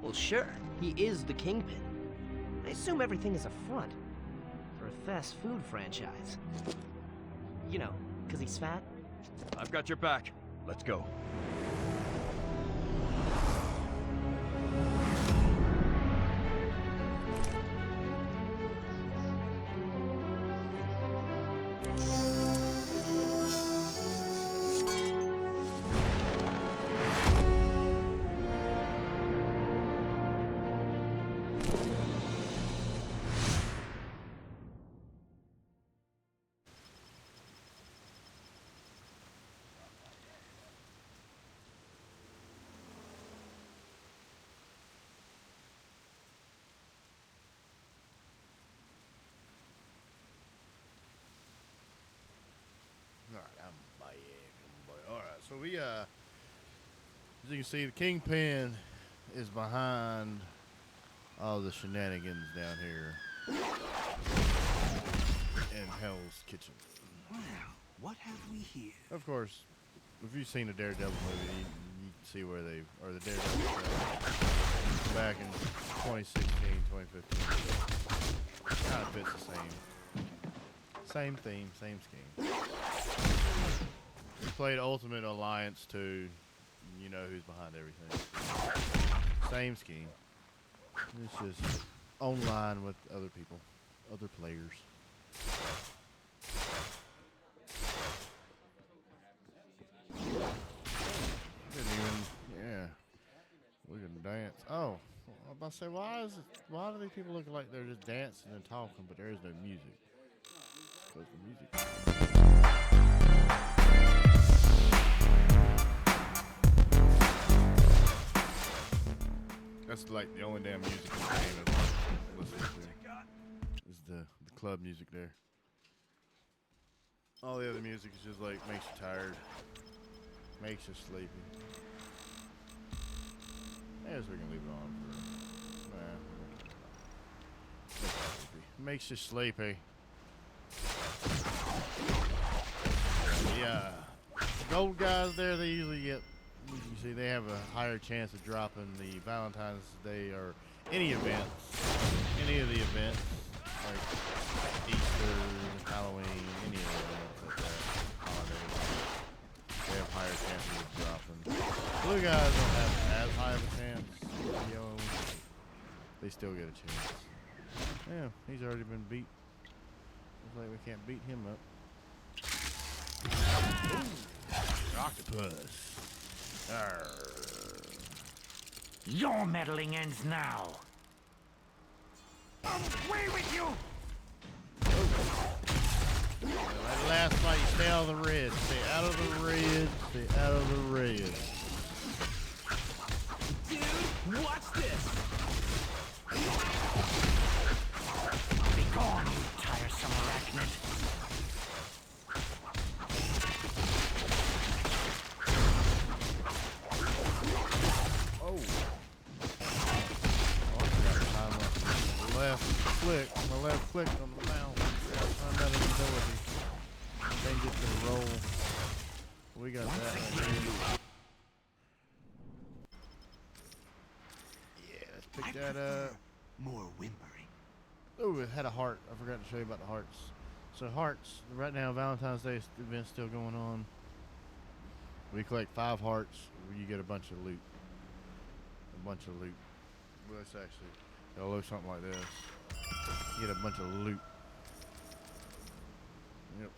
Well, sure, he is the Kingpin. I assume everything is a front for a fast food franchise. You know, because he's fat. I've got your back. Let's go. Alright, so we as you can see, the Kingpin is behind all the shenanigans down here in Hell's Kitchen. Well, what have we here? Of course, if you've seen the Daredevil movie, you can see where they, or the Daredevil show back in 2016, 2015. Kind of fits the same. Same theme, same scheme. We played Ultimate Alliance 2. You know who's behind everything. Same scheme. It's just online with other people, other players. Didn't even, yeah. We can dance. Oh, I was about to say, why do these people look like they're just dancing and talking, but there is no music? Because the music. That's like the only damn music in the game that I listen to. Is the club music there. All the other music is just like makes you tired, makes you sleepy. I guess we can leave it on for makes you sleepy. Yeah, gold guys there, they usually get. You see, they have a higher chance of dropping the Valentine's Day or any events, any of the events, like Easter, Halloween, any of the events like that, holidays. They have higher chances of dropping. Blue guys don't have as high of a chance. Yellow, they still get a chance. Yeah, he's already been beat. Looks like we can't beat him up. Ooh, octopus. Arr. Your meddling ends now. Away with you! That last fight, stay out of the red. Stay out of the red. Stay out of the red. Dude, watch this! Be gone, you tiresome arachnid. My left click on the mouse. Find that ability. Change it to the roll. We got that. Yeah, let's pick that up. More whimpering. Oh, it had a heart. I forgot to show you about the hearts. So hearts, right now Valentine's Day event's still going on. We collect 5 hearts, you get a bunch of loot. A bunch of loot. Well, it's actually, it'll look something like this. You get a bunch of loot. Yep.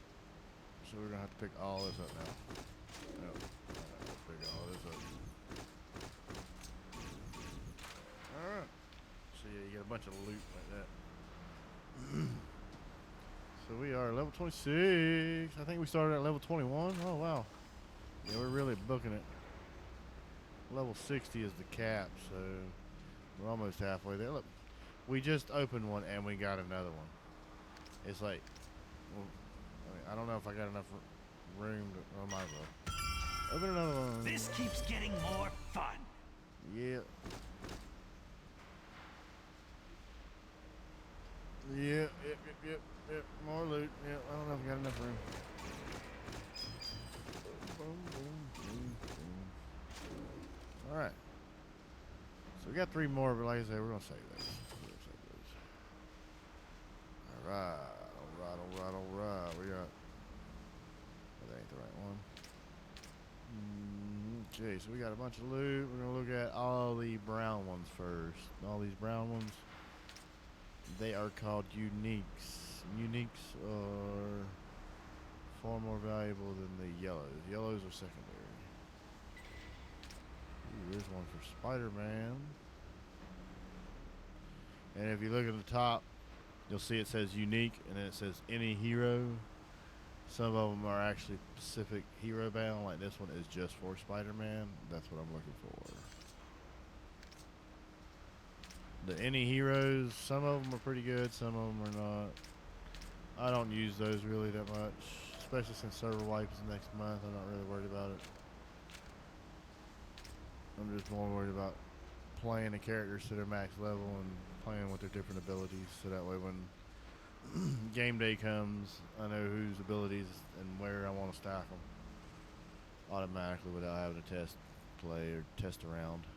So we're gonna have to pick all this up now. Yep. Pick all this up. Alright. So yeah, you get a bunch of loot like that. So we are level 26. I think we started at level 21. Oh wow. Yeah, we're really booking it. Level 60 is the cap, so we're almost halfway there. Look, we just opened one and we got another one. It's like, well, I don't know if I got enough room to, oh, might as well. Open another one. This keeps getting more fun. Yeah. Yep. More loot. Yeah, I don't know if I got enough room. Boom, boom, boom, boom. Alright. So we got 3 more, but like I said, we're gonna save those. All right. We got. That ain't the right one. Okay, so we got a bunch of loot. We're gonna look at all the brown ones first. All these brown ones, they are called uniques. Uniques are far more valuable than the yellows. Yellows are secondary. Ooh, there's one for Spider-Man. And if you look at the top, you'll see it says unique, and then it says any hero. Some of them are actually specific hero bound, like this one is just for Spider-Man. That's what I'm looking for. The any heroes, some of them are pretty good, some of them are not. I don't use those really that much, especially since server wipe is next month. I'm not really worried about it. I'm just more worried about playing the characters to their max level and playing with their different abilities, so that way when game day comes, I know whose abilities and where I want to stack them automatically without having to play or test around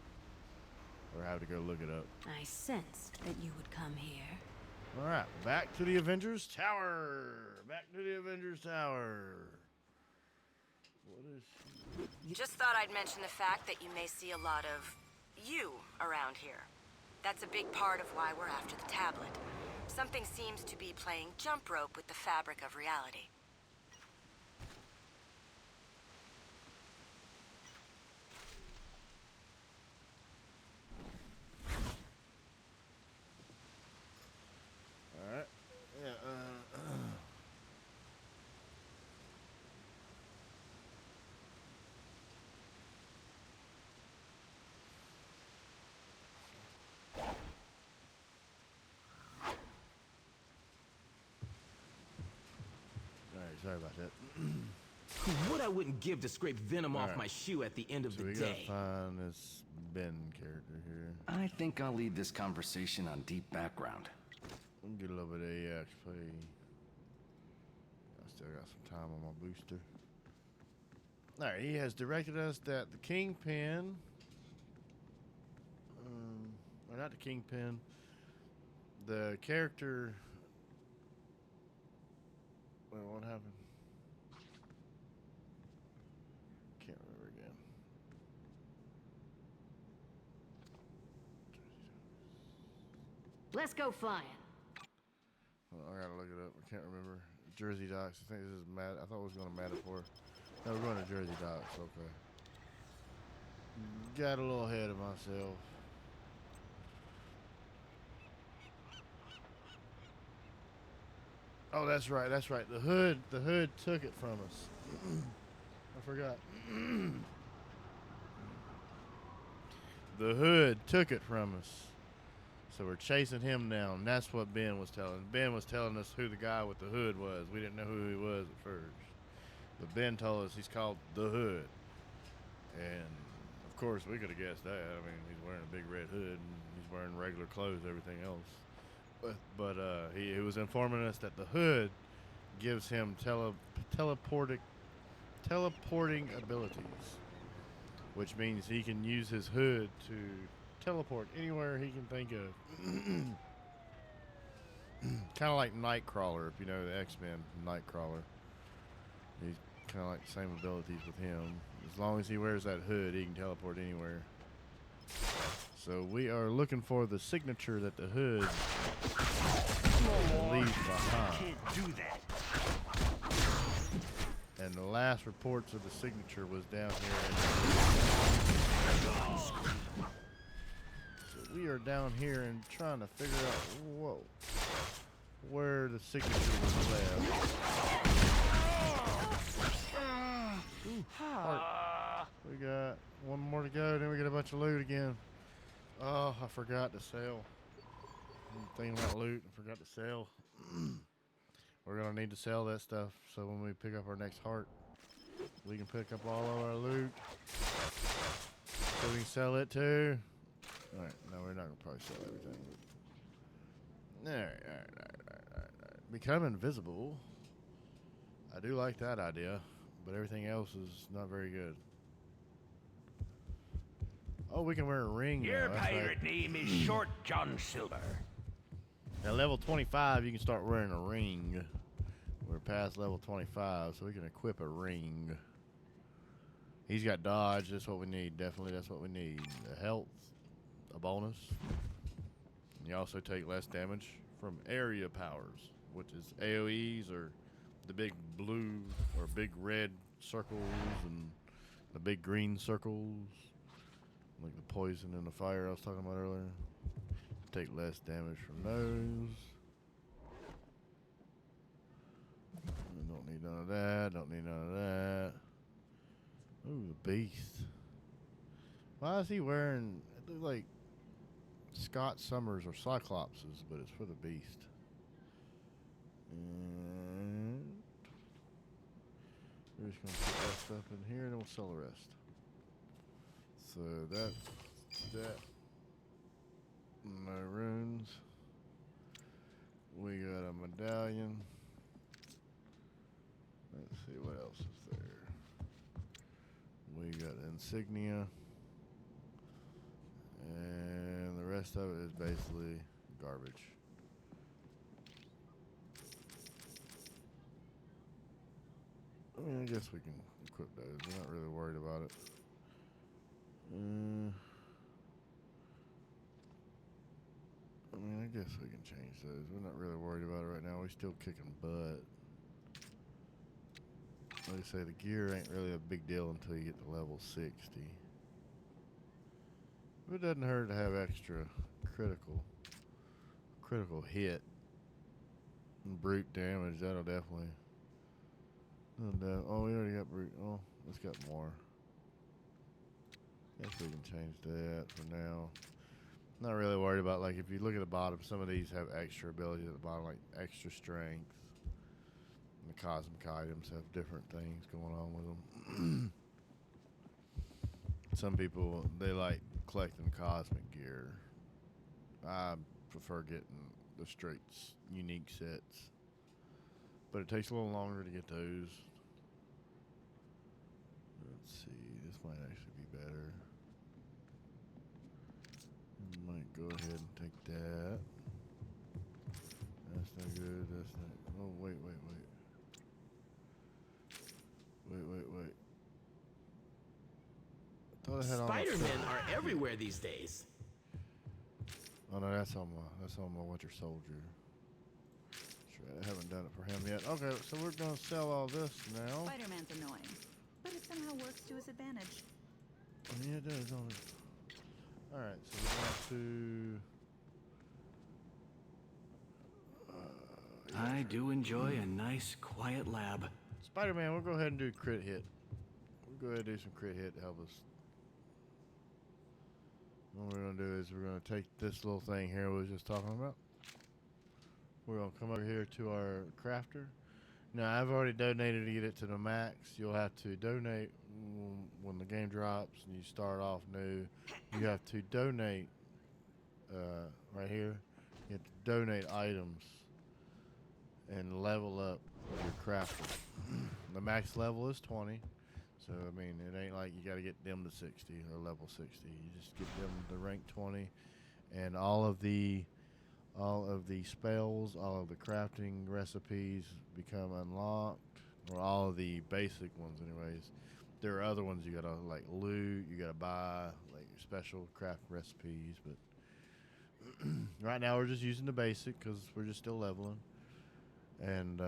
or have to go look it up. I sensed that you would come here. All right, back to the Avengers Tower. Back to the Avengers Tower. What is she? Just thought I'd mention the fact that you may see a lot of you around here. That's a big part of why we're after the tablet. Something seems to be playing jump rope with the fabric of reality. All right. Yeah. Sorry about that. What I wouldn't give to scrape venom off Alright. my shoe at the end of So the we gotta day. find this Ben character here. I think I'll lead this conversation on deep background. Let me get a little bit of EXP. I still got some time on my booster. Alright, he has directed us that the Kingpin, or not the Kingpin, the character. Wait, what happened? Can't remember again. Let's go flying. Oh, I gotta look it up. I can't remember. Jersey Docks. I think this is Mad. I thought it was going to Matterport. No, we're going to Jersey Docks. Okay. Got a little ahead of myself. Oh, that's right. That's right. The hood took it from us. I forgot. The hood took it from us. So we're chasing him down. That's what Ben was telling. Ben was telling us who the guy with the hood was. We didn't know who he was at first. But Ben told us he's called the Hood. And of course we could have guessed that. I mean, he's wearing a big red hood and he's wearing regular clothes, everything else. But he was informing us that the hood gives him teleporting abilities, which means he can use his hood to teleport anywhere he can think of. Kind of like Nightcrawler, if you know the X-Men Nightcrawler. He's kind of like the same abilities with him. As long as he wears that hood, he can teleport anywhere. So we are looking for the signature that the hood leaves behind. Can't do that. And the last reports of the signature was down here. So we are down here and trying to figure out, where the signature was left. Ooh, heart. We got one more to go, then we get a bunch of loot again. Oh, I forgot to sell. I'm thinking about loot, I forgot to sell. We're gonna need to sell that stuff, so when we pick up our next heart, we can pick up all of our loot. So we can sell it too. Alright, no, we're not gonna probably sell everything. Alright. Become invisible. I do like that idea, but everything else is not very good. Oh, we can wear a ring now. Your That's right. pirate name is Short John Silver. At level 25, you can start wearing a ring. We're past level 25, so we can equip a ring. He's got dodge. That's what we need. Definitely, that's what we need. Health, a bonus. You also take less damage from area powers, which is AoEs or the big blue or big red circles and the big green circles, like the poison and the fire I was talking about earlier. Take less damage from those. Don't need none of that. Don't need none of that. Ooh, the beast. Why is he wearing? It looks like Scott Summers or Cyclopses, but it's for the beast. And we're just gonna put that stuff in here, and then we'll sell the rest. So that. No runes. We got a medallion. Let's see what else is there. We got insignia. And the rest of it is basically garbage. I mean, I guess we can equip those. We're not really worried about it. I mean, I guess we can change those. We're not really worried about it right now. We're still kicking butt. Like I say, the gear ain't really a big deal until you get to level 60. But it doesn't hurt to have extra critical hit and brute damage. That'll definitely. Oh, we already got brute. Oh, let's got more. Guess we can change that for now. Not really worried about, like, if you look at the bottom, some of these have extra abilities at the bottom, like extra strength. And the cosmic items have different things going on with them. Some people, they like collecting cosmic gear. I prefer getting the straight unique sets. But it takes a little longer to get those. Let's see, this might actually be better. Might go ahead and take that. That's not good. That's not. Oh, wait. Wait. I thought I had all my Spider-Men are everywhere these days. Oh no, that's on my Winter Soldier. That's right. I haven't done it for him yet. Okay, so we're gonna sell all this now. Spider-Man's annoying, but it somehow works to his advantage. Yeah, it does. Alright, so we're going to... I do enjoy a nice, quiet lab. Spider-Man, we'll go ahead and do crit hit. We'll go ahead and do some crit hit to help us. What we're going to do is we're going to take this little thing here we was just talking about. We're going to come over here to our crafter. Now, I've already donated to get it to the max. You'll have to donate when the game drops and you start off new. You have to donate right here. You have to donate items and level up your crafter. The max level is 20. So, I mean, it ain't like you got to get them to 60 or level 60. You just get them to rank 20. And all of the spells, all of the crafting recipes become unlocked, or all of the basic ones anyways. There are other ones you gotta like loot, you gotta buy like special craft recipes, but right now we're just using the basic because we're just still leveling. And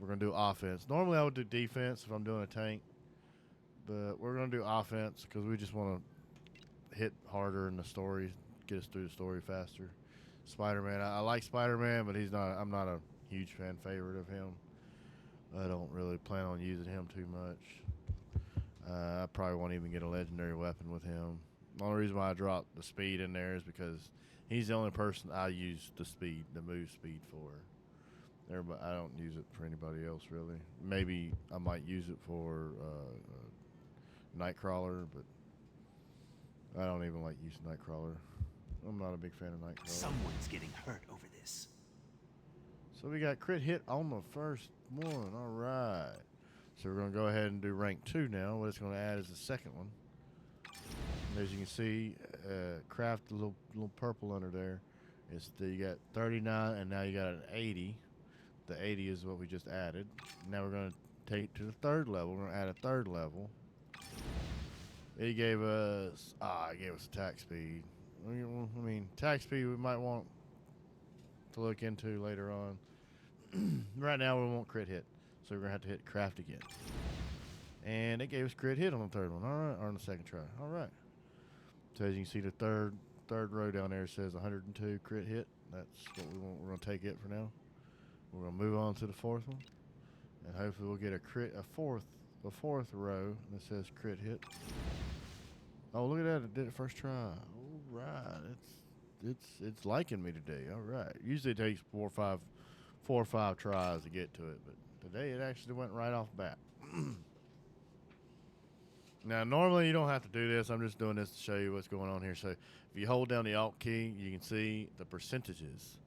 we're gonna do offense. Normally I would do defense if I'm doing a tank, but we're gonna do offense because we just want to hit harder in the story, get us through the story faster. Spider-Man, I like Spider-Man, but I'm not a huge fan favorite of him. I don't really plan on using him too much. I probably won't even get a legendary weapon with him. The only reason why I dropped the speed in there is because he's the only person I use the move speed for. Everybody, I don't use it for anybody else really. Maybe I might use it for Nightcrawler, but I don't even like using Nightcrawler. I'm not a big fan of Nightcrawler. Someone's getting hurt over this. So we got crit hit on the first one. All right. So we're going to go ahead and do rank 2 now. What it's going to add is the second one. As you can see, craft a little purple under there. You got 39, and now you got an 80. The 80 is what we just added. Now we're going to take it to the third level. We're going to add a third level. It gave us attack speed. I mean, attack speed we might want to look into later on. Right now we want crit hit, so we're going to have to hit craft again. And it gave us crit hit on the third one. All right, or on the second try. All right. So as you can see, the third row down there says 102 crit hit. That's what we want. We're going to take it for now. We're going to move on to the fourth one, and hopefully we'll get a fourth row that says crit hit. Oh, look at that! It did it first try. All right, it's liking me today. All right. Usually it takes four or five tries to get to it, but today it actually went right off bat. Now, normally you don't have to do this. I'm just doing this to show you what's going on here. So if you hold down the Alt key, you can see the percentages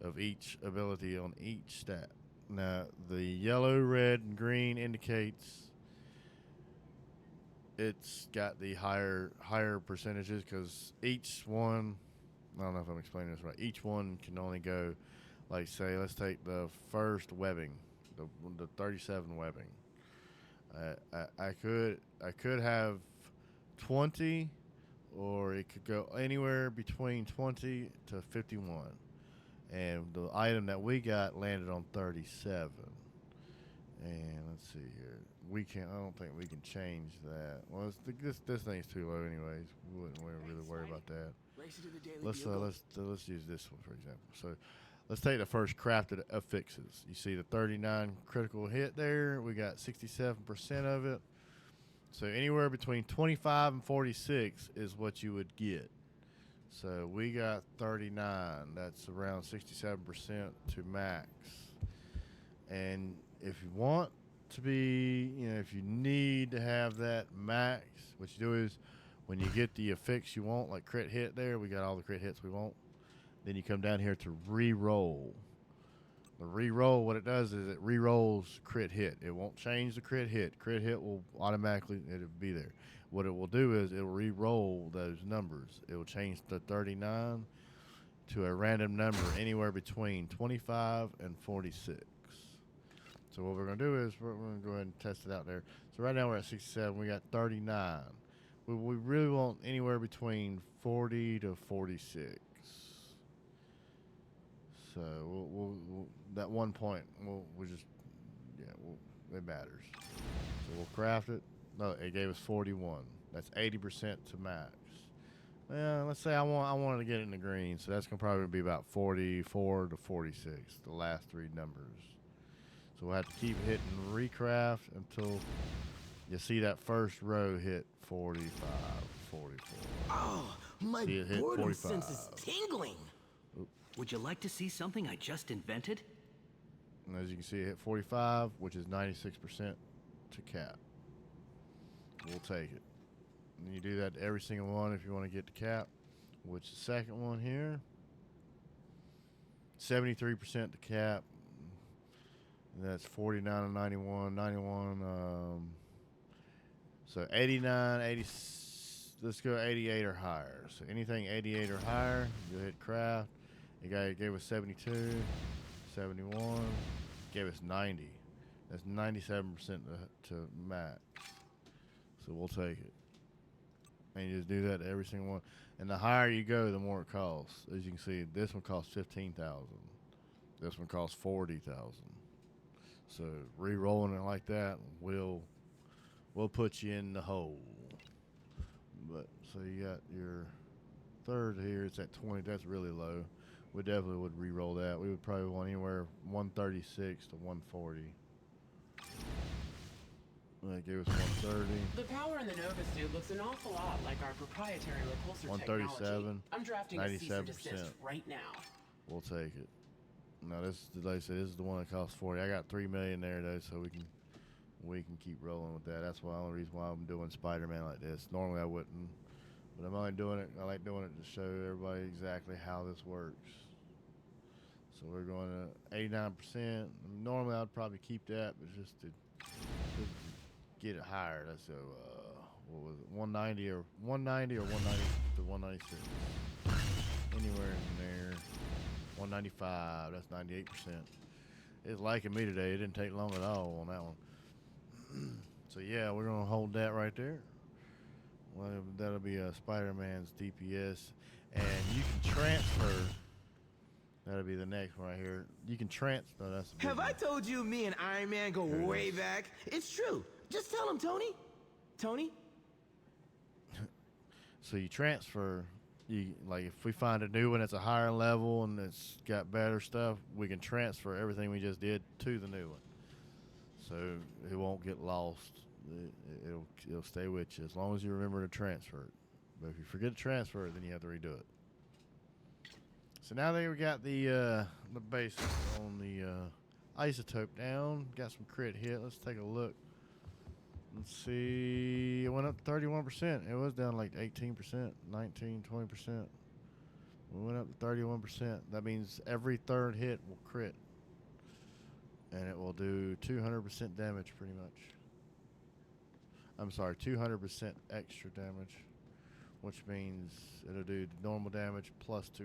of each ability on each stat. Now, the yellow, red, and green indicates it's got the higher percentages because each one, I don't know if I'm explaining this right, each one can only go, like, say, let's take the first webbing, the 37 webbing. I could have 20, or it could go anywhere between 20 to 51. And the item that we got landed on 37. And let's see here. I don't think we can change that. Well, this thing's too low anyways. We wouldn't really worry about that. Let's use this one for example. So let's take the first crafted affixes. You see the 39 critical hit there. We got 67% of it. So anywhere between 25 and 46 is what you would get. So we got 39. That's around 67% to max. And if you want to be, if you need to have that max, what you do is when you get the affix you want, like crit hit there, we got all the crit hits we want. Then you come down here to re-roll. The re-roll, what it does is it re-rolls crit hit. It won't change the crit hit. Crit hit will automatically, it'll be there. What it will do is it will re-roll those numbers. It will change the 39 to a random number anywhere between 25 and 46. So what we're going to do is we're going to go ahead and test it out there. So right now we're at 67. We got 39. We really want anywhere between 40 to 46. So we'll that 1 point it matters. So we'll craft it. No, it gave us 41. That's 80% to max. Well, let's say I wanted to get it in the green, so that's gonna probably be about 44 to 46, the last three numbers. So we'll have to keep hitting recraft until you see that first row hit 45, 44. Oh, my See it hit boredom 45. sense is tingling. Would you like to see something I just invented? And as you can see, it hit 45, which is 96% to cap. We'll take it. And you do that to every single one if you want to get to cap, which the second one here, 73% to cap. And that's 49 and 91. 91, so 89, 80, let's go 88 or higher. So anything 88 or higher, you'll hit craft. It gave us 72, 71, gave us 90. That's 97% to max. So we'll take it. And you just do that to every single one. And the higher you go, the more it costs. As you can see, this one costs 15,000. This one costs 40,000. So re-rolling it like that will put you in the hole. But so you got your third here. It's at 20. That's really low. We definitely would re-roll that. We would probably want anywhere 136 to 140. That gave us 130. The power in the Nova suit looks an awful lot like our proprietary repulsor 137, technology. I'm drafting a cease and 97%. desist right now. We'll take it. Now this, like I said, this is the one that costs 40. I got 3 million there though, so we can keep rolling with that. That's the only reason why I'm doing Spider-Man like this. Normally I wouldn't, but I'm only doing it. I like doing it to show everybody exactly how this works. So we're going to 89%. Normally I'd probably keep that, but just to get it higher. Let's go what was it, 190 or 190 to 196. Anywhere in there. 195. That's 98%. It's liking me today. It didn't take long at all on that one. So yeah, we're gonna hold that right there. Well, that'll be Spider-Man's DPS, and you can transfer. That'll be the next one right here. You can transfer. No, that's the big Have I one. told you me and Iron Man go There it way is. back? It's true. Just tell him, Tony. Tony? So you transfer. You like if we find a new one that's a higher level and it's got better stuff, we can transfer everything we just did to the new one. So it won't get lost. It'll stay with you as long as you remember to transfer it. But if you forget to transfer it, then you have to redo it. So now that we got the basics on the isotope down, got some crit hit. Let's take a look. Let's see. It went up to 31%. It was down like 18%, 19, 20%. We went up to 31%. That means every third hit will crit. And it will do 200% damage pretty much. I'm sorry, 200% extra damage, which means it'll do normal damage plus 200%.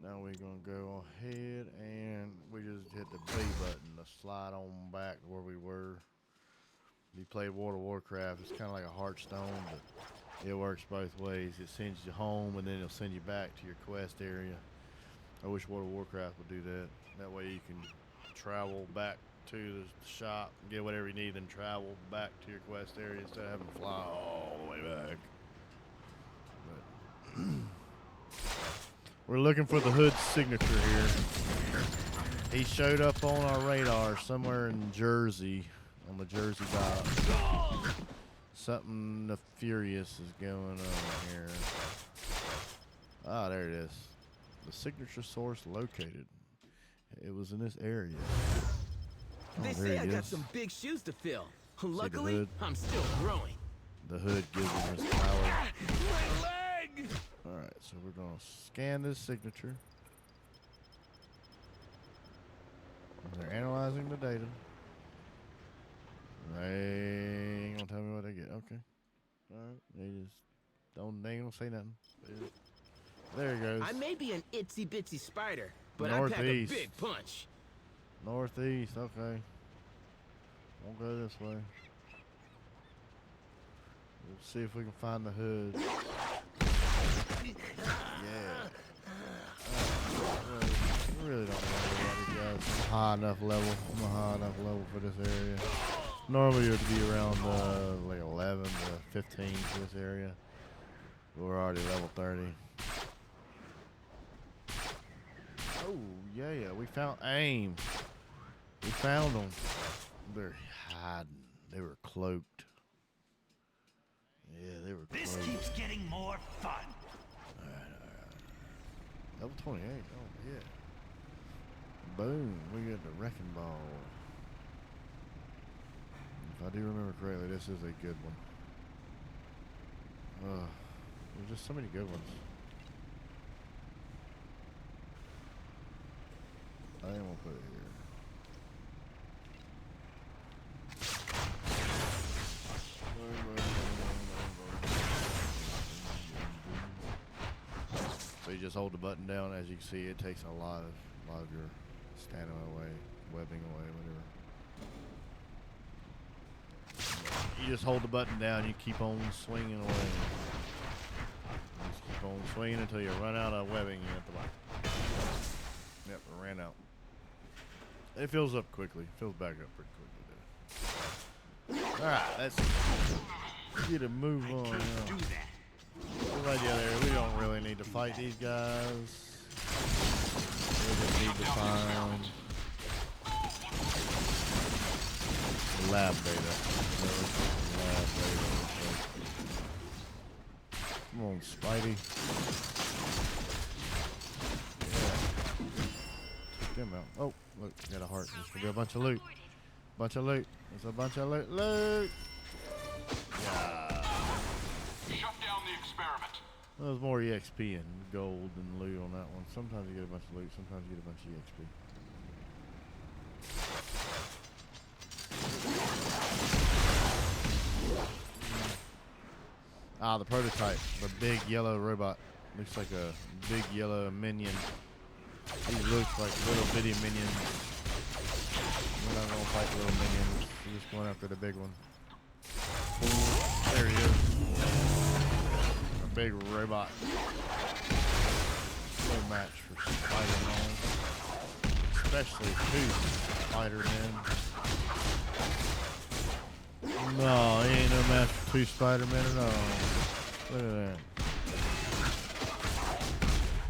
Now we're going to go ahead and we just hit the B button to slide on back to where we were. If you played World of Warcraft, it's kind of like a Hearthstone, but it works both ways. It sends you home and then it'll send you back to your quest area. I wish World of Warcraft would do that. That way you can travel back to the shop, get whatever you need, and travel back to your quest area instead of having to fly all the way back. But we're looking for the Hood's signature here. He showed up on our radar somewhere in Jersey, on the Jersey dock. Something nefarious is going on here. Ah, there it is. The signature source located. It was in this area. Oh, They there say I he got is. some big shoes to fill. the Luckily, hood? I'm still growing. The Hood gives him his power. My leg! Alright, so we're going to scan this signature. They're analyzing the data. They ain't going to tell me what they get. Okay. Alright, they ain't going to say nothing. There it goes. I may be an itsy bitsy spider, but I pack a Northeast. big punch. Northeast, okay. Won't go this way. Let's see if we can find the Hood. Yeah. I really don't know about these guys. I'm high enough level. I'm a high enough level for this area. Normally it would be around like 11 to 15 for this area. But we're already level 30. Oh, yeah, we found AIM. We found them. They're hiding. They were cloaked. Yeah, they were cloaked. This keeps getting more fun. Level 28. Oh, yeah. Boom. We got the Wrecking Ball. If I do remember correctly, this is a good one. There's just so many good ones. I think we'll put it here. So you just hold the button down. As you can see, it takes a lot of your stamina away, webbing away, whatever. You just hold the button down. You keep on swinging away. You just keep on swinging until you run out of webbing at the bottom. Yep, it ran out. It fills up quickly. Fills back up pretty quickly. Alright, let's get a move on now. Do that. Right there, we don't really need to fight these guys. We just need to find lab data. Lab data. Come on, Spidey. Yeah. Check them out. Oh, look, got a heart. There's gonna be a bunch of loot. Bunch of loot. There's a bunch of loot. Loot! Yeah. Shut down the experiment. Well, there's more EXP and gold and loot on that one. Sometimes you get a bunch of loot, sometimes you get a bunch of EXP. Ah, the prototype, the big yellow robot. Looks like a big yellow minion. He looks like little bitty minions. We're not gonna fight little minions. We're just going after the big one. There he is. A big robot. No match for Spider-Man. Especially two Spider-Men. No, he ain't no match for two Spider-Men at all. Look at that.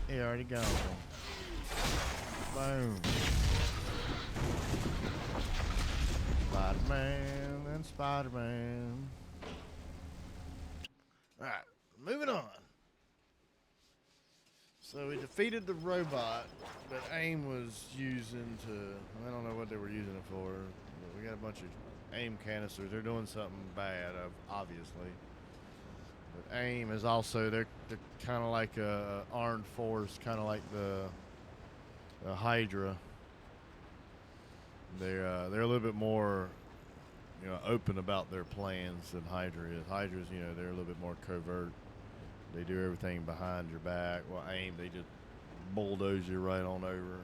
He already got one. Boom. Spider-Man and Spider-Man. Alright, moving on. So we defeated the robot that AIM was using to, I don't know what they were using it for, but we got a bunch of AIM canisters. They're doing something bad, obviously. But AIM is also, they're kind of like a armed force, kind of like the Hydra. They're a little bit more, open about their plans than Hydra is. Hydra's, they're a little bit more covert. They do everything behind your back. Well, AIM, they just bulldoze you right on over.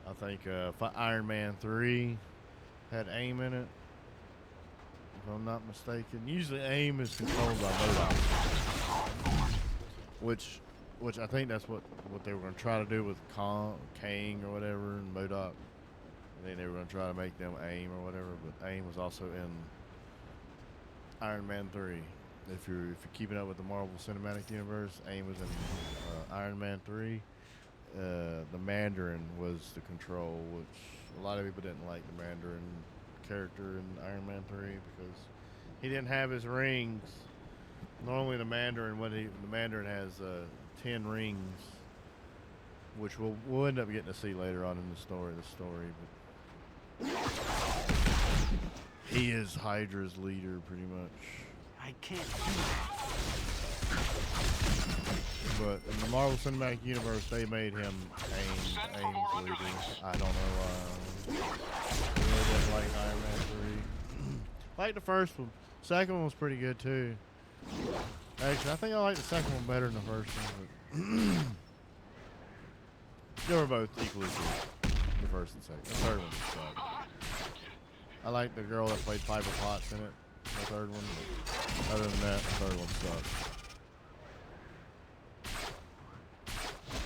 I think Iron Man 3 had AIM in it, if I'm not mistaken. Usually AIM is controlled by MODOK, which I think that's what they were going to try to do with Kang or whatever, and MODOK. I think they were going to try to make them AIM or whatever, but AIM was also in Iron Man 3. If you're keeping up with the Marvel Cinematic Universe, AIM was in Iron Man 3. The Mandarin was the control, which a lot of people didn't like the Mandarin character in Iron Man 3 because he didn't have his rings. Normally the Mandarin has 10 rings, which we'll end up getting to see later on in the story. But he is Hydra's leader, pretty much. I can't do that. But in the Marvel Cinematic Universe, they made him AIM's leader. I don't know why. I really didn't like Iron Man 3. Like the first one. Second one was pretty good too. Actually, I think I like the second one better than the first one. But they were both equally good. The first and second. The third one sucked. I like the girl that played Piper Potts in it. The third one. But other than that, the third one sucked.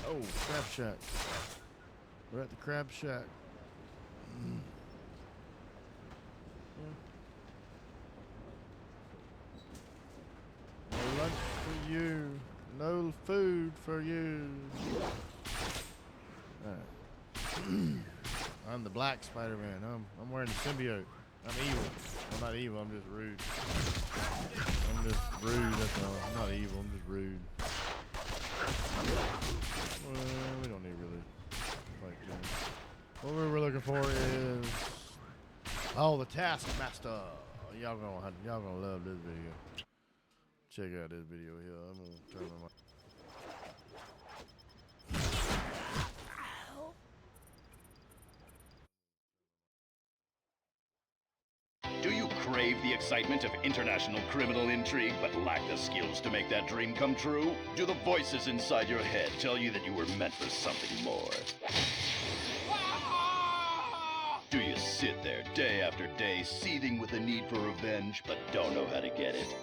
Oh, Crab Shack. We're at the Crab Shack. No lunch for you. No food for you. Alright. I'm the black Spider-Man. I'm wearing the symbiote. I'm evil. I'm not evil, I'm just rude. I'm just rude, that's all. I'm not evil, I'm just rude. Well, we don't need really fight them. What we're looking for is the Taskmaster. Y'all gonna love this video. Check out this video here. I'm gonna turn my mic. Do you crave the excitement of international criminal intrigue but lack the skills to make that dream come true? Do the voices inside your head tell you that you were meant for something more? Do you sit there day after day seething with the need for revenge but don't know how to get it?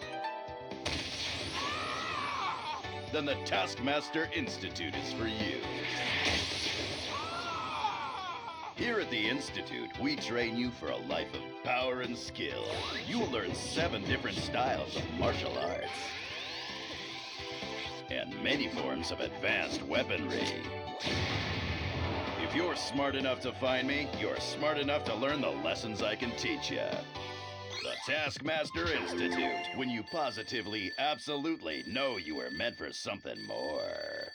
Then the Taskmaster Institute is for you. Here at the Institute, we train you for a life of power and skill. You'll learn 7 different styles of martial arts. And many forms of advanced weaponry. If you're smart enough to find me, you're smart enough to learn the lessons I can teach you. The Taskmaster Institute, when you positively, absolutely know you were meant for something more.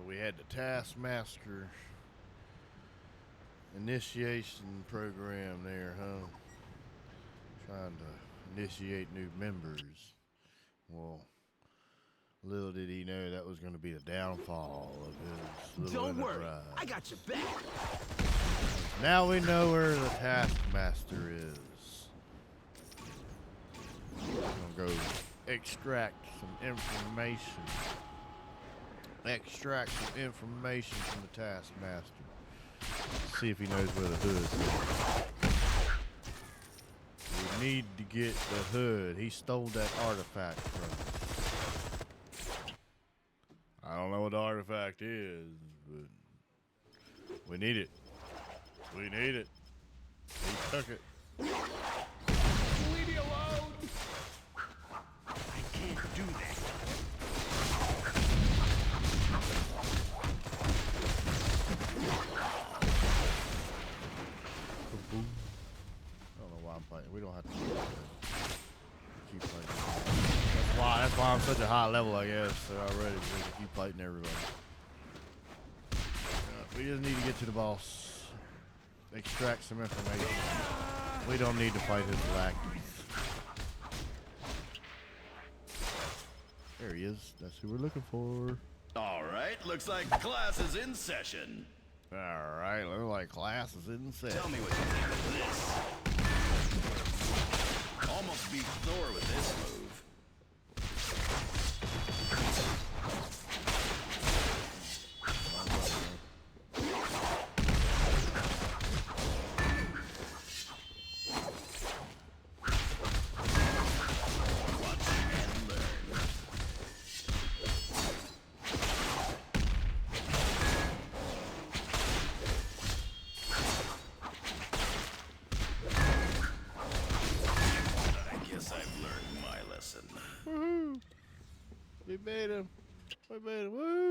So we had the Taskmaster initiation program there, huh? Trying to initiate new members. Well, little did he know that was going to be the downfall of his little Don't worry, enterprise. I got your back. Now we know where the Taskmaster is. We're gonna go extract some information. Extract some information from the Taskmaster. See if he knows where the hood is. We need to get the hood. He stole that artifact from us. I don't know what the artifact is, but we need it. We need it. He took it. Leave me alone! I can't do that. Kaboom. I don't know why I'm fighting. We don't have to keep fighting. That's why I'm such a high level, I guess. So already we can keep fighting everybody. We just need to get to the boss. Extract some information. We don't need to fight his lackeys. There he is. That's who we're looking for. All right, looks like class is in session. All right, looks like class is in session. Tell me what you think of this. Almost beat Thor with this move. We made him. We made him. Woo!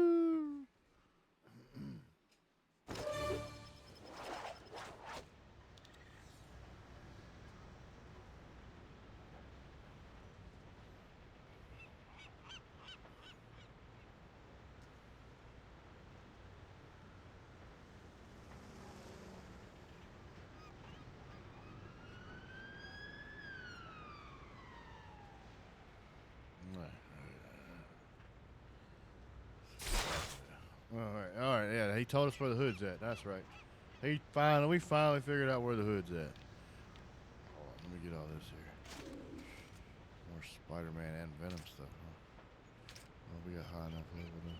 All right, yeah, he told us where the hood's at. That's right. We finally figured out where the hood's at. Hold on, let me get all this here. More Spider-Man and Venom stuff, huh? Well, we got high enough level to...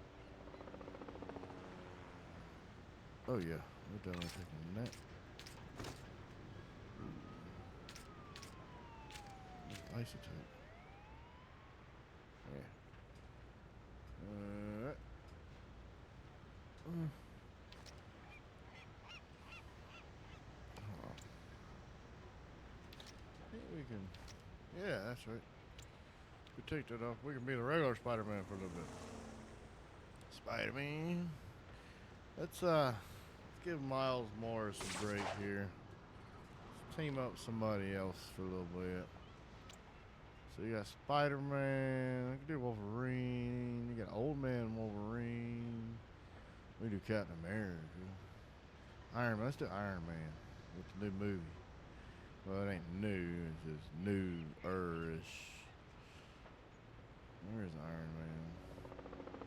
Oh yeah, we're done with taking that. Isotope. Yeah. I think we can. Yeah, that's right. We take that off. We can be the regular Spider-Man for a little bit. Spider-Man. Let's give Miles Morris a break here. Let's team up with somebody else for a little bit. So you got Spider-Man. I can do Wolverine. You got Old Man Wolverine. We do Captain America. Iron Man. Let's do Iron Man with the new movie. Well, it ain't new. It's just new-ish. Where's Iron Man?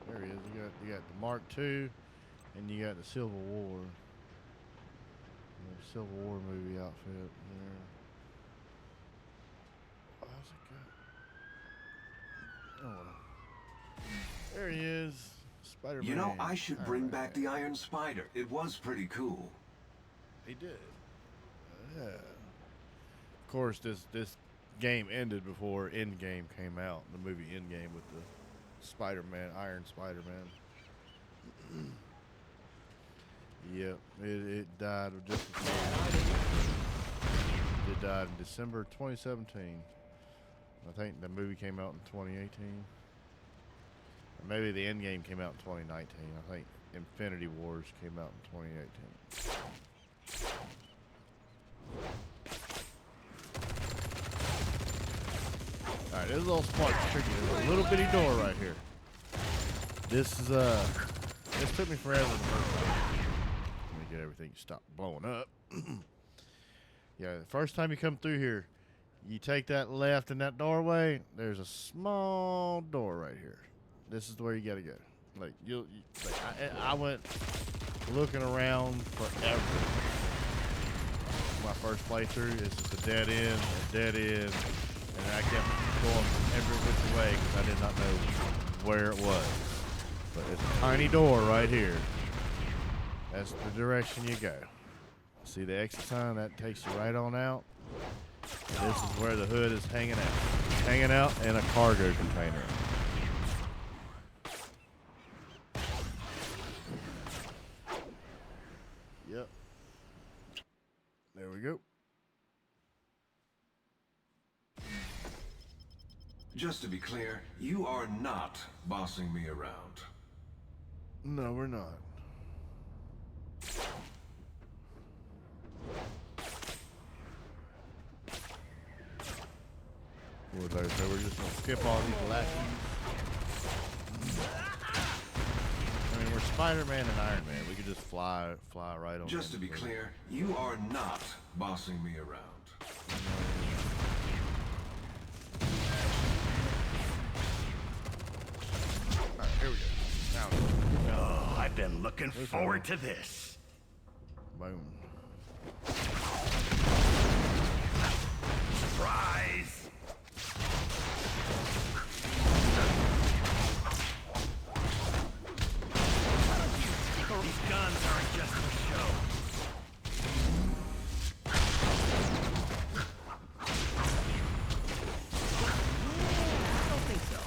There he is. You got the Mark II, and you got the Civil War. The Civil War movie outfit there. How's it go? Oh, there he is. Spider-Man. You know, I should bring Iron back Man. the Iron Spider. It was pretty cool. He did. Yeah. Of course, this game ended before Endgame came out. The movie Endgame with the Spider-Man, Iron Spider-Man. Yep, it died of just it died in December 2017. I think the movie came out in 2018. Or maybe the Endgame came out in 2019. I think Infinity Wars came out in 2018. Alright, this little spark's tricky. There's a little bitty door right here. This is This took me forever the first time. Let me get everything to stop blowing up. Yeah, the first time you come through here, you take that left in that doorway. There's a small door right here. This is where you gotta go. Like I went looking around forever. My first playthrough is just a dead end, and I kept going every which way because I did not know where it was. But it's a tiny door right here. That's the direction you go. See the exit sign? That takes you right on out. This is where the hood is hanging out. Hanging out in a cargo container. Yep. There we go. Just to be clear, you are not bossing me around. No, we're not. So we're just gonna skip all these last ones. I mean, we're Spider-Man and Iron Man. We could just fly right on. Just to be clear, you are not bossing me around. All right, here we go. Now, Oh, I've been looking forward to this. boom. Surprise! These guns aren't just for show. I don't think so.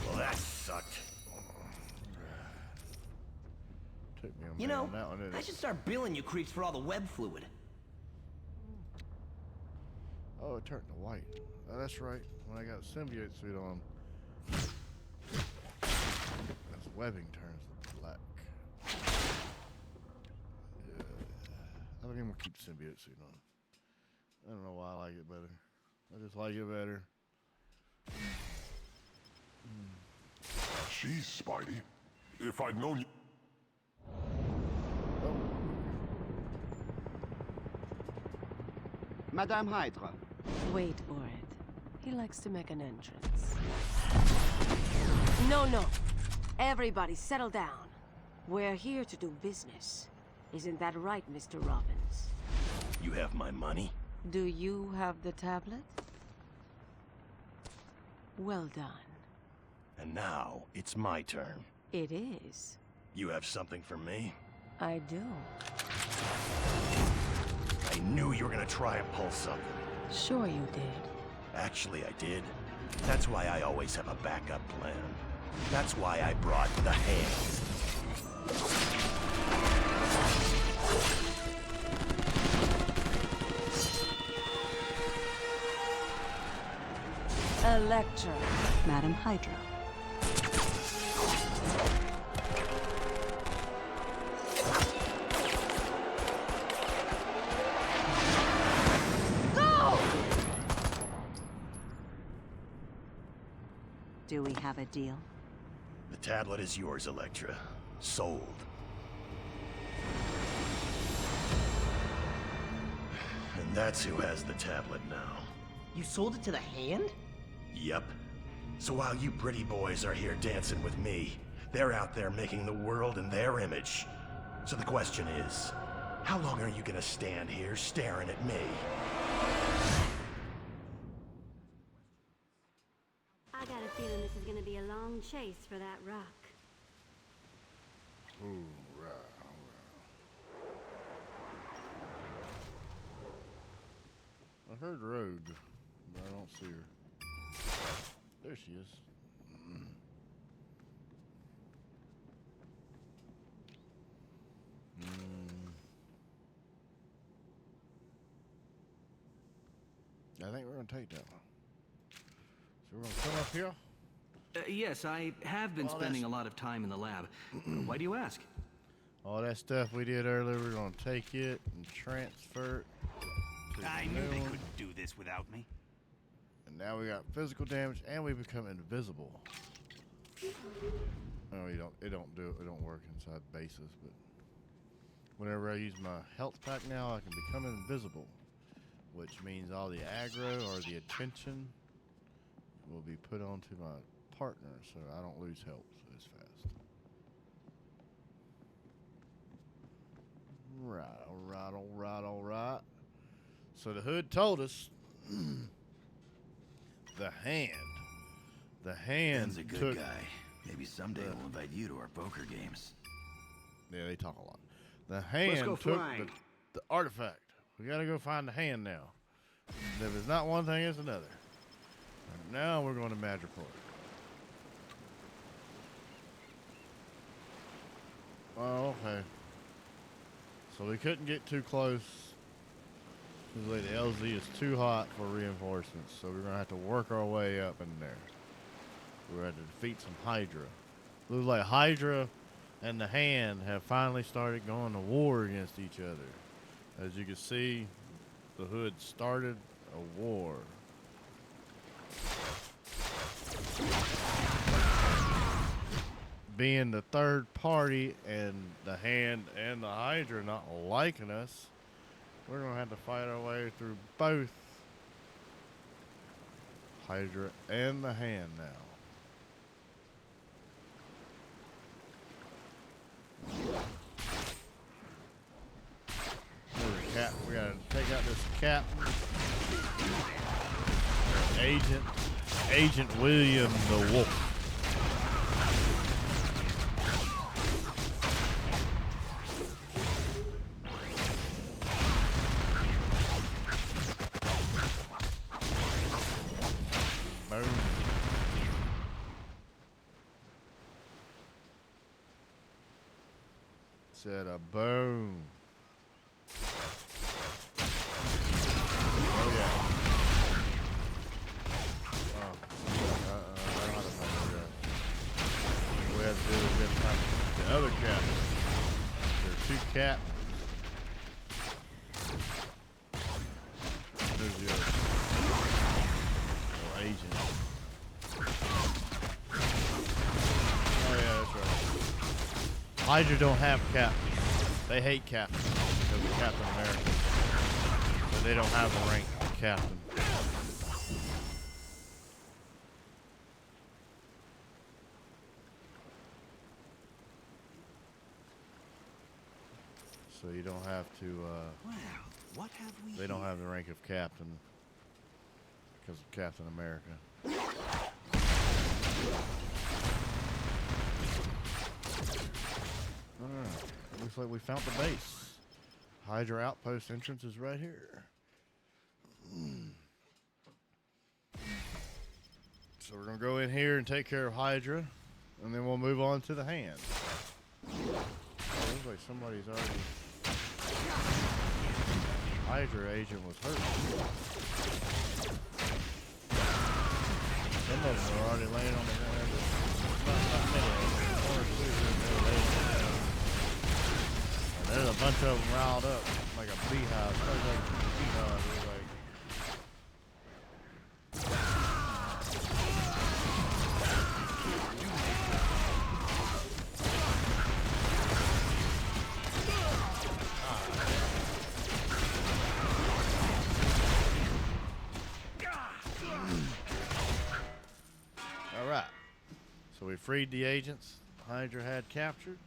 Well, that sucked. Took me a You minute know, on that one, didn't I it? should start billing you creeps for all the web fluid. Oh, it turned to white. Oh, that's right. When I got a symbiote suit on, this webbing turns to black. Yeah. I think I'm gonna keep the symbiote suit on. I don't know why I like it better. I just like it better. Jeez, Spidey. If I'd known you... Madame Hydra. Wait for it. He likes to make an entrance. No. Everybody settle down. We're here to do business. Isn't that right, Mr. Robbins? You have my money? Do you have the tablet? Well done. And now, it's my turn. It is. You have something for me? I do. I knew you were gonna try and pull something. Sure you did. Actually, I did. That's why I always have a backup plan. That's why I brought the hands. Electra. Madam Hydra. Do we have a deal? The tablet is yours, Electra. Sold. And that's who has the tablet now. You sold it to the Hand? Yep. So while you pretty boys are here dancing with me, they're out there making the world in their image. So the question is, how long are you gonna stand here staring at me? I got a feeling this is gonna be a long chase for that rock. Ooh, right. I heard Rogue, but I don't see her. There she is. I think we're gonna take that one. So we're gonna come up here. Yes, I have been spending a lot of time in the lab. Why do you ask? All that stuff we did earlier, we're gonna take it and transfer it to I the knew new they one. couldn't do this without me. And now we got physical damage, and we become invisible. Oh, it don't work inside bases, but whenever I use my health pack now, I can become invisible, which means all the aggro or the attention will be put onto my partner, so I don't lose health as fast. Right, all right. So the hood told us the hand Ben's a good took guy. Maybe someday we'll invite you to our poker games. Yeah, they talk a lot. The hand go took flying. the artifact. We gotta go find the hand now. If it's not one thing, it's another. And now we're going to Madripoor. Oh, okay. So we couldn't get too close. Because the LZ is too hot for reinforcements. So we're going to have to work our way up in there. We're going to defeat some Hydra. Looks like Hydra and the hand have finally started going to war against each other. As you can see, the hood started a war. Being the third party and the hand and the Hydra not liking us, we're going to have to fight our way through both Hydra and the hand now. We gotta take out this captain. Agent William the Wolf. Boom. Said a boom. Oh yeah. We have to do is get the other captain. There's two captains. There's the other agent. Oh yeah, that's right. Hydra don't have captains. They hate captains because of Captain America. So they don't have the rank of captain. So you don't have to, Well, what have we they don't have the rank of captain because of Captain America. Alright, looks like we found the base. Hydra outpost entrance is right here. So we're gonna go in here and take care of Hydra, and then we'll move on to the hand. Oh, looks like somebody's already. Hydra agent was hurt. Some of them are already laying on the ground. Not many of them. One or two are laying down. And there's a bunch of them riled up like a beehive. It's like a beehive. It's like. Alright, so we freed the agents Hydra had captured.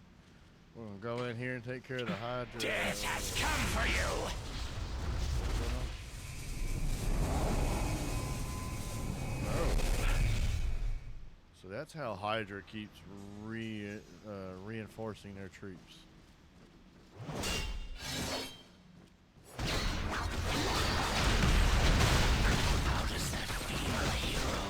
We're going to go in here and take care of the Hydra. Death has come for you! Oh. So that's how Hydra keeps reinforcing their troops. How does that feel, hero?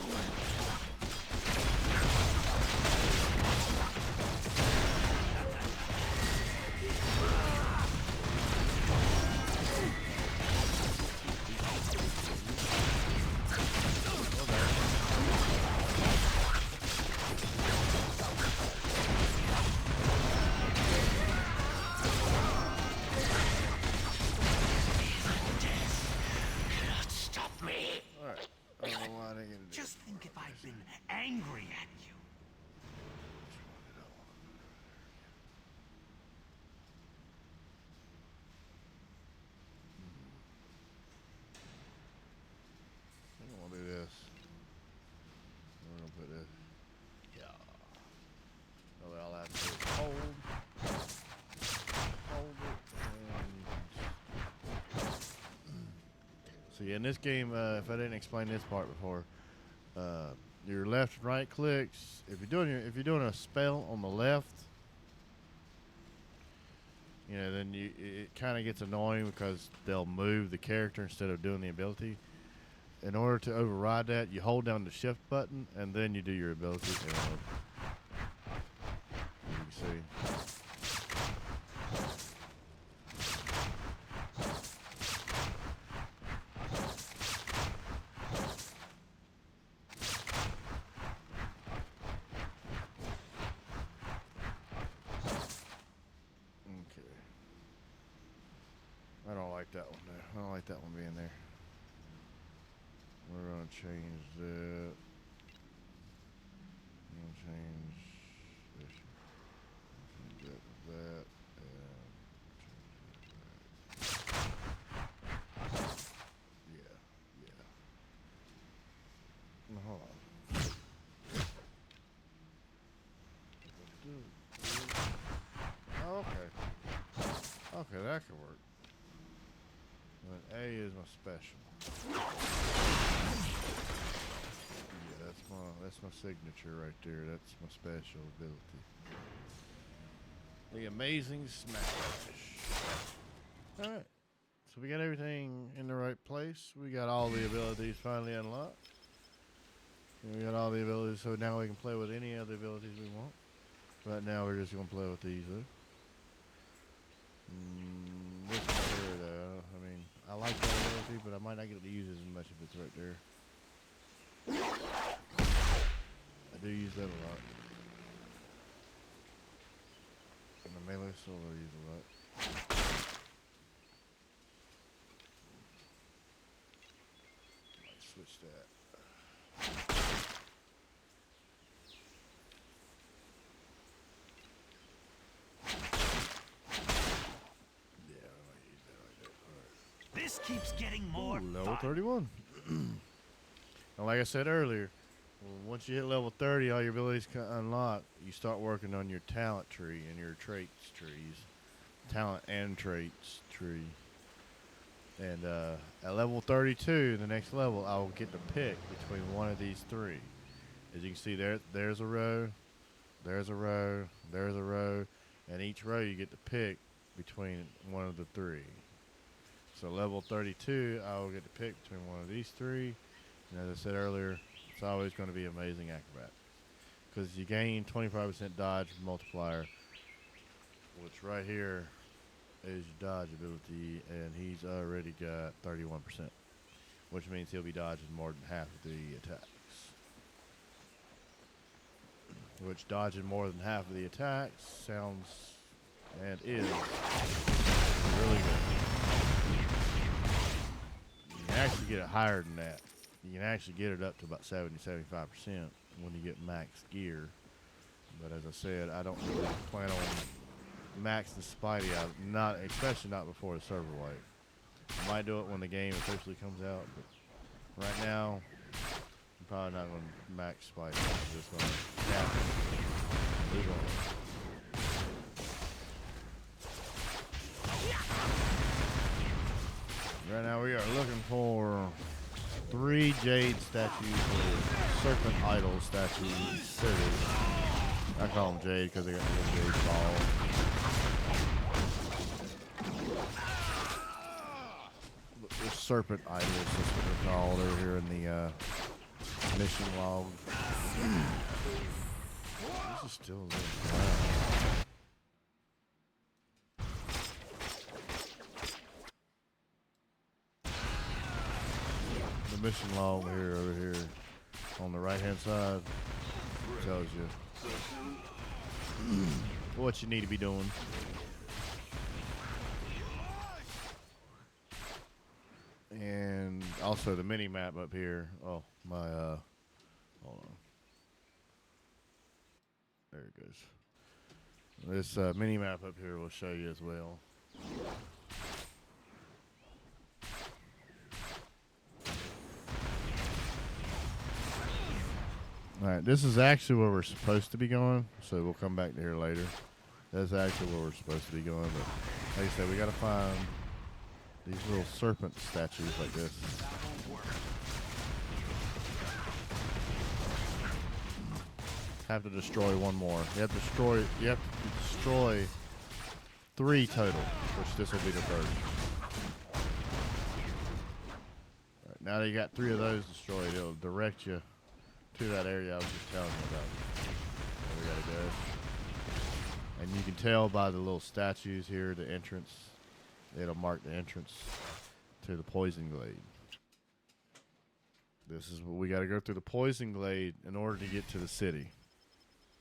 I get to Just think if I'd been angry at you. I don't want to do this. We're gonna put this. Yeah. So all I have to do is hold it, and see, in this game, if I didn't explain this part before, your left and right clicks. If you're doing a spell on the left, you know, then it kind of gets annoying because they'll move the character instead of doing the ability. In order to override that, you hold down the shift button and then you do your ability. You can see. Okay. I don't like that one though. I don't like that one being there. We're gonna change that. I'm gonna change this. Change that to that, and change that back. Yeah. Now, hold on. Oh, okay. Okay, that could work. And A is my special. Yeah, that's my signature right there. That's my special ability. The Amazing Smash. Alright. So we got everything in the right place. We got all the abilities finally unlocked. And we got all the abilities, so now we can play with any other abilities we want. Right now we're just gonna play with these though. This right here though, I mean, I like that ability, but I might not get to use it as much if it's right there. I do use that a lot. And the melee solo I use a lot. Might switch that. This keeps getting more level fun. 31. And like I said earlier, once you hit level 30, all your abilities unlock. You start working on your talent tree and your traits trees. Talent and traits tree. And at level 32, the next level, I will get to pick between one of these three. As you can see, there's a row, there's a row, there's a row, and each row you get to pick between one of the three. So level 32, I will get to pick between one of these three. And as I said earlier, it's always going to be Amazing Acrobat. Because you gain 25% dodge multiplier, which right here is your dodge ability, and he's already got 31%. Which means he'll be dodging more than half of the attacks. Which dodging more than half of the attacks sounds and is really good. You can actually get it higher than that. You can actually get it up to about 70-75% when you get max gear. But as I said, I don't really plan on maxing Spidey out, especially not before the server wipe. I might do it when the game officially comes out, but right now, I'm probably not going to max Spidey. I'm just going to cap it. Move on. Right now we are looking for 3 jade statues, or serpent idol statues. There it is. I call them jade because they got the little jade ball. The serpent idols, that's what they're called over here in the mission log. This is still a little brown. Mission log over here on the right hand side tells you what you need to be doing. And also the mini map up here. Oh, my, hold on. There it goes. This mini map up here will show you as well. Alright, this is actually where we're supposed to be going, so we'll come back to here later. That's actually where we're supposed to be going, but like I said, we gotta find these little serpent statues like this. Have to destroy one more. You have to destroy 3 total, which this will be the 3rd. Right, now that you got 3 of those destroyed, it'll direct you to that area I was just telling you about. There we gotta go. And you can tell by the little statues here, the entrance. It'll mark the entrance to the poison glade. This is what we gotta go through the poison glade in order to get to the city.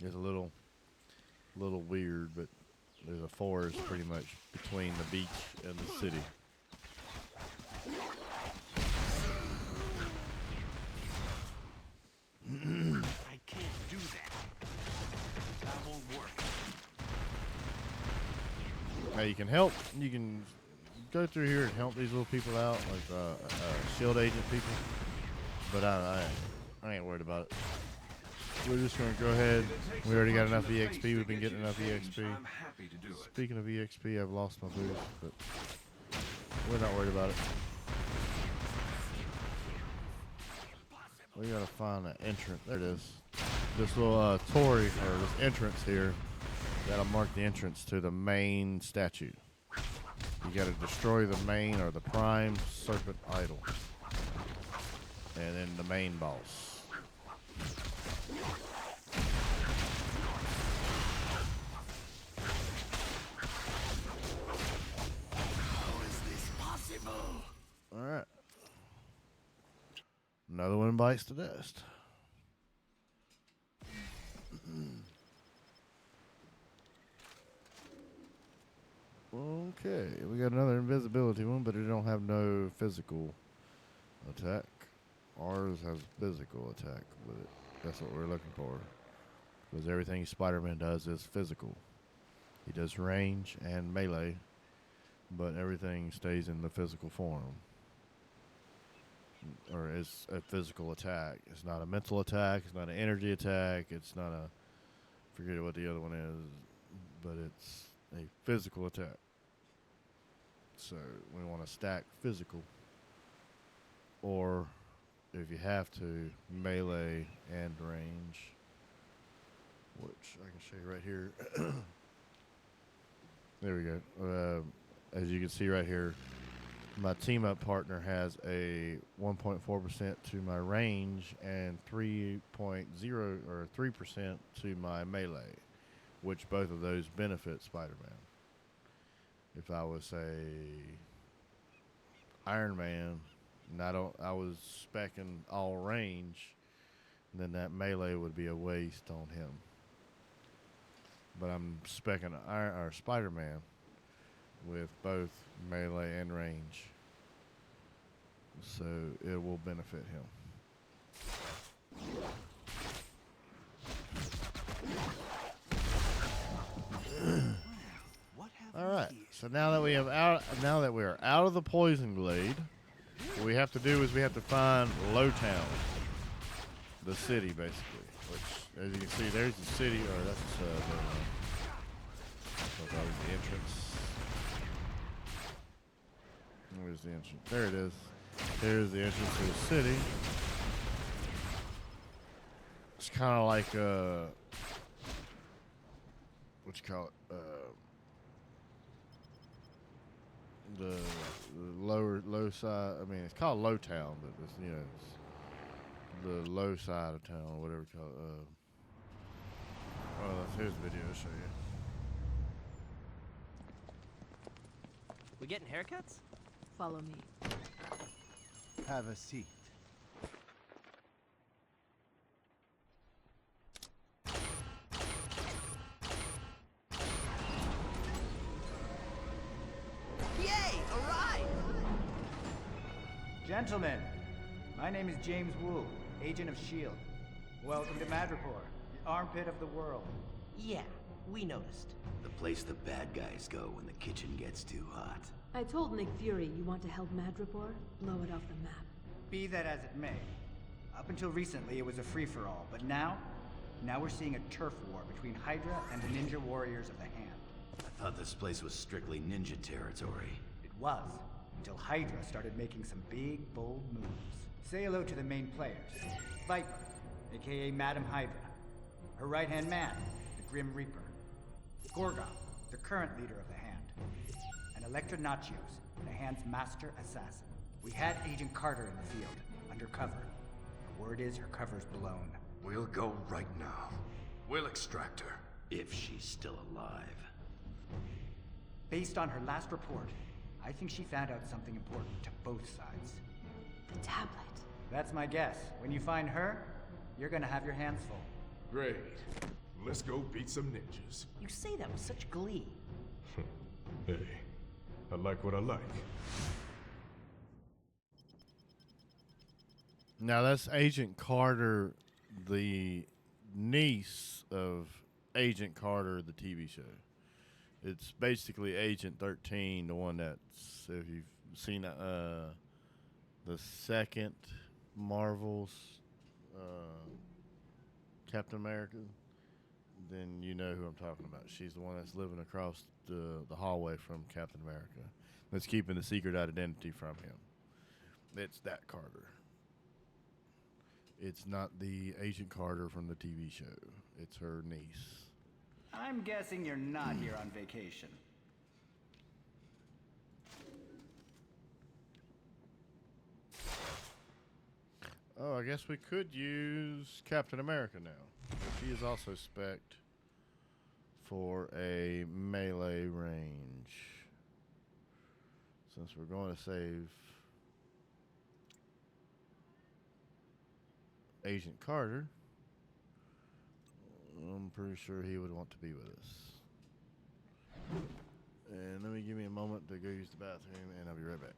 It's a little weird, but there's a forest pretty much between the beach and the city. I can't do that. That won't work. Now you can help. You can go through here and help these little people out, like shield agent people. But I ain't worried about it. We're just gonna go ahead. We already got enough EXP. We've been getting enough EXP. Speaking of EXP, I've lost my boost, but we're not worried about it. We gotta find that entrance. There it is. This little Tory, or this entrance here, that'll mark the entrance to the main statue. You gotta destroy the main, or the prime serpent idol. And then the main boss. How is this possible? Alright. Another one bites the dust. Okay, we got another invisibility one, but it don't have no physical attack. Ours has physical attack with it. That's what we're looking for. Because everything Spider-Man does is physical. He does range and melee, but everything stays in the physical form. Or it's a physical attack. It's not a mental attack. It's not an energy attack. It's not a... forget what the other one is. But it's a physical attack. So we want to stack physical. Or, if you have to, melee and range. Which I can show you right here. There we go. As you can see right here, my team up partner has a 1.4% to my range and 3.0 or 3% to my melee, which both of those benefit Spider-Man. If I was say Iron Man and I was specking all range, then that melee would be a waste on him. But I'm specking Spider-Man with both melee and range, so it will benefit him. All right. So now that we are out of the poison glade, what we have to do is we have to find Lowtown, the city, basically. Which, as you can see, there's the city, or that's the entrance. Where's the entrance? There it is. There's the entrance to the city. It's kind of like what you call it? The low side. I mean, it's called Lowtown, but it's, you know, it's the low side of town, or whatever you call it. Well, here's the video to show you. We getting haircuts? Follow me. Have a seat. Yay! A ride! Gentlemen, my name is James Wu, agent of S.H.I.E.L.D. Welcome to Madripoor, the armpit of the world. Yeah, we noticed. The place the bad guys go when the kitchen gets too hot. I told Nick Fury you want to help Madripoor blow it off the map. Be that as it may. Up until recently, it was a free-for-all, but now we're seeing a turf war between Hydra and the ninja warriors of the Hand. I thought this place was strictly ninja territory. It was, until Hydra started making some big, bold moves. Say hello to the main players. Viper, aka Madam Hydra. Her right-hand man, the Grim Reaper. Gorgon, the current leader of the Hand. And Elektra Nachios, the Hand's master assassin. We had Agent Carter in the field, undercover. The word is her cover's blown. We'll go right now. We'll extract her. If she's still alive. Based on her last report, I think she found out something important to both sides. The tablet. That's my guess. When you find her, you're gonna have your hands full. Great. Let's go beat some ninjas. You say that with such glee. Hey, I like what I like. Now that's Agent Carter, the niece of Agent Carter, the TV show. It's basically Agent 13, the one that's, if you've seen the second Marvel's Captain America, then you know who I'm talking about. She's the one that's living across the hallway from Captain America. That's keeping the secret identity from him. It's that Carter. It's not the Agent Carter from the TV show. It's her niece. I'm guessing you're not here on vacation. Oh, I guess we could use Captain America now. She is also spec'd for a melee range. Since we're going to save Agent Carter, I'm pretty sure he would want to be with us. And let me give me a moment to go use the bathroom, and I'll be right back.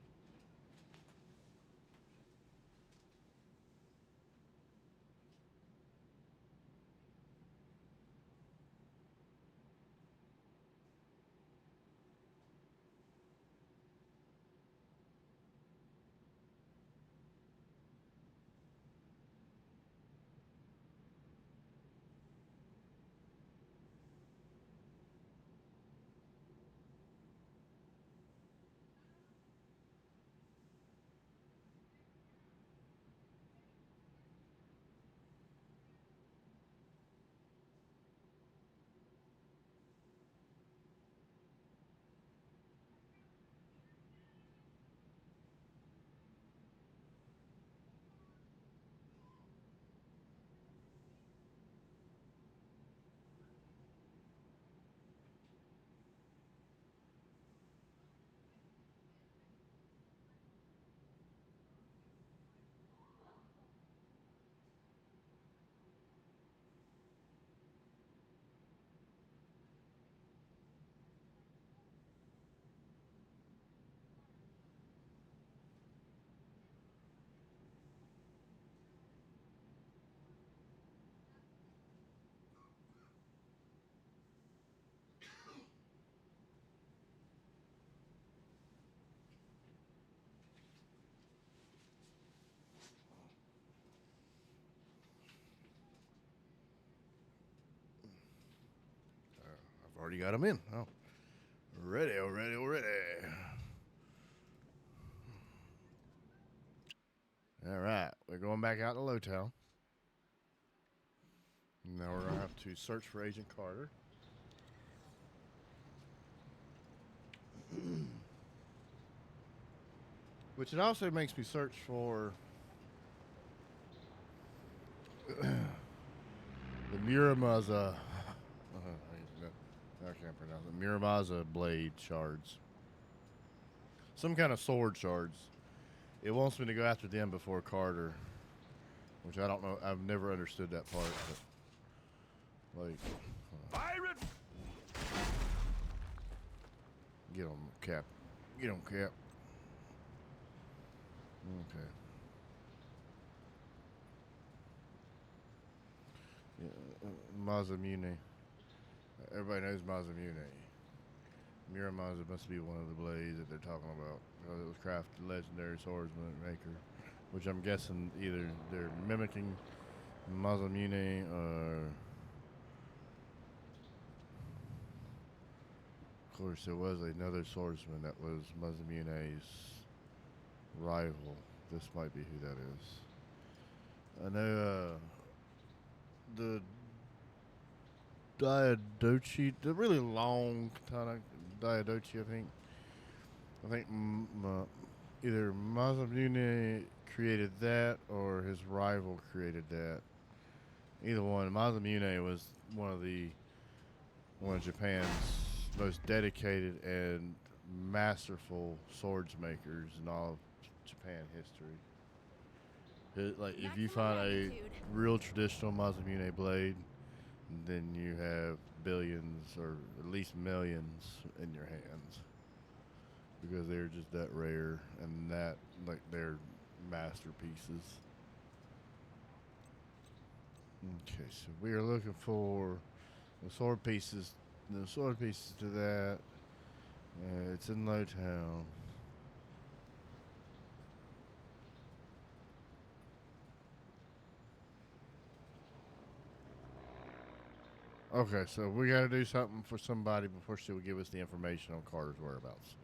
Already got them in. Oh, ready. All right, we're going back out to Lowtown. Now we're gonna have to search for Agent Carter. Which it also makes me search for the Muramaza. I can't pronounce it. Muramaza blade shards. Some kind of sword shards. It wants me to go after them before Carter, which I don't know. I've never understood that part. But like, Byron! Get on, Cap. Get on, Cap. Okay. Yeah, Mazamune. Everybody knows Mazamune. Muramaza must be one of the blades that they're talking about, because it was crafted legendary swordsman maker, which I'm guessing either they're mimicking Mazamune or, of course, there was another swordsman that was Masamune's rival. This might be who that is. I know the Diadochi, the really long katana, Diadochi, I think either Masamune created that or his rival created that. Either one. Masamune was one of Japan's most dedicated and masterful swords makers in all of Japan history. Like, if you find a real traditional Masamune blade, then you have billions or at least millions in your hands, because they're just that rare and that, like, they're masterpieces. Okay, so we are looking for the sword pieces to that. It's in Lowtown. Okay, so we got to do something for somebody before she will give us the information on Carter's whereabouts.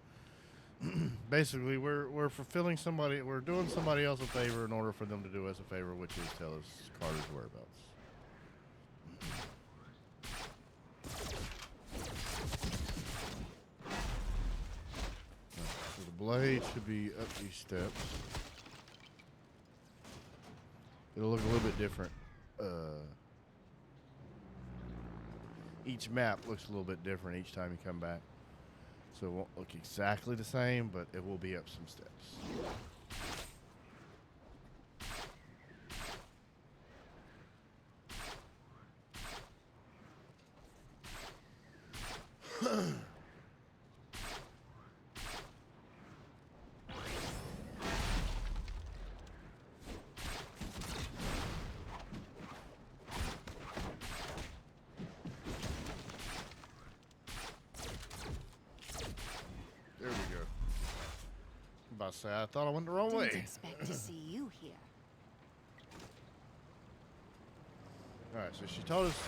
Basically, we're fulfilling somebody, we're doing somebody else a favor in order for them to do us a favor, which is tell us Carter's whereabouts. So the blade should be up these steps. It'll look a little bit different. Each map looks a little bit different each time you come back. So it won't look exactly the same, but it will be up some steps. There we go. I'm about to say, I thought I went the wrong way. Didn't expect to see you here. Alright, so she told us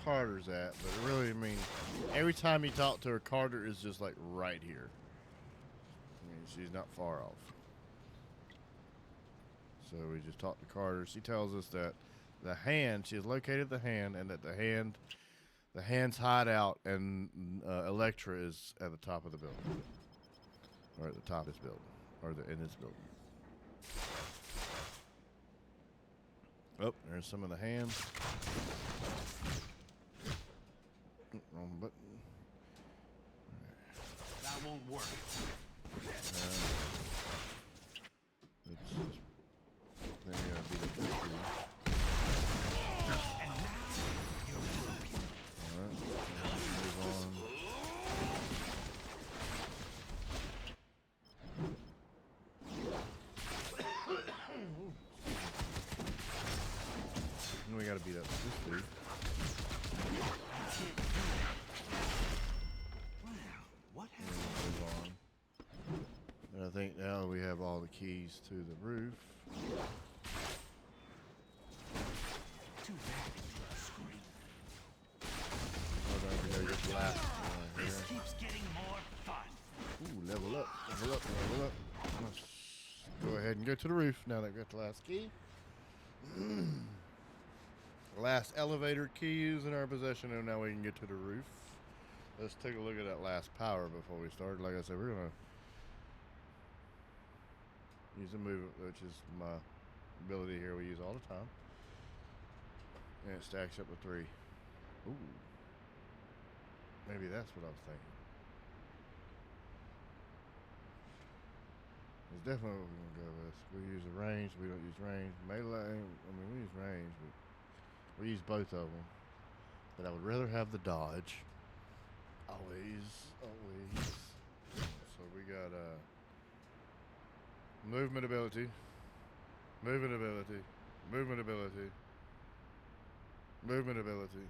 Carter's at, but really, I mean, every time you talk to her, Carter is just like right here. I mean, she's not far off. So we just talked to Carter. She tells us that the hand, she has located the hand, and that the hand's hideout and Electra is at the top of the building. Or at the top of this building. Or in this building. Oh, there's some of the hand. Wrong button. That won't work. Let's just be the first one. Alright, move on. We gotta beat up this dude. What happened? And I think now we have all the keys to the roof. Too bad. Scream. Oh, don't forget your last one This here. keeps getting more fun. Ooh, level up, level up, level up. Let's go ahead and go to the roof now that we've got the last key. Last elevator keys in our possession, and now we can get to the roof. Let's take a look at that last power before we start. Like I said, we're gonna use a move, which is my ability here we use all the time. And it stacks up to 3. Ooh. Maybe that's what I was thinking. It's definitely what we're gonna go with. We use a range, we don't use range. Melee, I mean, we use range, but we use both of them. But I would rather have the dodge. Always, always. So we got Movement ability. Movement ability. Movement ability. Movement ability.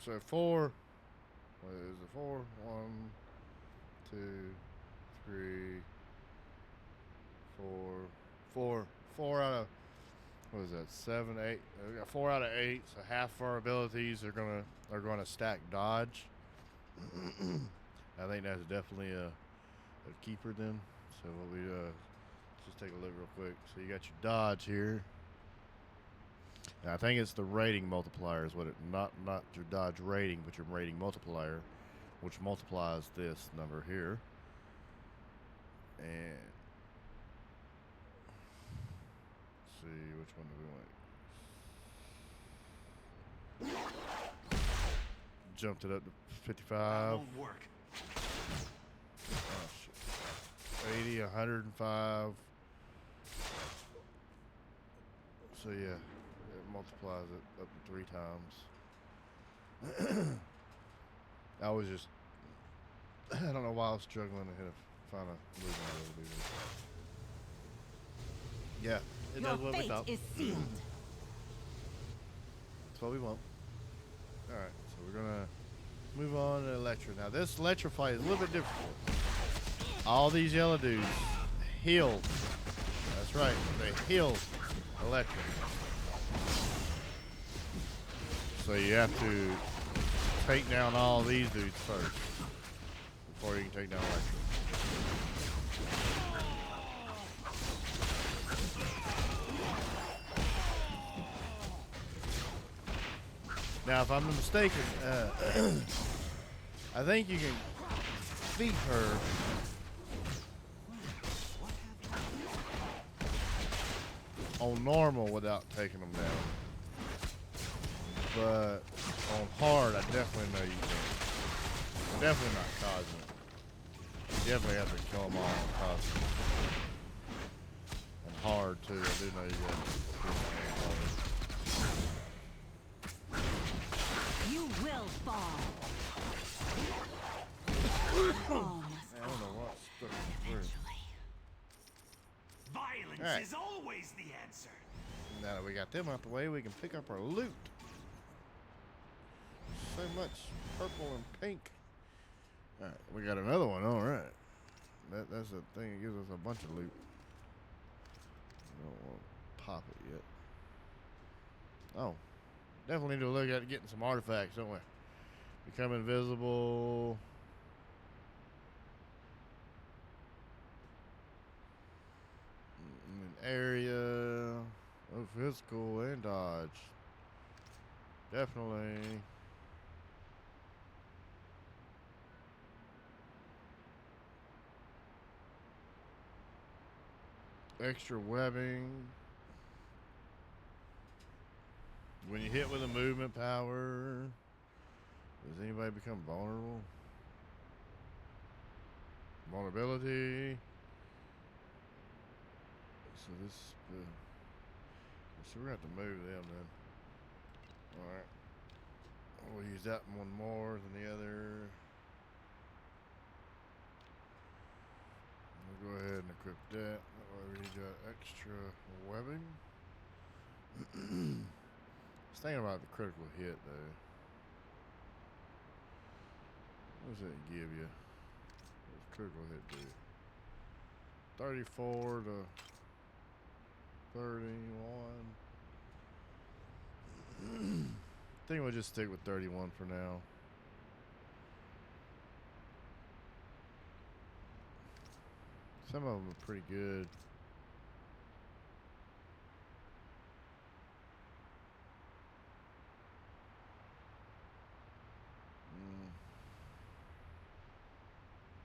So 4. What is it? 4? 1, 2, 3, 4. 4 out of, what is that? 7, 8. We got 4 out of 8. So half of our abilities are gonna stack dodge. I think that's definitely a keeper then. So what we let's just take a look real quick. So you got your dodge here. And I think it's the rating multiplier is what it not your dodge rating, but your rating multiplier, which multiplies this number here. And let's see which one do we want. Jumped it up to 55. Won't work. Oh shit. 80, 105. So yeah, it multiplies it up to 3 times. I was just, I don't know why I was struggling to find a movement ability. Yeah, it does what we thought. Your fate is sealed. That's what we want. Alright, so we're gonna move on to Electra. Now this Electra fight is a little bit different. All these yellow dudes heal. That's right, they heal Electra. So you have to take down all these dudes first before you can take down Electra. Now, if I'm not mistaken, I think you can beat her on normal without taking them down. But on hard, I definitely know you can. Definitely not Cosmic. You definitely have to kill them all on Cosmic. And hard, too. I do know you got to do hard. You will fall. I don't know what's stuck through. Violence Right. is always the answer. Now that we got them out the way, we can pick up our loot. So much purple and pink. Alright, we got another one. Alright. That's the thing that gives us a bunch of loot. We don't want to pop it yet. Oh. Definitely need to look at getting some artifacts, don't we? Become invisible. Area. Oh, physical and dodge. Definitely. Extra webbing. When you hit with a movement power, does anybody become vulnerable? Vulnerability. So this, so we're gonna have to move them then. All right. We'll use that one more than the other. We'll go ahead and equip that. That way we got extra webbing. I was thinking about the critical hit though. What does that give you? What does critical hit do? 34 to 31. I think we'll just stick with 31 for now. Some of them are pretty good.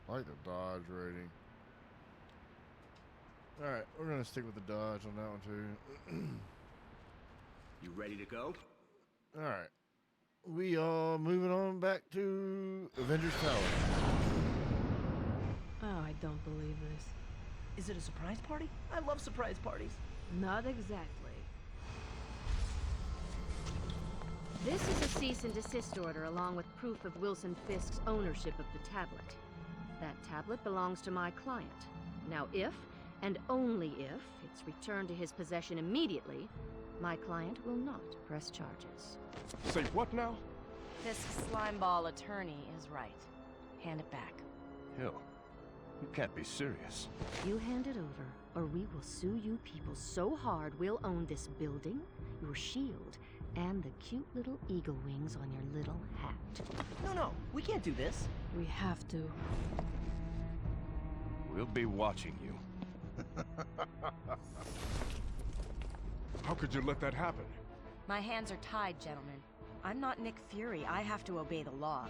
I like the dodge rating. Alright, we're gonna stick with the dodge on that one too. You ready to go? Alright. We are moving on back to Avengers Tower. Oh, I don't believe this. Is it a surprise party? I love surprise parties. Not exactly. This is a cease and desist order along with proof of Wilson Fisk's ownership of the tablet. That tablet belongs to my client. Now if, And only if it's returned to his possession immediately, my client will not press charges. Say what now? This slimeball attorney is right. Hand it back. Hell, you can't be serious. You hand it over, or we will sue you people so hard we'll own this building, your shield, and the cute little eagle wings on your little hat. No, we can't do this. We have to. We'll be watching you. How could you let that happen? My hands are tied, gentlemen. I'm not Nick Fury. I have to obey the law.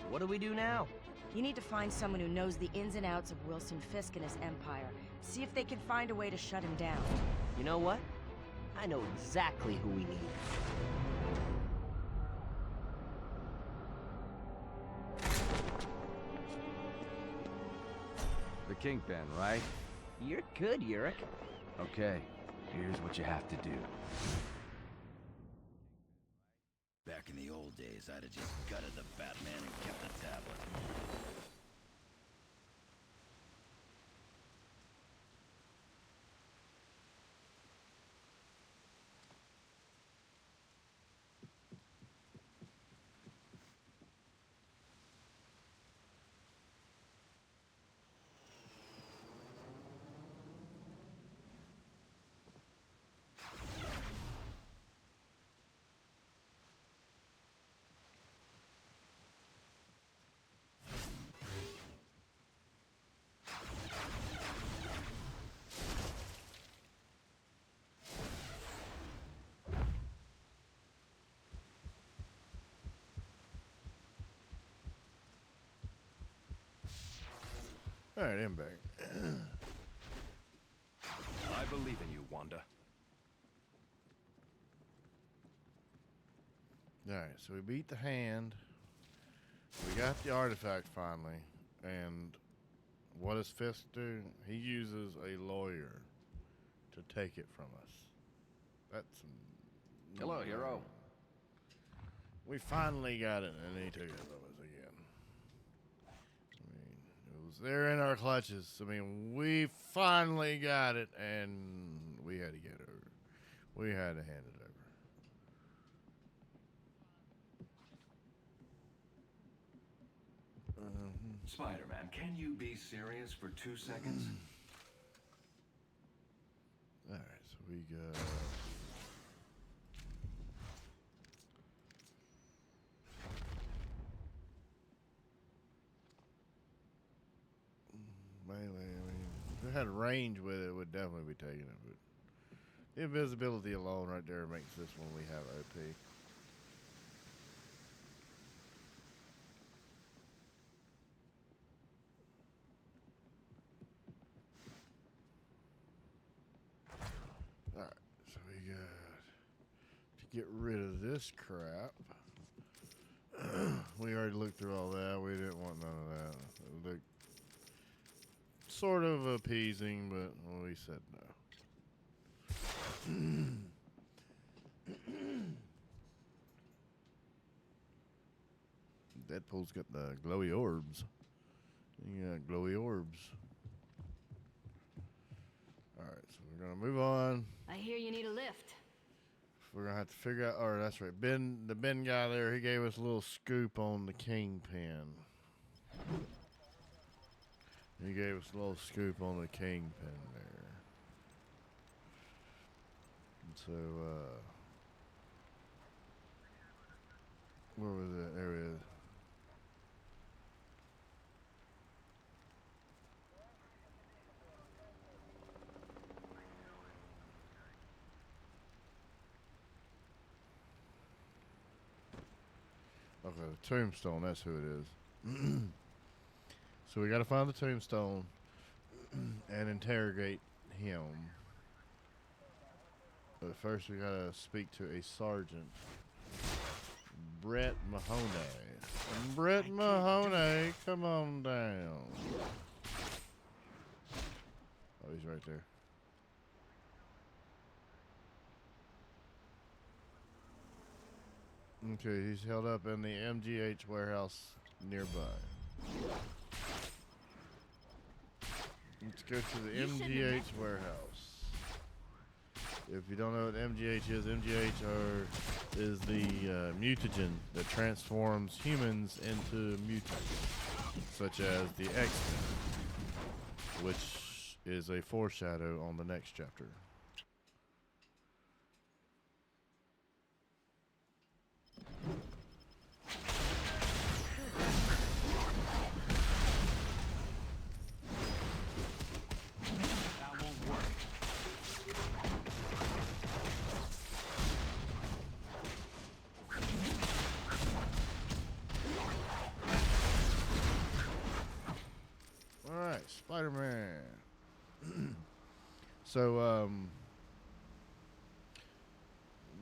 What do we do now? You need to find someone who knows the ins and outs of Wilson Fisk and his empire. See if they can find a way to shut him down. You know what? I know exactly who we need. The Kingpin, right? You're good, Yurik. Okay, here's what you have to do. Back in the old days, I'd have just gutted the Batman and kept the tablet. All right, I'm back. I believe in you, Wanda. All right, so we beat the hand. We got the artifact finally. And what does Fisk do? He uses a lawyer to take it from us. That's... Hello, hero. We finally got it, and he took it from us again. I mean, it was there in our clutches. I mean, we finally got it, and we had to get it over. We had to hand it over. Spider-Man, can you be serious for 2 seconds? Alright, so we got... Melee, I mean, if it had range with it, it would definitely be taking it, but the invisibility alone right there makes this one we have OP. Alright, so we got to get rid of this crap. We already looked through all that. We didn't want none of that. It looked sort of appeasing, but well, we said no. Deadpool's got the glowy orbs. You got glowy orbs. Alright, so we're gonna move on. I hear you need a lift. We're gonna have to figure out. Oh, that's right. The Ben guy there, he gave us a little scoop on the Kingpin. He gave us a little scoop on the Kingpin there. And so, where was that? There it is. Okay, the tombstone, that's who it is. So we gotta find the tombstone and interrogate him. But first we gotta speak to a sergeant. Brett Mahoney. Brett Mahoney, come on down. Oh, he's right there. Okay, he's held up in the MGH warehouse nearby. Let's go to the MGH warehouse. If you don't know what MGH is is the mutagen that transforms humans into mutants, such as the X-Men, which is a foreshadow on the next chapter. Alright, Spider-Man. So,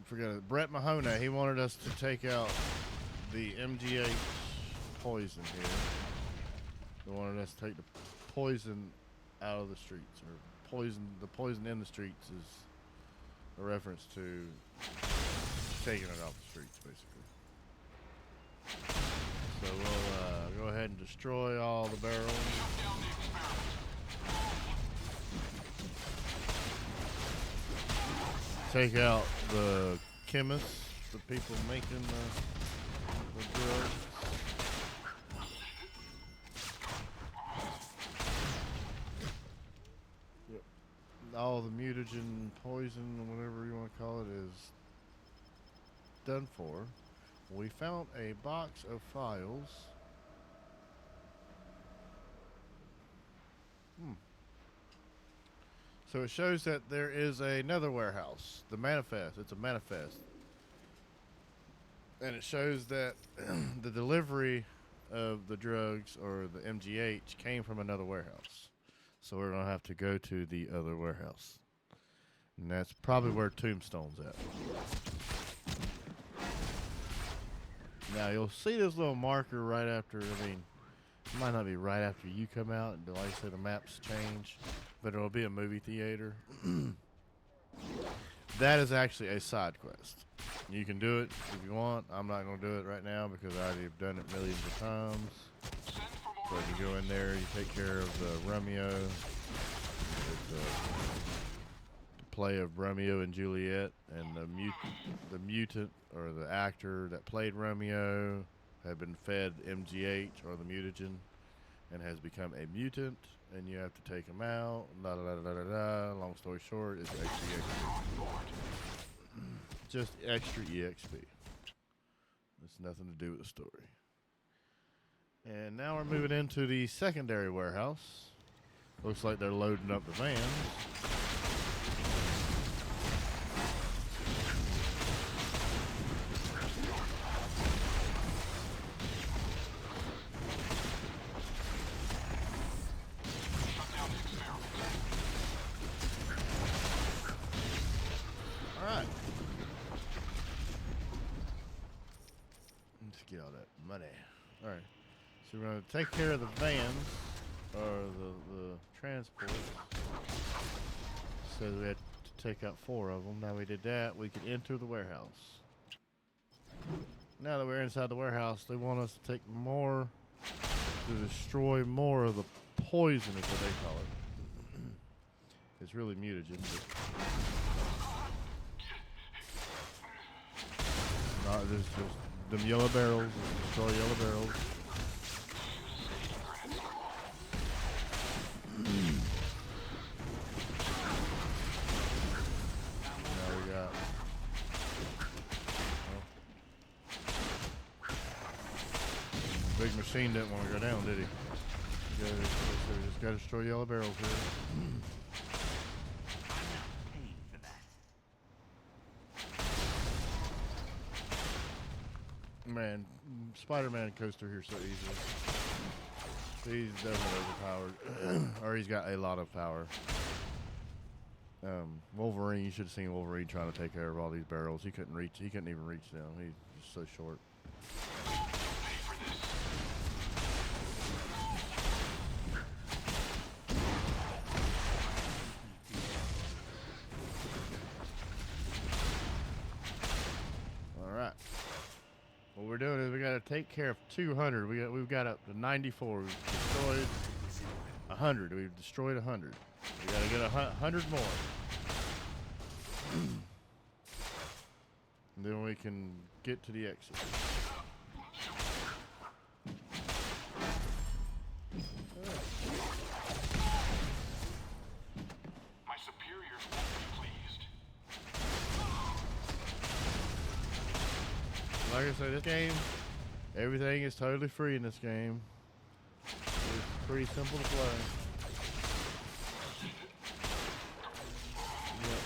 forget it. Brett Mahoney, he wanted us to take out the MGH poison here. They wanted us to take the poison out of the streets, or the poison in the streets is a reference to taking it off the streets, basically. So we'll go ahead and destroy all the barrels. Take out the chemists, the people making the drugs. Yep. All the mutagen, poison, whatever you want to call it, is done for. We found a box of files. So it shows that there is another warehouse, the manifest. It's a manifest. And it shows that the delivery of the drugs, or the MGH, came from another warehouse. So we're going to have to go to the other warehouse. And that's probably where Tombstone's at. Now you'll see this little marker right after, it might not be right after you come out, and like I said, the maps change, but it'll be a movie theater. That is actually a side quest. You can do it if you want. I'm not going to do it right now because I already have done it millions of times. So if you go in there, you take care of the Romeo. It's a play of Romeo and Juliet, and the mutant, or the actor that played Romeo, had been fed MGH, or the mutagen, and has become a mutant, and you have to take him out. Long story short, it's extra EXP. Just extra EXP. It's nothing to do with the story. And now we're moving into the secondary warehouse. Looks like they're loading up the vans. Alright. Let's get all that money. Alright. So we're going to take care of the vans, or the transport. So we had to take out 4 of them. Now we did that, we could enter the warehouse. Now that we're inside the warehouse, they want us to take more, to destroy more of the poison, is what they call it. It's really mutagen, but there's them yellow barrels, destroy yellow barrels. Now we got, big machine didn't want to go down, did he? Just got to destroy yellow barrels here. Man, Spider-Man goes through here so easily. He's definitely overpowered, or he's got a lot of power. Wolverine, you should have seen Wolverine trying to take care of all these barrels. He couldn't even reach them. He's just so short. Alright. What we're doing is we got to take care of 200. We've got up to 94. We've destroyed 100. We've destroyed 100. We gotta get 100 more. And then we can get to the exit. My superiors won't be pleased. Like I said, this game, everything is totally free in this game. It's pretty simple to play. Yep.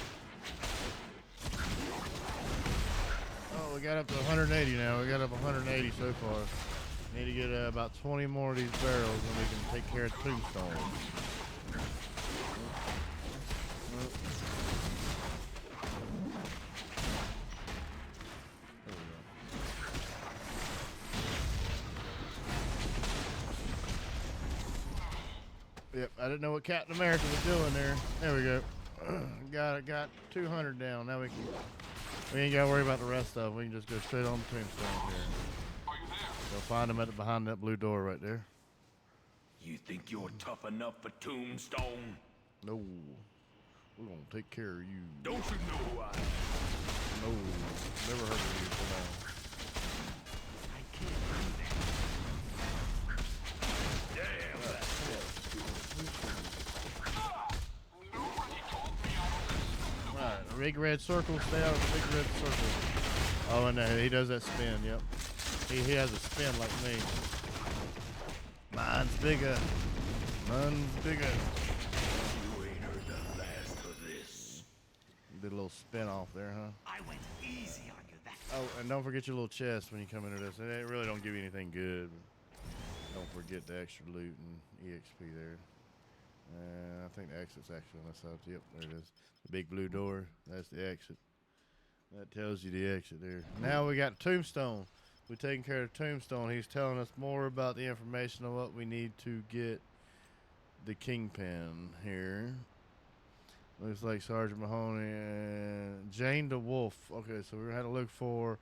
Oh, we got up to 180 now. We got up 180 so far. Need to get about 20 more of these barrels and we can take care of the tombstone. Yep, I didn't know what Captain America was doing there. There we go. Got 200 down. Now we ain't gotta worry about the rest of them. We can just go straight on the tombstone here. Go find them behind that blue door right there. You think you're tough enough for Tombstone? No, we're gonna take care of you. Don't you know who I am? No, never heard of you before. I can't do that. Damn, that's Alright, a big red circle. Stay out of the big red circle. Oh, and he does that spin. Yep. He has a spin like me. Mine's bigger. Mine's bigger. You ain't heard the last of this. Did a little spin off there, huh? I went easy on you that. Oh, and don't forget your little chest when you come into this. It really don't give you anything good. Don't forget the extra loot and EXP there. I think the exit's actually on this side. Yep, there it is. The big blue door. That's the exit. That tells you the exit there. Now we got Tombstone. We're taking care of Tombstone. He's telling us more about the information on what we need to get the Kingpin here. Looks like Sergeant Mahoney and Jane DeWolf. Okay, so we're going to have to look for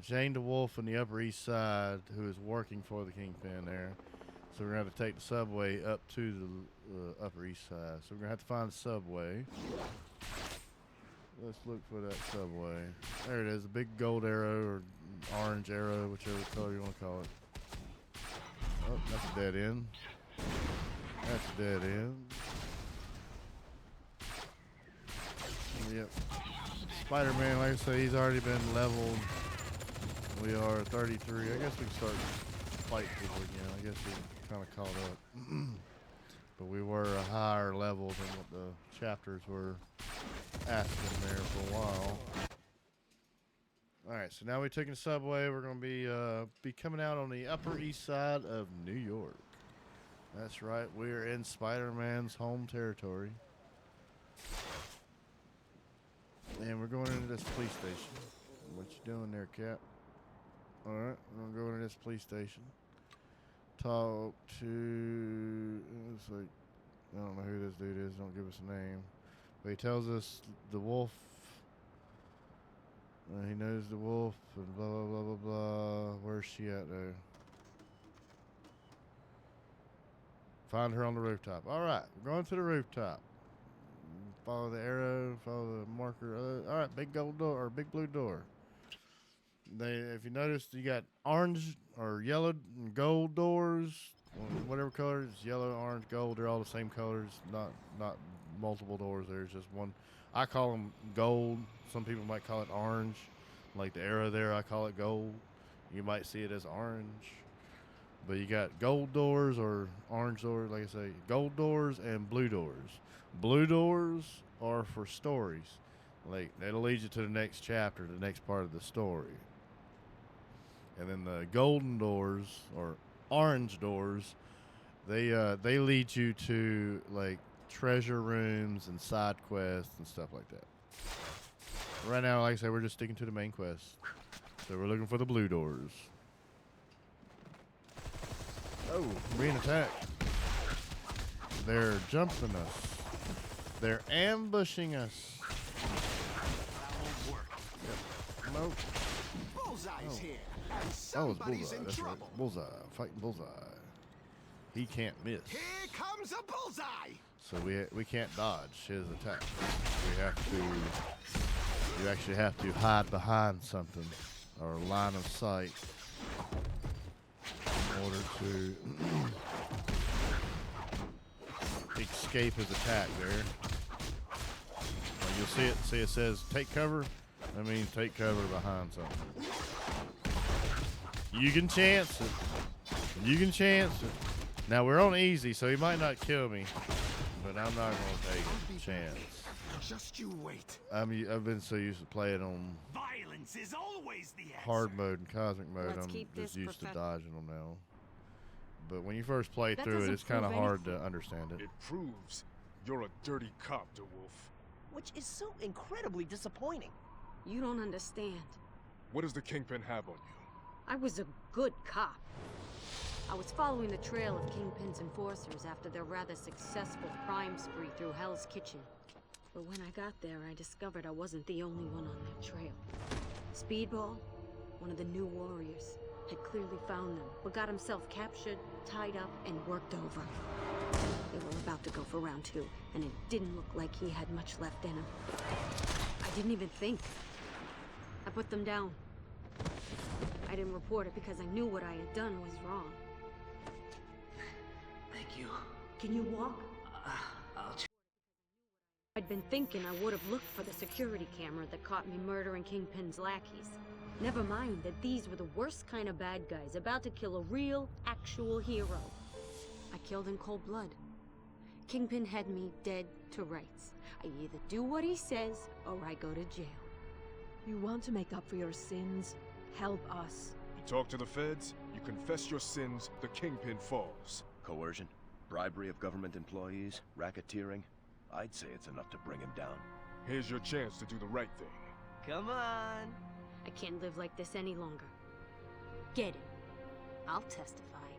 Jane DeWolf on the Upper East Side who is working for the Kingpin there. So we're going to have to take the subway up to the Upper East Side. So we're going to have to find the subway. Let's look for that subway. There it is, a big gold arrow or orange arrow, whichever color you want to call it. Oh, that's a dead end. That's a dead end. Yep. Spider-Man, like I say, he's already been leveled. We are 33. I guess we can start fighting people again. I guess we kind of caught up. But we were a higher level than what the chapters were asking there for a while. Alright, so now we're taking the subway. We're going to be coming out on the Upper East Side of New York. That's right, we're in Spider-Man's home territory. And we're going into this police station. What you doing there, Cap? Alright, we're going to go into this police station. Talk to... It's like... I don't know who this dude is. Don't give us a name. But he tells us the wolf... he knows the wolf and blah, blah, blah, blah, blah. Where's she at, though? Find her on the rooftop. Alright, we're going to the rooftop. Follow the arrow, follow the marker. Alright, big gold door, or big blue door. If you notice, you got orange or yellow and gold doors, whatever colors, yellow, orange, gold, they're all the same colors, not multiple doors. There's just one. I call them gold. Some people might call it orange. Like the arrow there, I call it gold. You might see it as orange. But you got gold doors or orange doors, like I say, gold doors and blue doors. Blue doors are for stories. Like, that'll lead you to the next chapter, the next part of the story. And then the golden doors or orange doors, they lead you to like treasure rooms and side quests and stuff like that. Right now, like I said, we're just sticking to the main quest. So we're looking for the blue doors. Oh, we're being attacked. They're jumping us. They're ambushing us. Yep. Nope. Bullseye's here. Oh, it's Bullseye. That's right. Bullseye. Fighting Bullseye. he can't miss. Here comes a bullseye. So we can't dodge his attack. You actually have to hide behind something or line of sight in order to escape his attack there. Well, you'll see it says take cover. That means take cover behind something. You can chance it. You can chance it. Now we're on easy, so he might not kill me, but I'm not gonna take a chance. Just you wait. I've been so used to playing on Violence is always the answer. hard mode and cosmic mode. Let's I'm keep just this used to dodging them now. But when you first play That through it, doesn't it's kind of prove hard to anything. understand it. It proves you're a dirty cop, DeWolf. Which is so incredibly disappointing. You don't understand. What does the Kingpin have on you? I was a good cop. I was following the trail of Kingpin's enforcers after their rather successful crime spree through Hell's Kitchen. But when I got there, I discovered I wasn't the only one on that trail. Speedball, one of the new warriors, had clearly found them, but got himself captured, tied up, and worked over. They were about to go for round 2, and it didn't look like he had much left in him. I didn't even think. I put them down. I didn't report it because I knew what I had done was wrong. Thank you. Can you walk? I'll try. I'd been thinking I would have looked for the security camera that caught me murdering Kingpin's lackeys. Never mind that these were the worst kind of bad guys, about to kill a real, actual hero. I killed in cold blood. Kingpin had me dead to rights. I either do what he says, or I go to jail. You want to make up for your sins? Help us. You talk to the feds, you confess your sins, the Kingpin falls. Coercion, bribery of government employees, racketeering. I'd say it's enough to bring him down. Here's your chance to do the right thing. Come on. I can't live like this any longer. Get it. I'll testify.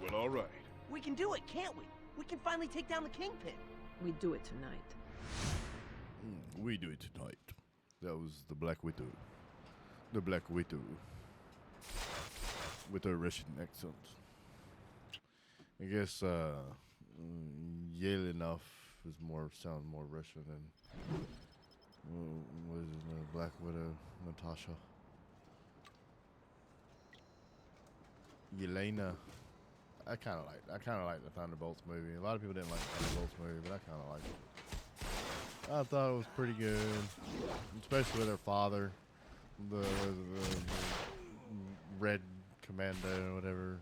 Well, all right. We can do it, can't we? We can finally take down the Kingpin. We do it tonight. We do it tonight. That was the Black Widow. The Black Widow. With her Russian accent. I guess Yelinov is sounds more Russian than what is his name? Black Widow, Natasha. Yelena. I kind of like the Thunderbolts movie. A lot of people didn't like the Thunderbolts movie, but I kind of liked it. I thought it was pretty good, especially with her father, the Red Commando or whatever.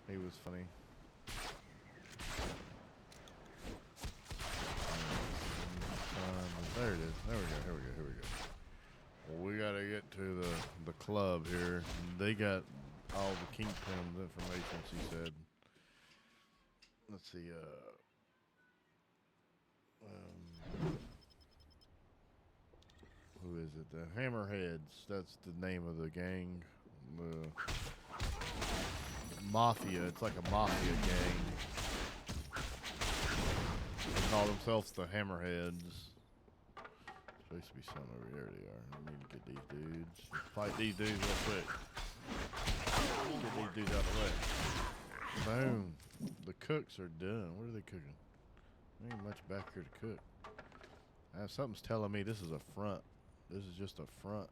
He was funny. There it is. There we go. Here we go. Well, we gotta get to the club here. They got all the Kingpin's information, she said. Let's see, who is it? The Hammerheads. That's the name of the gang. The Mafia. It's like a Mafia gang. They call themselves the Hammerheads. Supposed to be some over here. They are. I need to get these dudes. Fight these dudes real quick. Get these dudes out of the way. Boom. The cooks are done. What are they cooking? There ain't much back here to cook. Something's telling me this is a front. This is just a front.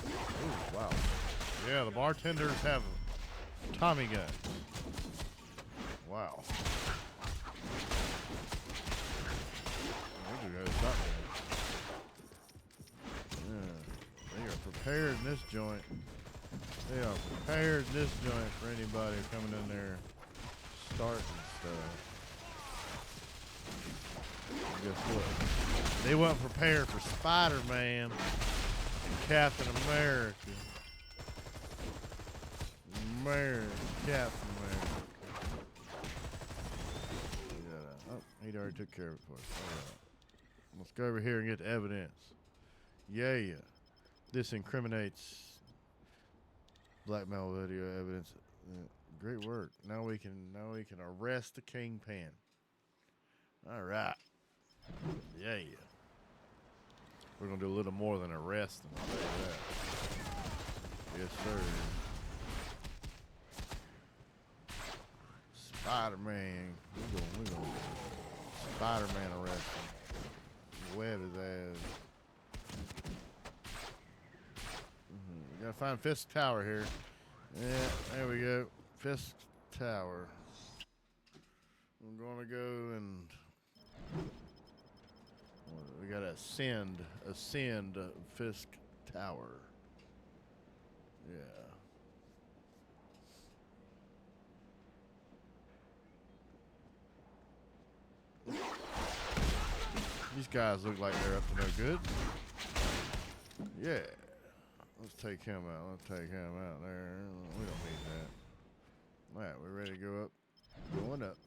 Ooh, wow. Yeah, the bartenders have Tommy guns. Wow. Yeah, they are prepared in this joint. They are prepared in this joint for anybody coming in there starting stuff. And guess what? They weren't prepared for Spider-Man and Captain America. Captain America. Oh, he already took care of it for us. All right. Let's go over here and get the evidence. Yeah. This incriminates blackmail video evidence. Great work. Now we can arrest the Kingpin. All right. Yeah. We're gonna do a little more than arrest them. I'll tell you that. Yes, sir. Spider-Man. We gonna Spider-Man arrest him. Web his ass. We gotta find Fisk Tower here. Yeah, there we go. Fisk Tower. I'm gonna go and we gotta ascend Fisk Tower. Yeah. These guys look like they're up to no good. Yeah. Let's take him out. Let's take him out there. We don't need that. Alright, we're ready to go up. Going up.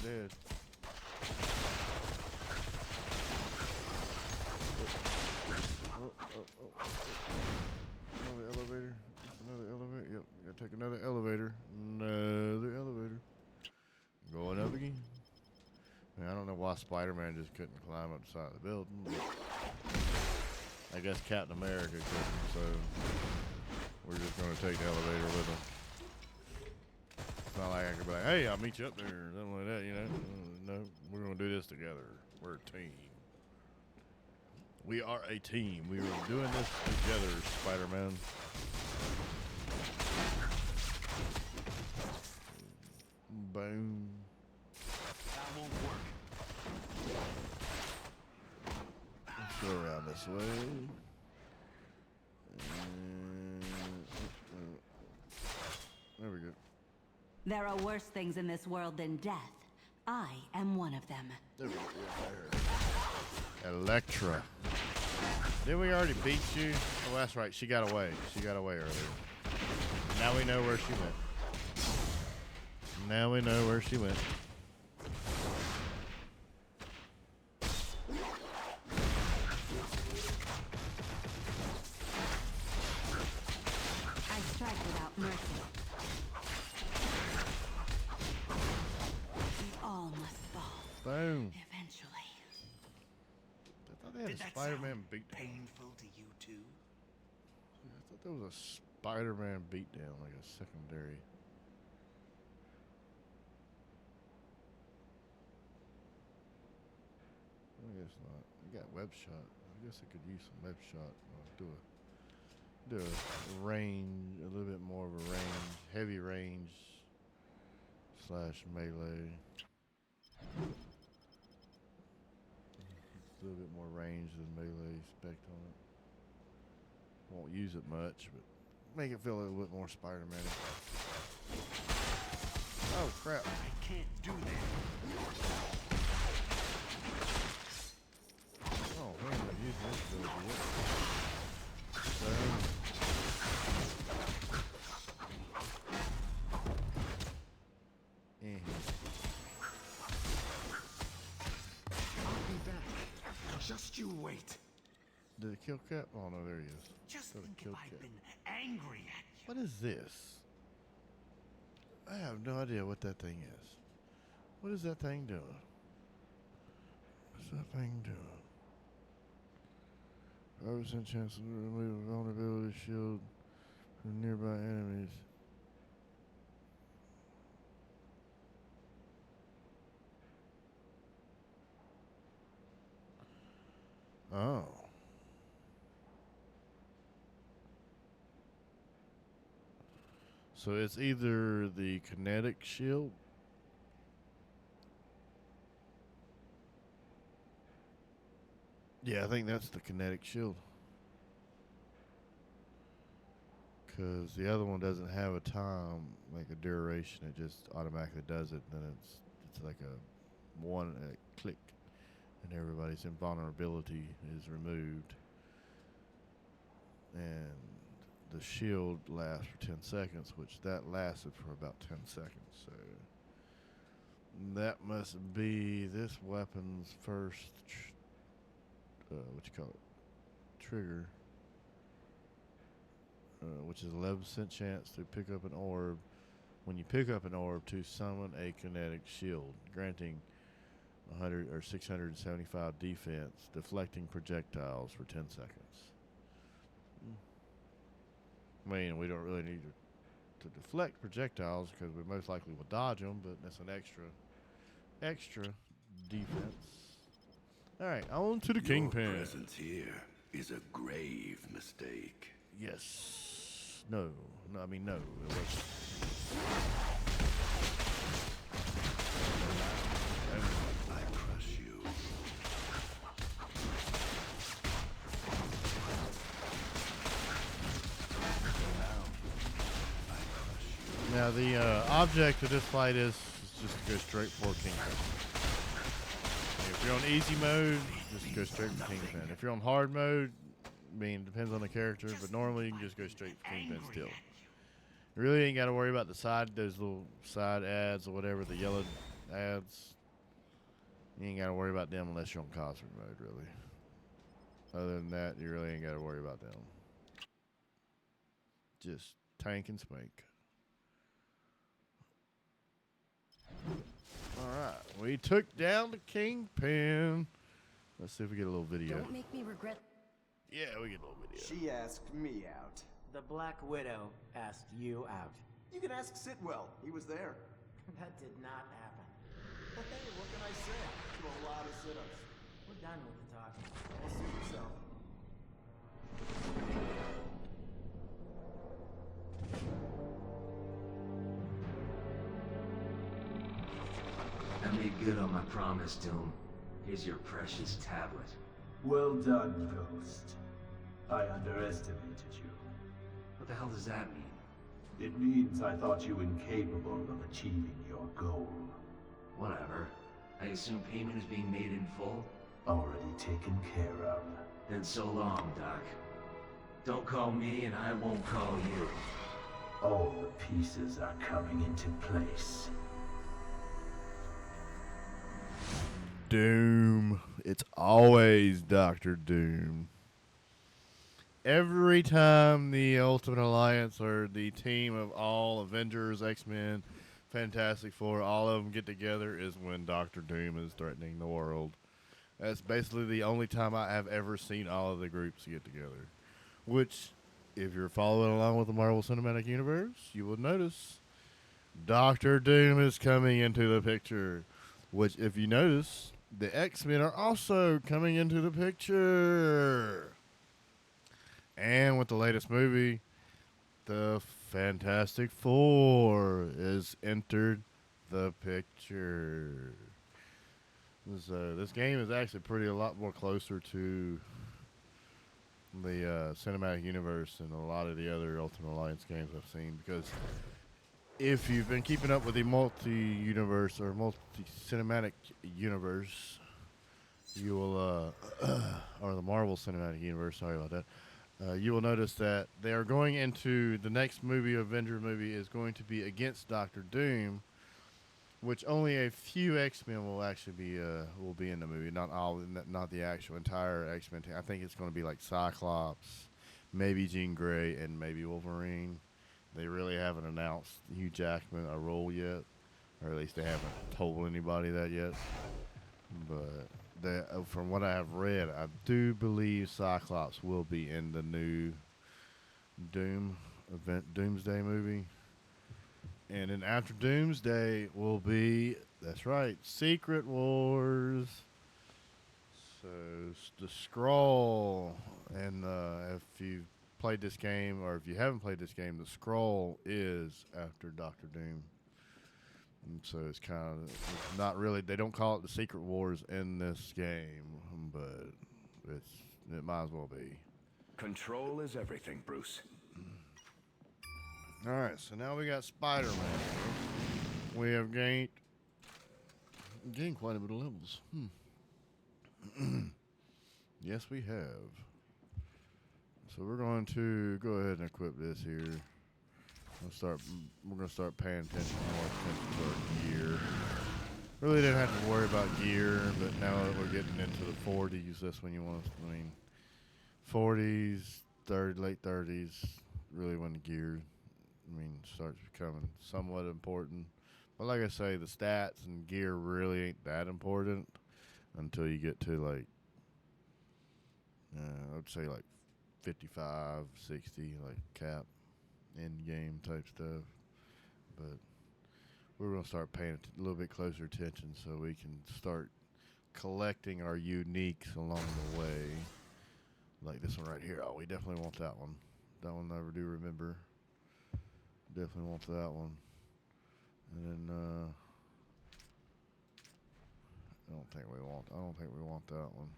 They're dead. Another elevator. Another elevator. Yep, gotta take another elevator. Another elevator. Going up again. I mean, I don't know why Spider-Man just couldn't climb up the side of the building. But I guess Captain America couldn't, so we're just gonna take the elevator with him. It's not like I could be like, hey, I'll meet you up there or something like that, you know? No, we're gonna do this together. We're a team. We are a team. We are doing this together, Spider-Man. Boom. That won't work. Let's go around this way. There we go. There are worse things in this world than death. I am one of them. There we go. Yeah, Electra. Didn't we already beat you? Oh, that's right. She got away. She got away earlier. Now we know where she went. Now we know where she went. I strike without mercy. We all must fall. Boom. Eventually. I thought they had a Spider-Man beatdown. Painful to you too? I thought there was a Spider-Man beatdown, like a secondary. I guess not. We got web shot. I guess I could use some web shot. Do a range, a little bit more of a range, heavy range / melee. A little bit more range than melee spec on it. Won't use it much, but make it feel a little bit more Spider-Man. Oh crap! I can't do that. Oh man, I'm using this ability yet. I'll be back. Just you wait. Did it kill Cap? Oh no, there he is. Just Thought it think if killed I'd Cap. been angry at you. What is this? I have no idea what that thing is. What is that thing doing? What's that thing doing? 5% chance to remove a vulnerability shield from nearby enemies. Oh. So it's either the kinetic shield. Yeah, I think that's the kinetic shield. Because the other one doesn't have a time, like a duration. It just automatically does it. Then it's like a one click, and everybody's invulnerability is removed. And the shield lasts for 10 seconds, which that lasted for about 10 seconds. So that must be this weapon's first, trigger, which is 11% chance to pick up an orb. When you pick up an orb, to summon a kinetic shield, granting 100 or 675 defense, deflecting projectiles for 10 seconds. I mean, we don't really need to deflect projectiles because we most likely will dodge them, but that's an extra defense. All right, on to the Kingpin. Your presence here is a grave mistake. Yes. No, I mean, no. It wasn't. I crush you. Now, the object of this fight is just to go straight for Kingpin. If you're on easy mode, just go straight for Kingpin. If you're on hard mode, I mean, it depends on the character, but normally you can just go straight for Kingpin still. You really ain't got to worry about those little side ads or whatever, the yellow ads. You ain't got to worry about them unless you're on concert mode, really. Other than that, you really ain't got to worry about them. Just tank and spank. Alright, we took down the Kingpin. Let's see if we get a little video. Don't make me regret. Yeah, we get a little video. She asked me out. The Black Widow asked you out. You can ask Sitwell. He was there. That did not happen. But hey, what can I say? Do a lot of sit-ups. We're done with the talking. I'll suit yourself. I made good on my promise, Doom. Here's your precious tablet. Well done, Ghost. I underestimated you. What the hell does that mean? It means I thought you incapable of achieving your goal. Whatever. I assume payment is being made in full? Already taken care of. Then so long, Doc. Don't call me and I won't call you. All the pieces are coming into place. Doom. It's always Dr. Doom. Every time the Ultimate Alliance or the team of all Avengers, X-Men, Fantastic Four, all of them get together is when Dr. Doom is threatening the world. That's basically the only time I have ever seen all of the groups get together. Which, if you're following along with the Marvel Cinematic Universe, you will notice Dr. Doom is coming into the picture. Which, if you notice, the X-Men are also coming into the picture. And with the latest movie, the Fantastic Four is entered the picture. So this game is actually a lot more closer to the cinematic universe than a lot of the other Ultimate Alliance games I've seen. Because if you've been keeping up with the multi-universe or multi-cinematic universe, you will, or the Marvel Cinematic Universe, sorry about that. You will notice that they are going into the next movie, Avengers movie, is going to be against Doctor Doom, which only a few X-Men will actually be in the movie, not all, not the actual entire X-Men team. I think it's going to be like Cyclops, maybe Jean Grey, and maybe Wolverine. They really haven't announced Hugh Jackman a role yet, or at least they haven't told anybody that yet. But from what I have read, I do believe Cyclops will be in the new Doomsday movie. And then after Doomsday will be, that's right, Secret Wars. So the Skrull, and if you've played this game, or if you haven't played this game, the Skrull is after Doctor Doom. And so it's not really, they don't call it the Secret Wars in this game, but it might as well be. Control is everything, Bruce. Alright, so now we got Spider-Man. We have gained quite a bit of levels. Yes, we have. So we're going to go ahead and equip this here. We're going to start paying more attention to our gear. Really didn't have to worry about gear, but now that we're getting into the 40s, that's when you want to, 40s, late 30s, really when the gear, starts becoming somewhat important. But like I say, the stats and gear really ain't that important. until you get to like I'd say like 55, 60, like cap, end game type stuff. But we're gonna start paying a little bit closer attention so we can start collecting our uniques along the way. Like this one right here. Oh, we definitely want that one. That one I never do remember. Definitely want that one. And then I don't think we want that one.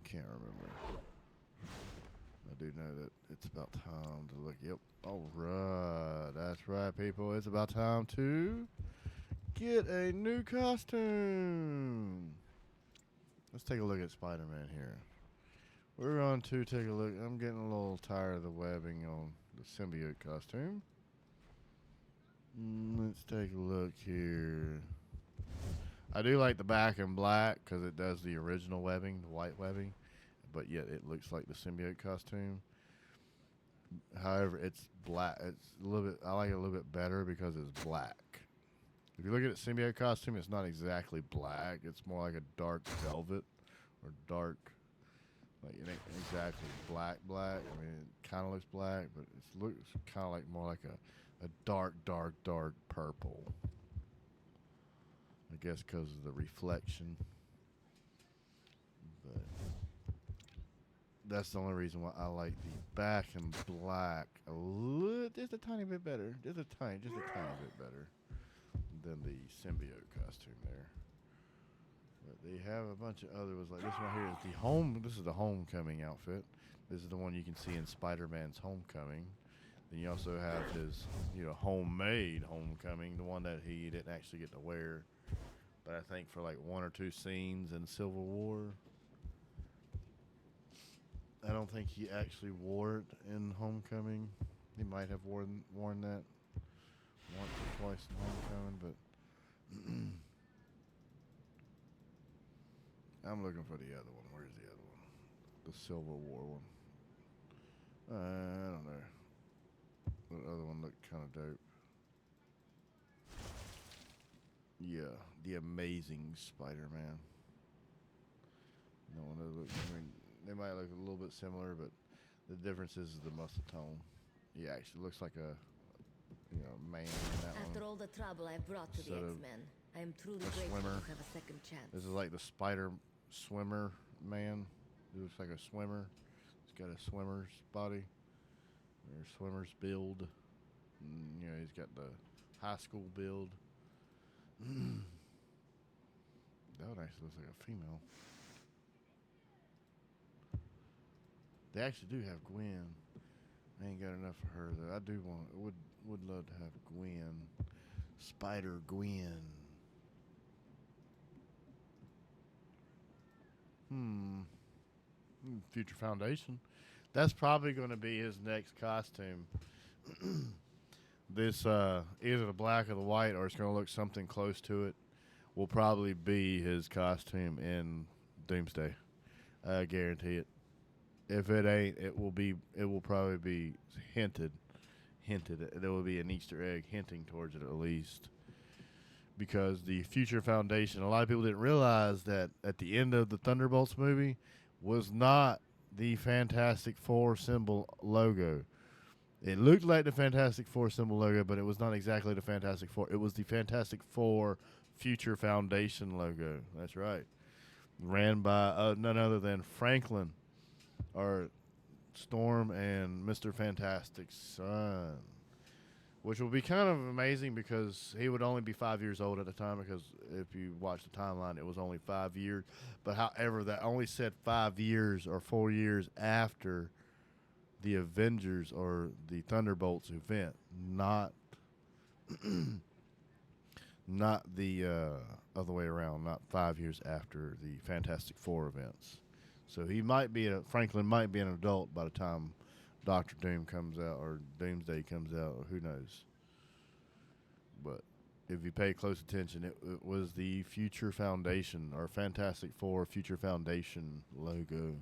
Can't remember. I do know that it's about time to look. Yep. All right. That's right, people. It's about time to get a new costume. Let's take a look at Spider-Man here. We're going to take a look. I'm getting a little tired of the webbing on the symbiote costume. Let's take a look here. I do like the back in black because it does the original webbing, the white webbing, but yet it looks like the symbiote costume. However, it's black. It's a little bit. I like it a little bit better because it's black. If you look at the symbiote costume, it's not exactly black. It's more like a dark velvet or dark. Like it ain't exactly black. I mean, it kind of looks black, but it looks kind of like more like a dark purple. I guess because of the reflection. But that's the only reason why I like the back in black just a tiny bit better. Just a tiny bit better than the symbiote costume there. But they have a bunch of other ones. Like this one here is this is the homecoming outfit. This is the one you can see in Spider-Man's Homecoming. Then you also have his, homemade homecoming, the one that he didn't actually get to wear. But I think for like 1 or 2 scenes in Civil War, I don't think he actually wore it in Homecoming. He might have worn that once or twice in Homecoming, but I'm looking for the other one. Where's the other one? The Civil War one. I don't know. The other one looked kind of dope. Yeah, the Amazing Spider-Man. No one looks. I mean, they might look a little bit similar, but the difference is the muscle tone. He actually looks like a, man in that one. After all the trouble I've brought to the X-Men, I am truly grateful swimmer. to have a second chance. This is like the Spider swimmer man. He looks like a swimmer. He's got a swimmer's body or swimmer's build. He's got the high school build. That one actually looks like a female. They actually do have Gwen. I ain't got enough for her though. I do would love to have Gwen. Spider Gwen. Future Foundation. That's probably going to be his next costume. This either the black or the white, or it's going to look something close to it, will probably be his costume in Doomsday. I guarantee it. If it ain't, it will probably be hinted. There will be an Easter egg hinting towards it at least. Because the Future Foundation, a lot of people didn't realize that at the end of the Thunderbolts movie was not the Fantastic Four symbol logo. It looked like the Fantastic Four symbol logo, but it was not exactly the Fantastic Four. It was the Fantastic Four Future Foundation logo. That's right. Ran by none other than Franklin, or Storm, and Mr. Fantastic's son. Which will be kind of amazing because he would only be 5 years old at the time, because if you watch the timeline, it was only 5 years. But however, that only said 5 years or 4 years after the Avengers or the Thunderbolts event, not not the other way around, not 5 years after the Fantastic Four events. So he might be Franklin might be an adult by the time Doctor Doom comes out or Doomsday comes out, or who knows. But if you pay close attention, it was the Future Foundation or Fantastic Four Future Foundation logo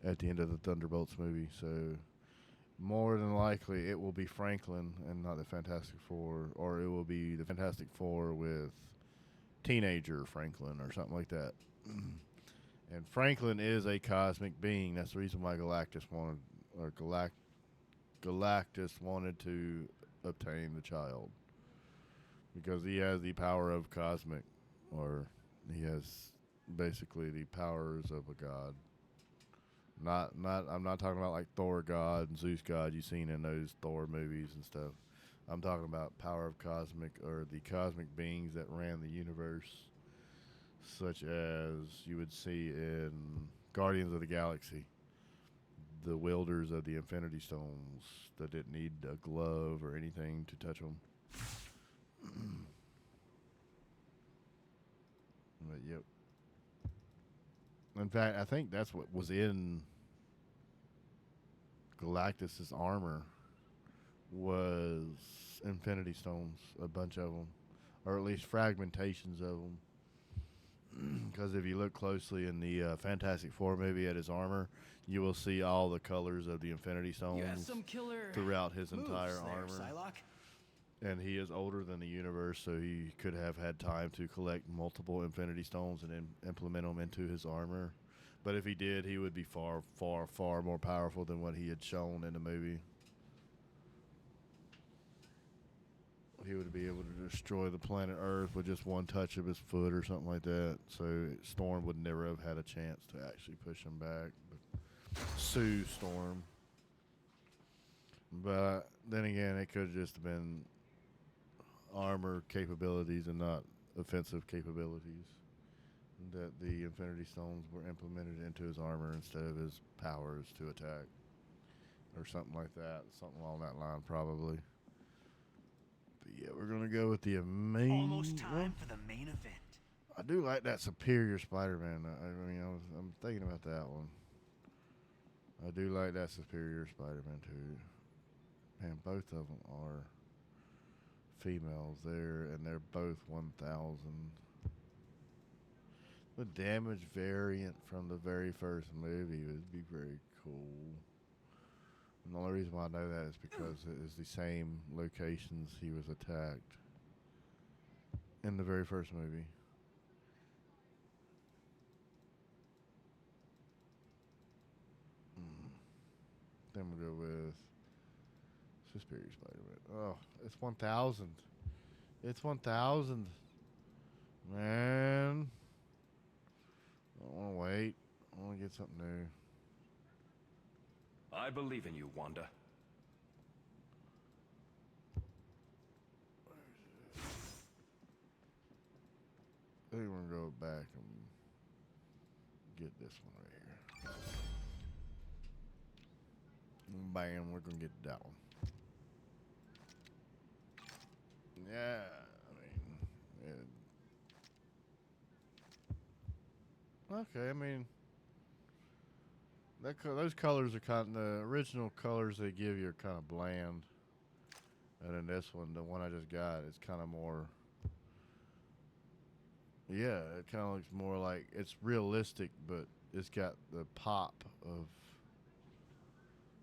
at the end of the Thunderbolts movie. So more than likely it will be Franklin and not the Fantastic Four, or it will be the Fantastic Four with teenager Franklin or something like that. And Franklin is a cosmic being. That's the reason why Galactus wanted to obtain the child, because he has the power of cosmic, or he has basically the powers of a god. I'm not talking about like Thor god and Zeus god you've seen in those Thor movies and stuff. I'm talking about power of cosmic, or the cosmic beings that ran the universe, such as you would see in Guardians of the Galaxy. The wielders of the Infinity Stones that didn't need a glove or anything to touch them. But yep. In fact, I think that's what was in Galactus's armor, was Infinity Stones, a bunch of them, or at least fragmentations of them. Because if you look closely in the Fantastic Four movie at his armor, you will see all the colors of the Infinity Stones throughout his entire armor. Psylocke? And he is older than the universe, so he could have had time to collect multiple Infinity Stones and then implement them into his armor. But if he did, he would be far, far, far more powerful than what he had shown in the movie. He would be able to destroy the planet Earth with just one touch of his foot or something like that. So Storm would never have had a chance to actually push him back. But Sue Storm. But then again, it could have just been armor capabilities and not offensive capabilities. That the Infinity Stones were implemented into his armor instead of his powers to attack. Or something like that. Something along that line, probably. Yeah, we're gonna go with the amazing. Almost time for the main event. I do like that Superior Spider-Man. I mean, I'm thinking about that one. I do like that Superior Spider-Man too. Man, both of them are females there, and they're both 1,000. The damage variant from the very first movie would be very cool. And the only reason why I know that is because it is the same locations he was attacked in the very first movie. Then we'll go with Superior Spider-Man. Oh, it's 1,000. It's 1,000. Man. I don't want to wait. I want to get something new. I believe in you, Wanda. I think we're going to go back and get this one right here. Bam, we're going to get that one. Yeah, I mean... Okay, I mean... those colors are kind of... The original colors they give you are kind of bland. And then this one, the one I just got, is kind of more... Yeah, it kind of looks more like... It's realistic, but it's got the pop of...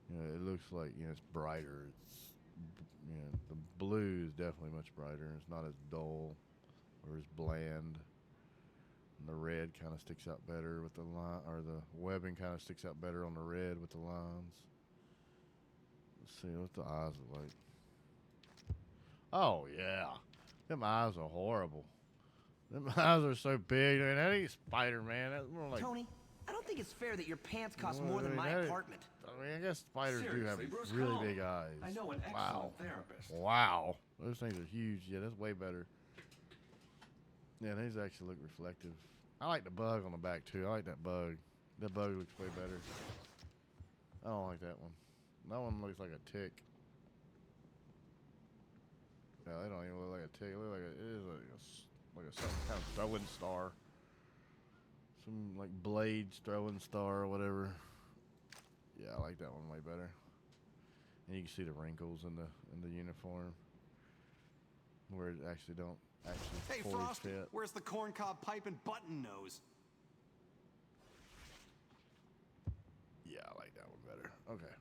You know, it looks like, you know, it's brighter. It's... You know, the blue is definitely much brighter. It's not as dull or as bland. And the red kind of sticks out better with the line, or the webbing kind of sticks out better on the red with the lines. Let's see what the eyes look like. Oh yeah, them eyes are horrible. Them eyes are so big. I mean, that ain't Spider-Man. That's more like Tony, I don't think it's fair that your pants cost more than my apartment. I mean, I guess spiders do have Bruce, really calm. big eyes. I know an excellent therapist. Wow, those things are huge. Yeah, that's way better. Yeah, these actually look reflective. I like the bug on the back too. I like that bug. That bug looks way better. I don't like that one. That one looks like a tick. Yeah, they don't even look like a tick. It looks like it is like a some kind of throwing star. Some like blades throwing star or whatever. Yeah, I like that one way better. And you can see the wrinkles in the uniform where it actually don't Hey, fully Frost, fit. where's the corncob pipe and button nose? Yeah, I like that one better. Okay.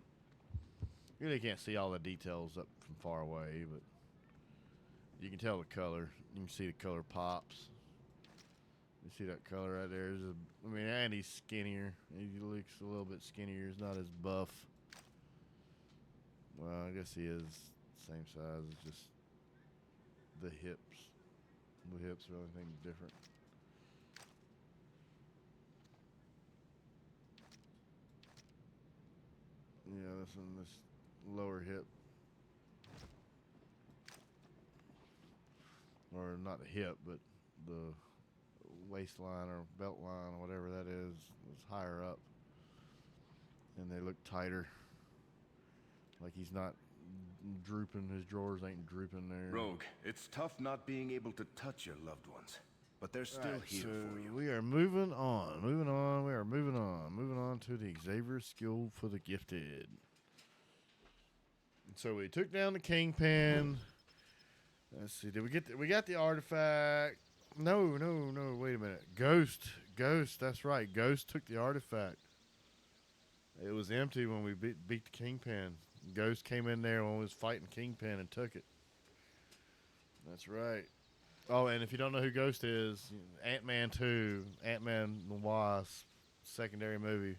You really can't see all the details up from far away, but you can tell the color. You can see the color pops. You see that color right there? And he's skinnier. He looks a little bit skinnier. He's not as buff. Well, I guess he is same size. It's just the hips. The hips are the only thing different. Yeah, this lower hip. Or not the hip, but the waistline or belt line or whatever that is higher up. And they look tighter. Like he's not drooping. His drawers ain't drooping there. Rogue, it's tough not being able to touch your loved ones. But they're still here for you. We are moving on. We are moving on. Moving on to the Xavier School for the Gifted. So we took down the Kingpin. Let's see. Did we get? We got the artifact. No. Wait a minute. Ghost. That's right. Ghost took the artifact. It was empty when we beat the Kingpin. Ghost came in there when we was fighting Kingpin and took it. That's right. Oh, and if you don't know who Ghost is, Ant-Man 2, Ant-Man the Wasp, secondary movie.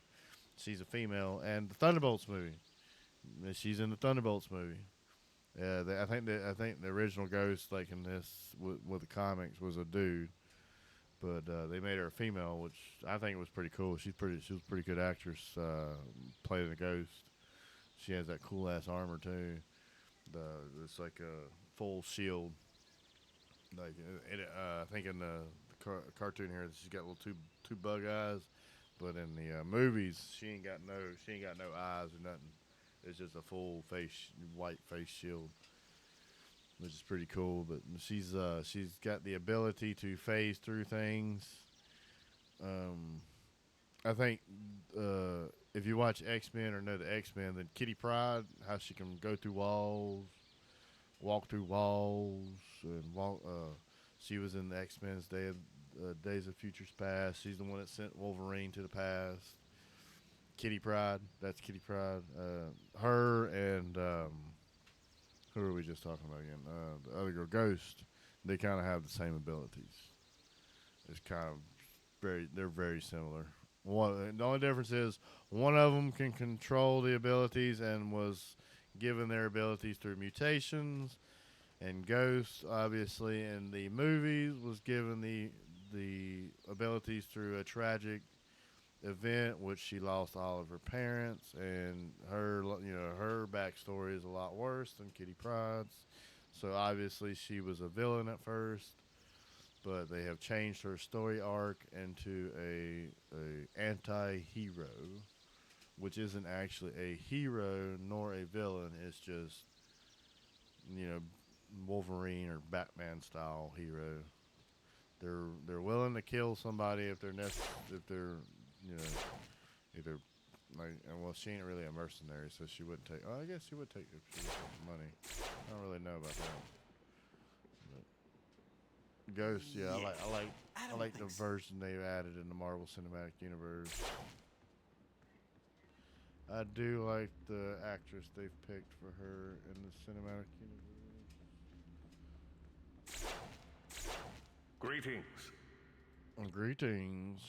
She's a female, and the Thunderbolts movie. She's in the Thunderbolts movie. I think the original Ghost, like in this with the comics, was a dude, but they made her a female, which I think was pretty cool. She was a pretty good actress, playing the Ghost. She has that cool ass armor too. It's like a full shield. Like I think in the cartoon here, she's got little two bug eyes, but in the movies, she ain't got no eyes or nothing. It's just a full white face shield, which is pretty cool. But she's got the ability to phase through things. I think if you watch X-Men or know the X-Men, then Kitty Pryde, how she can go through walls, walk through walls, and walk. She was in the X-Men's Days of Futures Past. She's the one that sent Wolverine to the past. Kitty Pryde, that's Kitty Pryde. Her and who are we just talking about again? The other girl, Ghost. They kind of have the same abilities. It's kind of they're very similar. The only difference is one of them can control the abilities and was given their abilities through mutations, and Ghost, obviously, in the movies, was given the abilities through a tragic event, which she lost all of her parents, and her backstory is a lot worse than Kitty Pryde's. So obviously, she was a villain at first, but they have changed her story arc into a anti-hero, which isn't actually a hero nor a villain. It's just Wolverine or Batman style hero. They're willing to kill somebody if they're either like, well, she ain't really a mercenary, so she wouldn't take. Oh, I guess she would take if she was taking money. I don't really know about that. But Ghost, yeah, I like the version they've added in the Marvel Cinematic Universe. I do like the actress they've picked for her in the Cinematic Universe. Greetings. Greetings.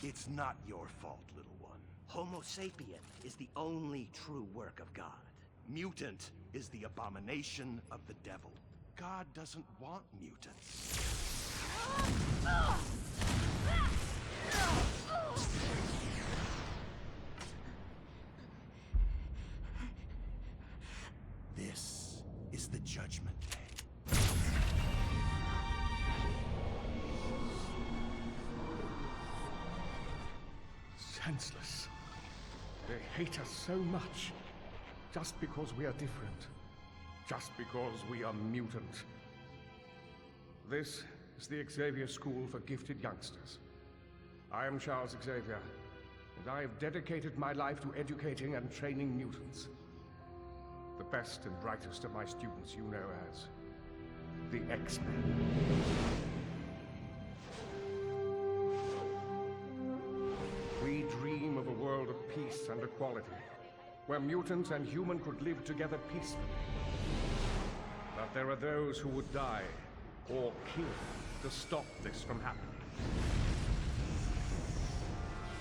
It's not your fault, little one. Homo sapien is the only true work of God. Mutant is the abomination of the devil. God doesn't want mutants. This is the Judgment Day. Senseless. They hate us so much. Just because we are different. Just because we are mutant. This is the Xavier School for Gifted Youngsters. I am Charles Xavier, and I have dedicated my life to educating and training mutants. The best and brightest of my students you know as the X-Men. We dream of a world of peace and equality, where mutant and human could live together peacefully. But there are those who would die, or kill, to stop this from happening.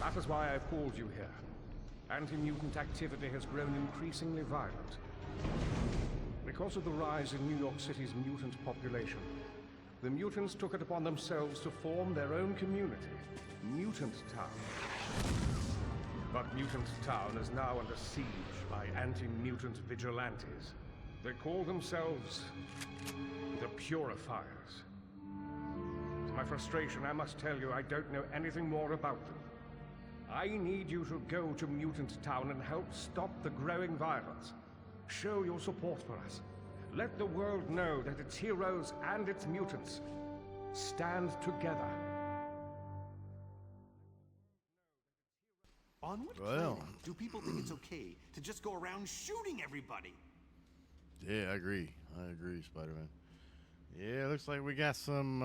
That is why I've called you here. Anti-mutant activity has grown increasingly violent. Because of the rise in New York City's mutant population, the mutants took it upon themselves to form their own community, Mutant Town. But Mutant Town is now under siege by anti-mutant vigilantes. They call themselves the Purifiers. To my frustration, I must tell you I don't know anything more about them. I need you to go to Mutant Town and help stop the growing violence. Show your support for us. Let the world know that its heroes and its mutants stand together. On what planet do people think it's okay to just go around shooting everybody? Yeah, I agree. I agree, Spider-Man. Yeah, looks like we got some,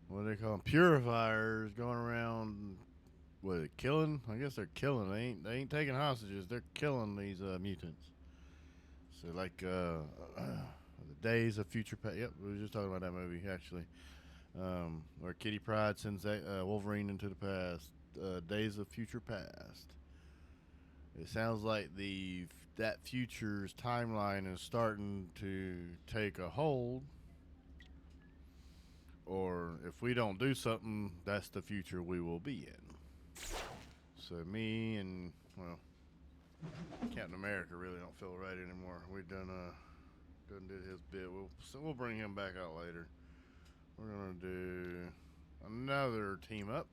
what do they call them? Purifiers going around, killing? I guess they're killing. They ain't taking hostages. They're killing these mutants. So like the Days of Future Past. Yep, we were just talking about that movie actually, where Kitty Pryde sends Wolverine into the past. Days of Future Past. It sounds like that future's timeline is starting to take a hold, or if we don't do something, that's the future we will be in. So me and Captain America really don't feel right anymore. We done did his bit. We'll bring him back out later. We're gonna do another team up.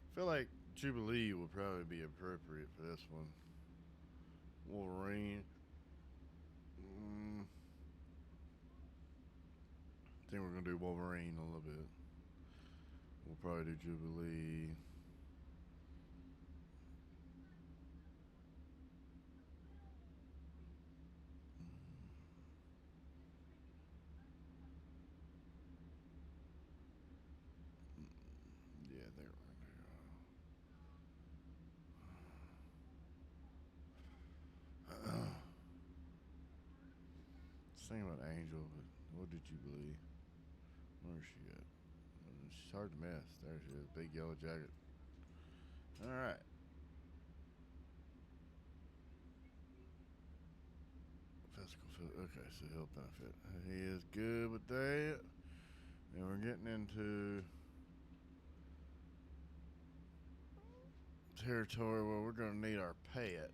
I feel like Jubilee would probably be appropriate for this one. Wolverine. I think we're gonna do Wolverine a little bit. We'll probably do Jubilee. Yeah, there we go. Same about Angel, but what did Jubilee? Where's she at? She's hard to miss. There she is. Big yellow jacket. Alright. Physical fit. Okay, so he'll benefit. He is good with that. And we're getting into territory where we're going to need our pet.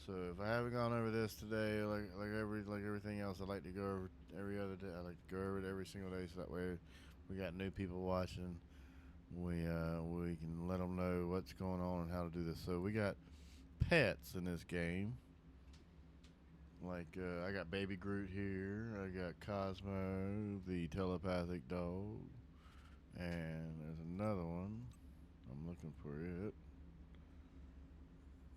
So if I haven't gone over this today, like everything else, I like to go over every other day. I like to go over it every single day, so that way we got new people watching. We can let them know what's going on and how to do this. So we got pets in this game. Like I got Baby Groot here. I got Cosmo, the telepathic dog, and there's another one. I'm looking for it.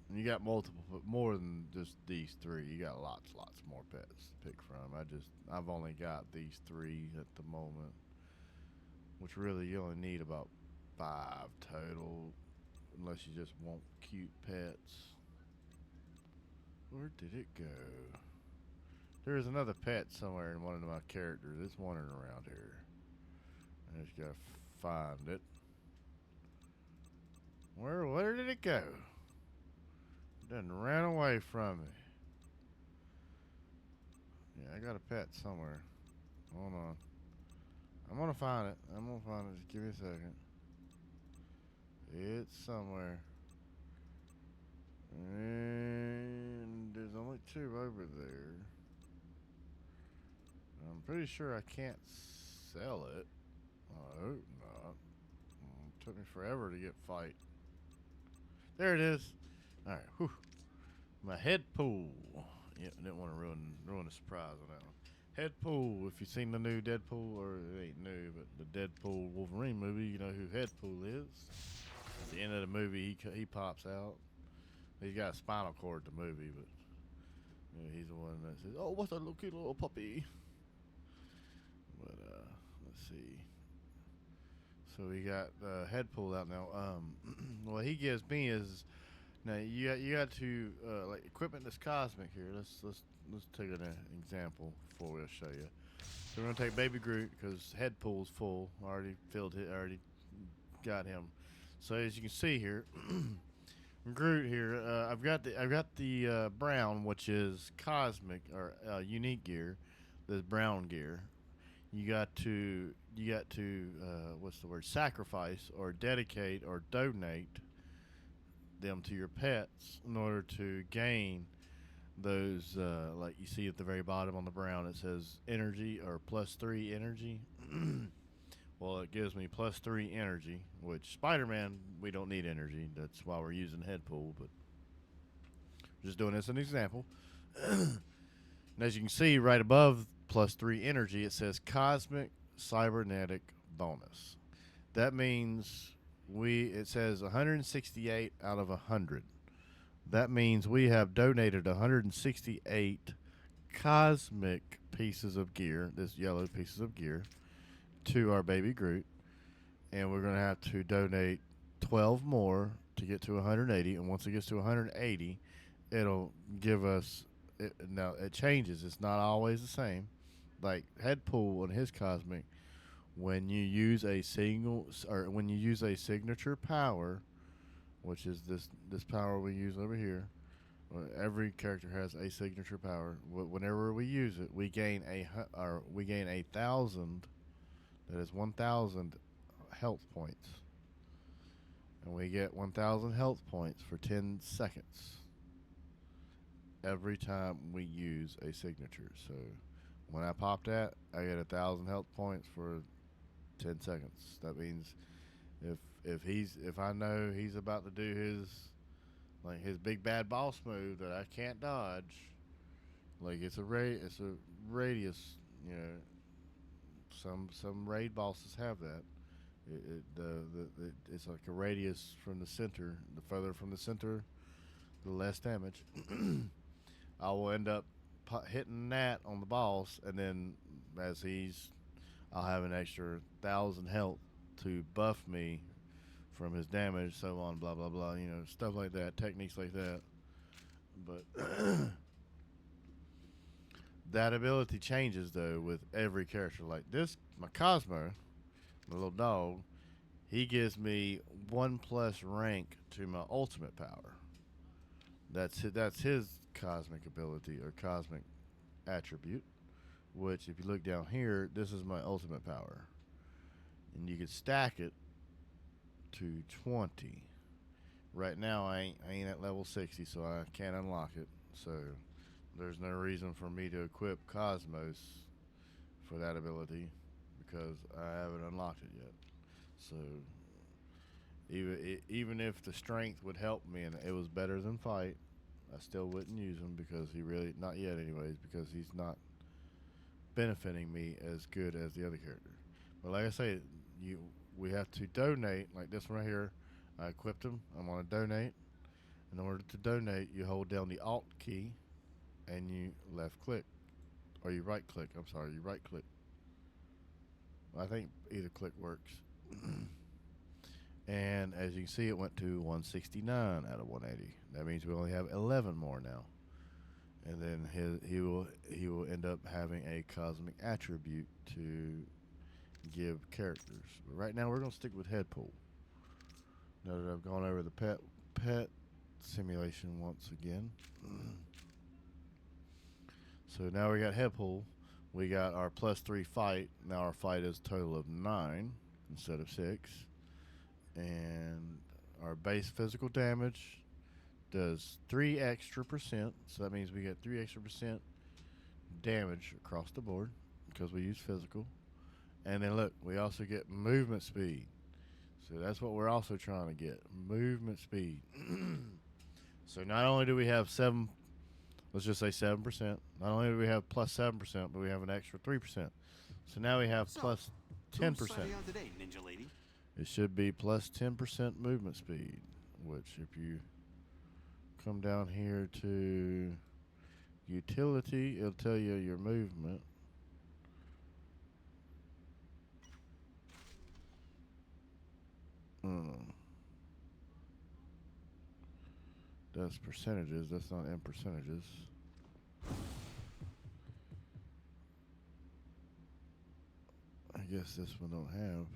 And you got multiple, but more than just these three. You got lots more pets to pick from. I've only got these three at the moment, which really you only need about 5 total, unless you just want cute pets. Where did it go? There's another pet somewhere in one of my characters. It's wandering around here. I just gotta find it. Where did it go? It done ran away from me. Yeah, I got a pet somewhere. Hold on. I'm gonna find it. Just give me a second. It's somewhere. And there's only 2 over there. I'm pretty sure I can't sell it. I hope not. It took me forever to get fight. There it is. Alright, whew. My head pool. Yep, I didn't want to ruin the surprise on that one. Deadpool. If you've seen the new Deadpool, or it ain't new, but the Deadpool Wolverine movie, you know who Deadpool is. At the end of the movie, he pops out. He's got a spinal cord in the movie, but he's the one that says, "Oh, what's a little puppy?" But let's see. So we got Deadpool out now. What he gives me is now you got to like equipment that's cosmic here. Let's take an example before we'll show you. So we're gonna take Baby Groot because Deadpool's full. I already filled it. I already got him. So as you can see here, Groot here. I've got the brown, which is cosmic or unique gear. This brown gear. You got to what's the word? Sacrifice or dedicate or donate them to your pets in order to gain those. Like you see at the very bottom on the brown, it says energy or +3 energy. Well, it gives me +3 energy, which Spider-Man, we don't need energy. That's why we're using Deadpool, but just doing this as an example. And as you can see right above +3 energy, it says Cosmic Cybernetic Bonus. That means it says 168 out of 100. That means we have donated 168 cosmic pieces of gear, this yellow pieces of gear, to our baby Groot, and we're going to have to donate 12 more to get to 180, and once it gets to 180, it'll give us, now it changes, it's not always the same, like Deadpool and his cosmic, when you use a signature power, which is this power we use over here, every character has a signature power, whenever we use it, we gain 1,000. That is 1,000 health points. And we get 1,000 health points for 10 seconds every time we use a signature. So when I pop that, I get 1,000 health points for 10 seconds. That means if I know he's about to do his big bad boss move that I can't dodge, like it's a radius, you know. Some raid bosses have that. It's like a radius from the center. The further from the center, the less damage. I will end up hitting that on the boss, and then I'll have an extra 1,000 health to buff me from his damage, so on, blah blah blah. You know, stuff like that, techniques like that. But that ability changes though with every character. Like this, my Cosmo, my little dog, he gives me 1+ rank to my ultimate power. That's his cosmic ability or cosmic attribute. Which, if you look down here, this is my ultimate power, and you can stack it to 20. Right now, I ain't at level 60, so I can't unlock it. So there's no reason for me to equip Cosmos for that ability because I haven't unlocked it yet. So even if the strength would help me and it was better than fight, I still wouldn't use him because he really, not yet anyways, because he's not benefiting me as good as the other character. But like I say, we have to donate, like this one right here. I equipped him. I'm going to donate. In order to donate, you hold down the Alt key and you left click, or you right click. I'm sorry, you right click. I think either click works. And as you can see, it went to 169 out of 180. That means we only have 11 more now. And then he will end up having a cosmic attribute to give characters. But right now we're gonna stick with Deadpool. Now that I've gone over the pet simulation once again. So now we got Deadpool. We got our +3 fight. Now our fight is a total of 9 instead of 6. And our base physical damage does 3 extra %. So that means we get 3 extra % damage across the board because we use physical. And then look, we also get movement speed. So that's what we're also trying to get, movement speed. So not only do we have 7 Let's just say 7%. Not only do we have plus 7%, but we have an extra 3%. So now we have plus 10%. Who's signing on today, Ninja Lady? It should be plus 10% movement speed, which if you come down here to utility, it'll tell you your movement. That's percentages. That's not in percentages. I guess this one don't have.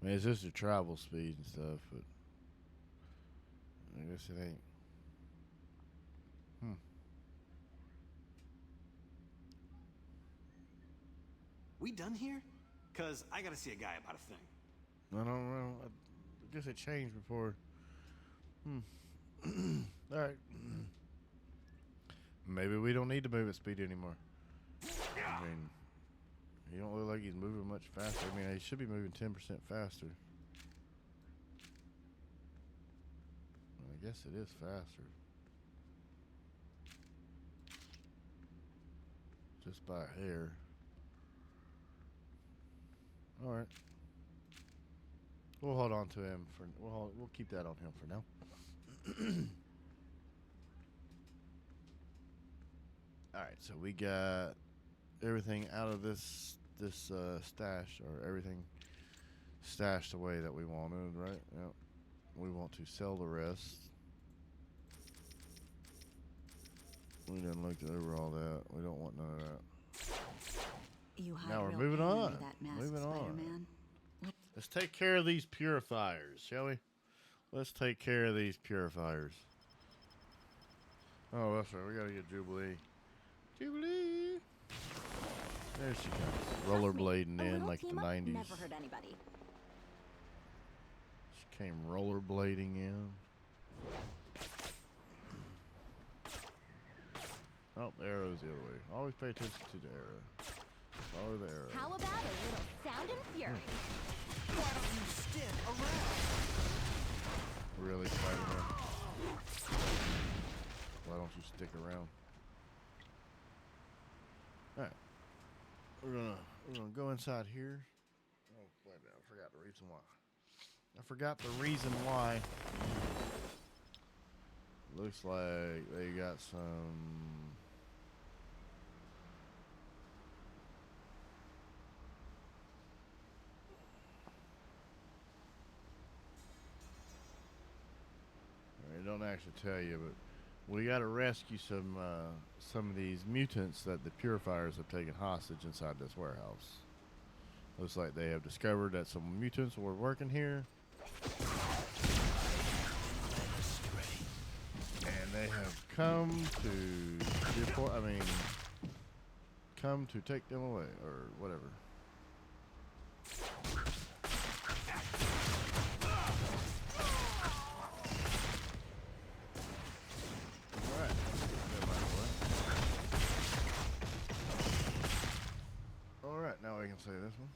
I mean, it's just your travel speed and stuff, but I guess it ain't. We done here? Cause I gotta see a guy about a thing. I don't know. I guess it changed before. All right. Maybe we don't need to move at speed anymore. I mean, he don't look like he's moving much faster. I mean, he should be moving 10% faster. I guess it is faster. Just by a hair. All right. We'll hold on to him for. We'll keep that on him for now. All right, so we got everything out of this stash, or everything stashed away that we wanted, right? Yep. We want to sell the rest. We didn't look over all that. We don't want none of that. Now we're moving on. Moving on. Let's take care of these purifiers, shall we? Let's take care of these purifiers. Oh, that's right. We gotta get Jubilee. Jubilee. There she comes, rollerblading in like the 90s. Never hurt anybody. She came rollerblading in. Oh, the arrow's the other way. Always pay attention to the arrow. Follow the arrow. How about a little sound and fury? Why don't you stick around? Really, Spider-Man? Why don't you stick around? Alright. We're gonna go inside here. Oh, wait a minute, I forgot the reason why. Looks like they got some. It don't actually tell you, but we got to rescue some of these mutants that the purifiers have taken hostage inside this warehouse. Looks like they have discovered that some mutants were working here, and they have come to deport. I mean, come to take them away or whatever. Now I can say this one.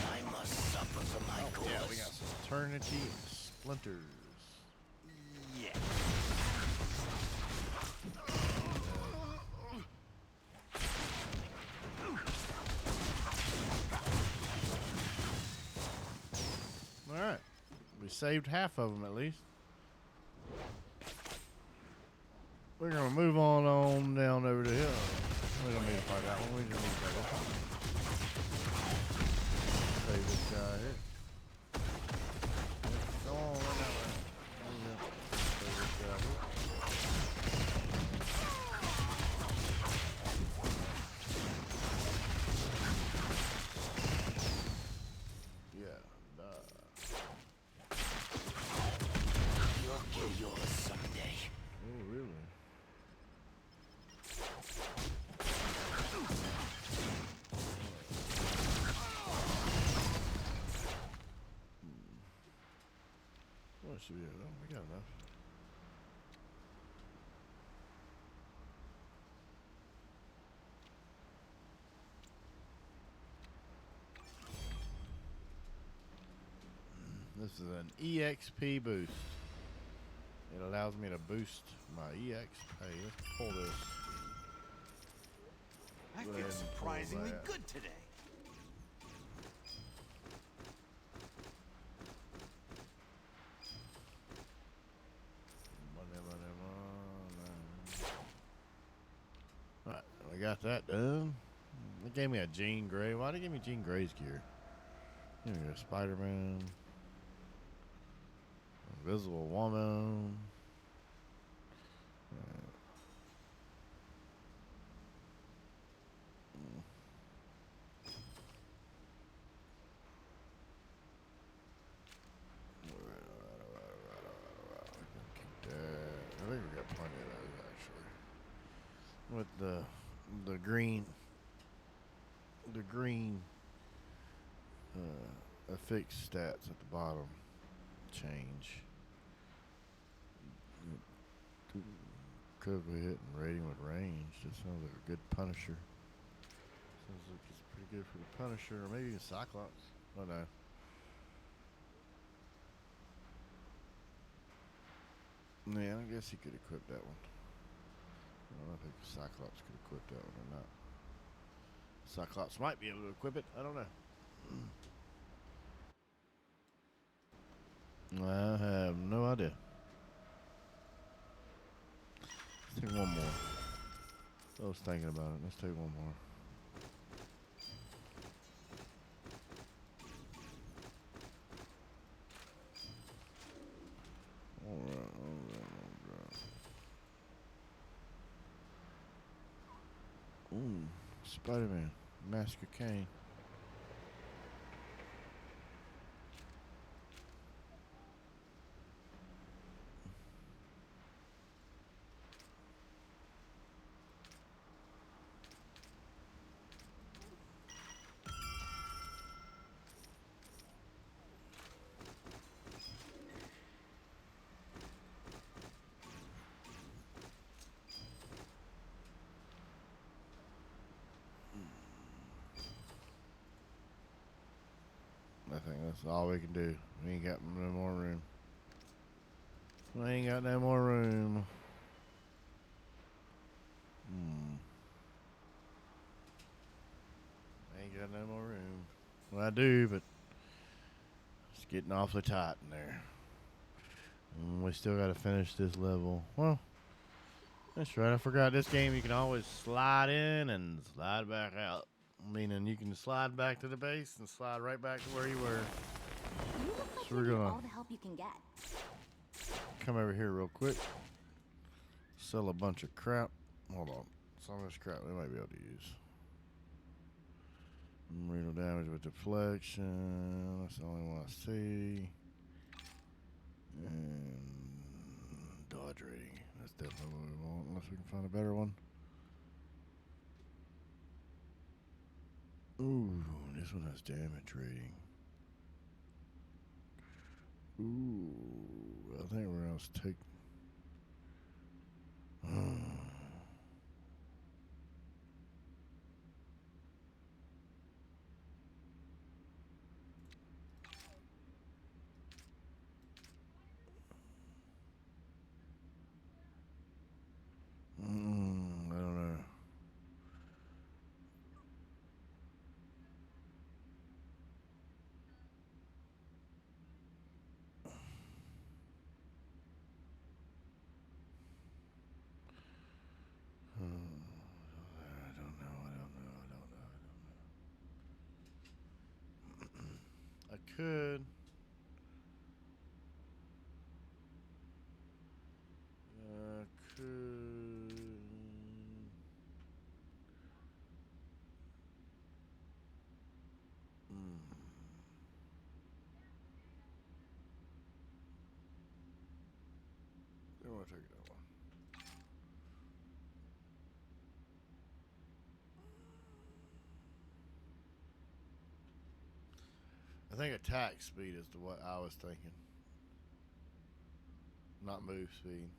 I must suffer for my cause. Yeah, we got some Eternity Splinters. Yeah. All right, we saved half of them at least. We're gonna move on down over the hill. We don't need to fight that one. We just need to fight this one. Save this guy here. Go on, run that way. Save this guy here. Yeah, You'll get yours someday. Oh, really? This is an EXP boost. It allows me to boost my EXP. Let's pull this. I feel surprisingly good today. Alright, I got that done. They gave me a Jean Grey. Why'd they give me Jean Grey's gear? Here we go, Spider-Man. Invisible Woman. I think we got plenty of those actually. With the green affixed stats at the bottom change. Critical hit and rating with range. That sounds like a good Punisher. Sounds like it's pretty good for the Punisher, or maybe even Cyclops. Oh no. Yeah, I guess he could equip that one. I don't know if Cyclops could equip that one or not. Cyclops might be able to equip it. I don't know. I have no idea. Let's take one more. I was thinking about it. Let's take one more. Alright. Ooh, Spider-Man, Mask of Cain. I think that's all we can do. We ain't got no more room. We ain't got no more room. Ain't got no more room. Well, I do, but it's getting awfully tight in there. We still got to finish this level. Well, that's right. I forgot this game you can always slide in and slide back out. Meaning you can slide back to the base and slide right back to where you were. You look like So we're you need gonna all the help you can get. come over here real quick. Sell a bunch of crap. Hold on. Some of this crap we might be able to use. Renal damage with deflection. That's the only one I see. And dodge rating. That's definitely what we want, unless we can find a better one. Ooh, this one has damage rating. Ooh, I think we're gonna take. I don't know. I don't know. I could. I want to take that one. I think attack speed is what I was thinking. Not move speed.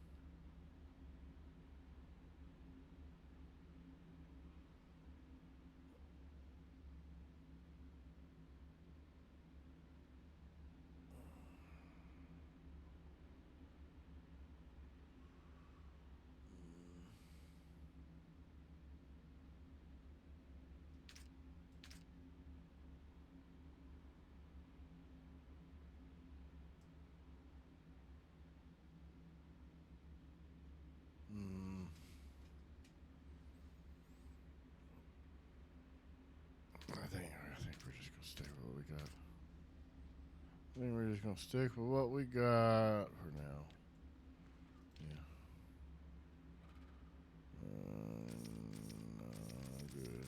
I think we're just gonna stick with what we got for now. Yeah. Good.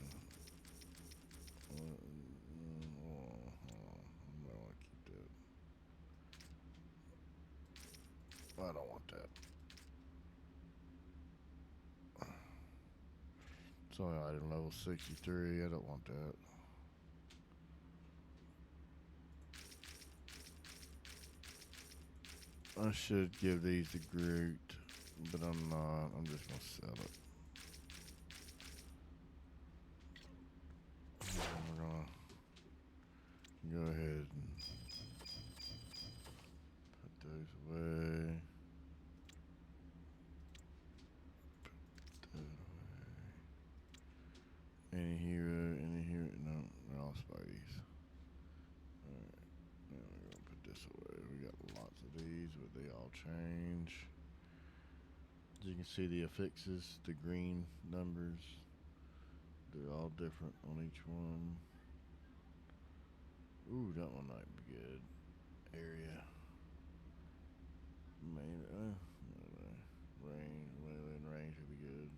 I don't want that. It's only item level 63. I don't want that. I should give these to Groot, but I'm not. I'm just gonna sell it. And we're gonna go ahead and put those away. Put that away. Any hero, no, they're all Spideys. Alright, now we're gonna put this away. We got lots of these, but they all change. As you can see, the affixes, the green numbers, they're all different on each one. Ooh, that one might be good. Area. Main, range, melee and range would be good.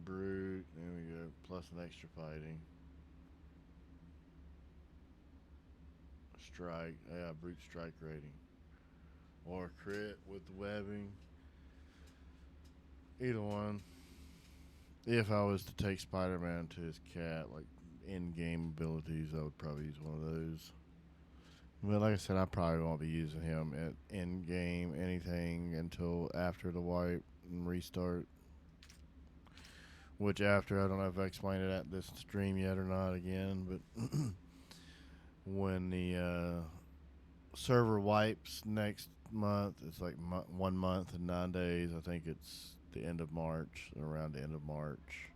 Brute, there we go. Plus an extra fighting. Strike, yeah, brute strike rating. Or crit with the webbing. Either one. If I was to take Spider-Man to his cat, like in-game abilities, I would probably use one of those. Well, like I said, I probably won't be using him at in-game anything until after the wipe and restart. Which after, I don't know if I explained it at this stream yet or not again, but when the server wipes next month, it's like 1 month and 9 days. I think it's the end of March, around the end of March.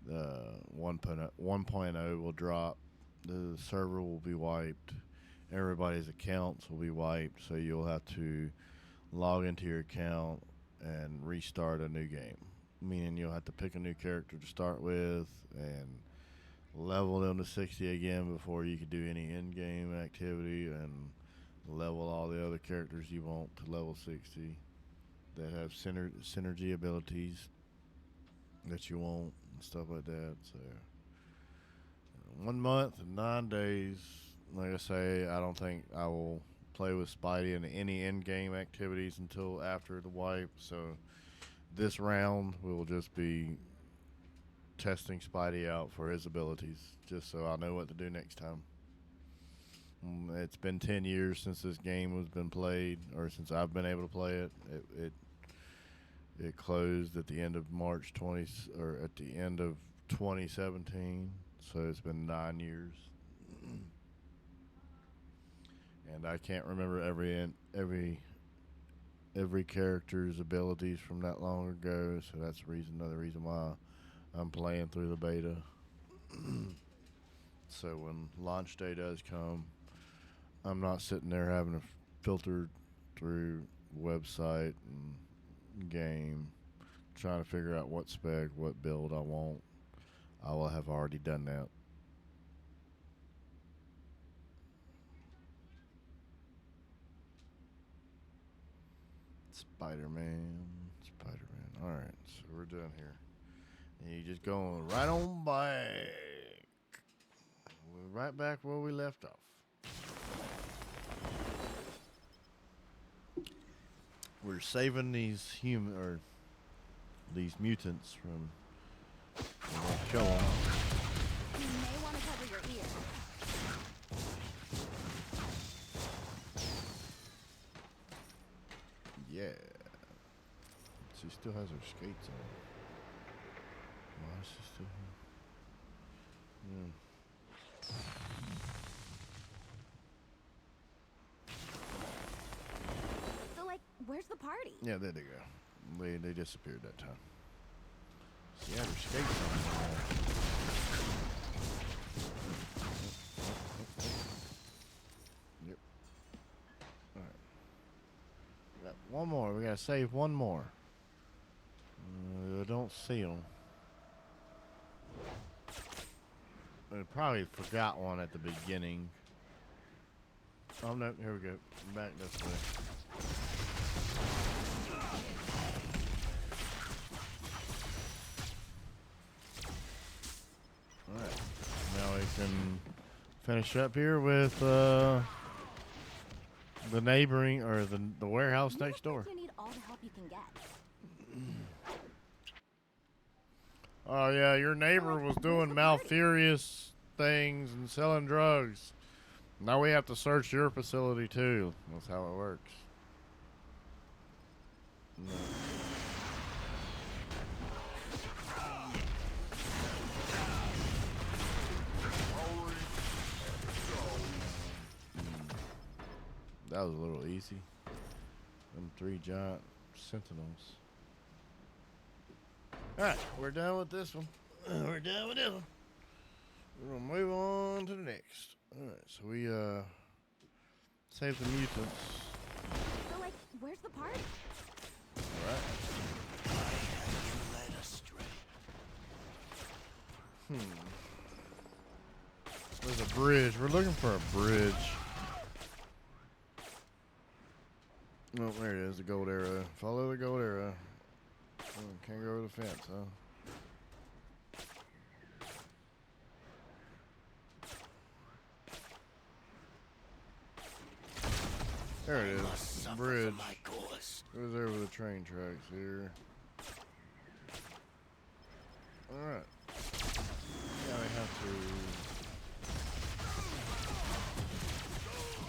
1.0 will drop. The server will be wiped. Everybody's accounts will be wiped, so you'll have to log into your account and restart a new game. Meaning you'll have to pick a new character to start with and level them to 60 again before you can do any in-game activity, and level all the other characters you want to level 60 that have synergy abilities that you want and stuff like that. So 1 month and 9 days. Like I say, I don't think I will play with Spidey in any in-game activities until after the wipe. So this round we will just be testing Spidey out for his abilities, just so I know what to do next time. It's been 10 years since this game has been played, or since I've been able to play it. It closed at the end of March 20, or at the end of 2017. So it's been 9 years, and I can't remember every character's abilities from that long ago. So that's another reason why I'm playing through the beta. So when launch day does come, I'm not sitting there having to filter through website and game trying to figure out what spec, what build I want. I will have already done that. Spider-Man. Alright, so we're done here. And you just going right on back. We're right back where we left off. We're saving these these mutants from kill them. You may want to cover your ear. Yeah. She still has her skates on. Why is she still here? So, like, where's the party? Yeah, there they go. They disappeared that time. She had her skates on. Yep. Alright. Got one more. We gotta save one more. I don't see them. I probably forgot one at the beginning. Oh no, here we go. Back this way. Alright. Now we can finish up here with the neighboring or the warehouse next door. You need all the help you can get. Oh yeah, your neighbor was doing malfurious things and selling drugs. Now we have to search your facility too. That's how it works. No. That was a little easy. Them 3 giant sentinels. Alright, we're done with this one. We're done with this one. We're gonna move on to the next. Alright, so we save the mutants. So like, where's the party? Alright. There's a bridge. We're looking for a bridge. Oh, there it is, the gold arrow. Follow the gold arrow. Oh, can't go over the fence, huh? There it is, bridge. Goes over the train tracks here. Alright. Now we have to...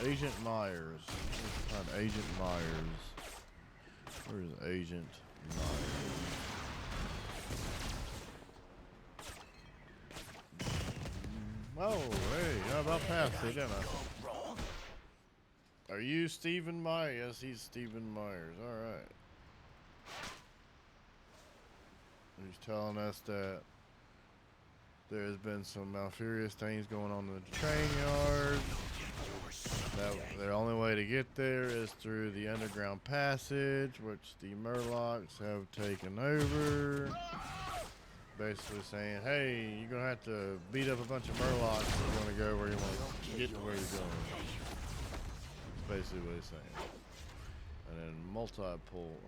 Agent Myers. Let's find Agent Myers. Where's Agent Myers? Oh, hey, how about past it, didn't I? Are you Stephen Myers? Yes, he's Stephen Myers. Alright. He's telling us that there has been some malfurious things going on in the train yard. That the only way to get there is through the underground passage, which the Murlocs have taken over. Basically saying, hey, you're gonna have to beat up a bunch of Murlocs if you want to go where you want to get to where you're going. That's basically what he's saying. And then multiple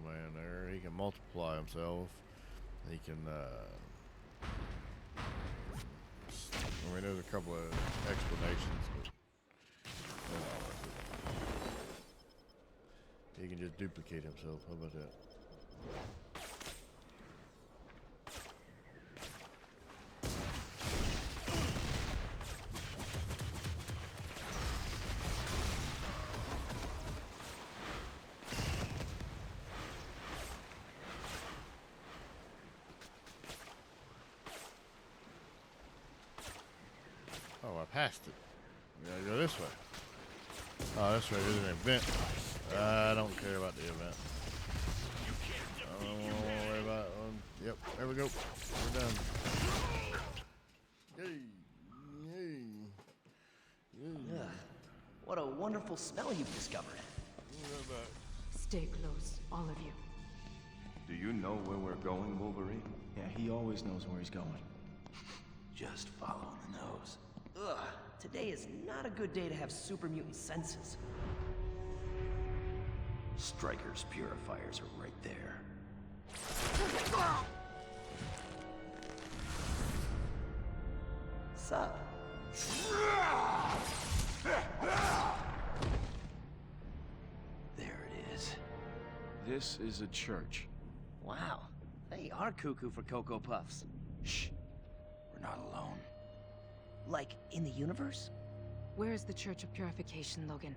man there. He can multiply himself. He can I mean, there's a couple of explanations, but he can just duplicate himself. How about that? Oh, I passed it. We gotta go this way. Oh, this way. There's an event. I don't care about the event. I don't want to worry about it. Yep, there we go. We're done. Yay. Yay. Yay. Ugh, what a wonderful smell you've discovered. Stay close, all of you. Do you know where we're going, Wolverine? Yeah, he always knows where he's going. Just following the nose. Ugh, today is not a good day to have super mutant senses. Stryker's purifiers are right there. Sup? There it is. This is a church. Wow, they are cuckoo for Cocoa Puffs. Shh. We're not alone. Like, in the universe? Where is the Church of Purification, Logan?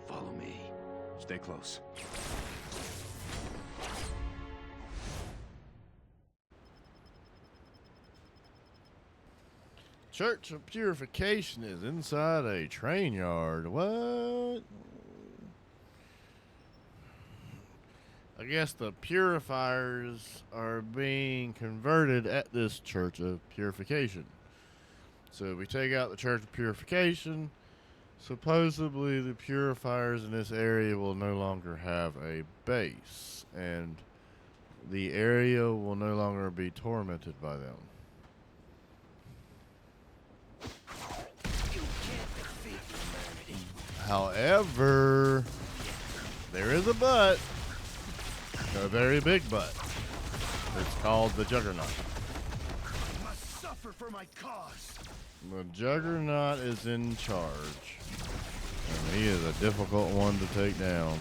Follow me. Stay close. Church of Purification is inside a train yard. What? I guess the purifiers are being converted at this Church of Purification. So we take out the Church of Purification. Supposedly the purifiers in this area will no longer have a base, and the area will no longer be tormented by them. However, there is a but. A very big but. It's called the Juggernaut. Must suffer for my cause. The Juggernaut is in charge. And he is a difficult one to take down.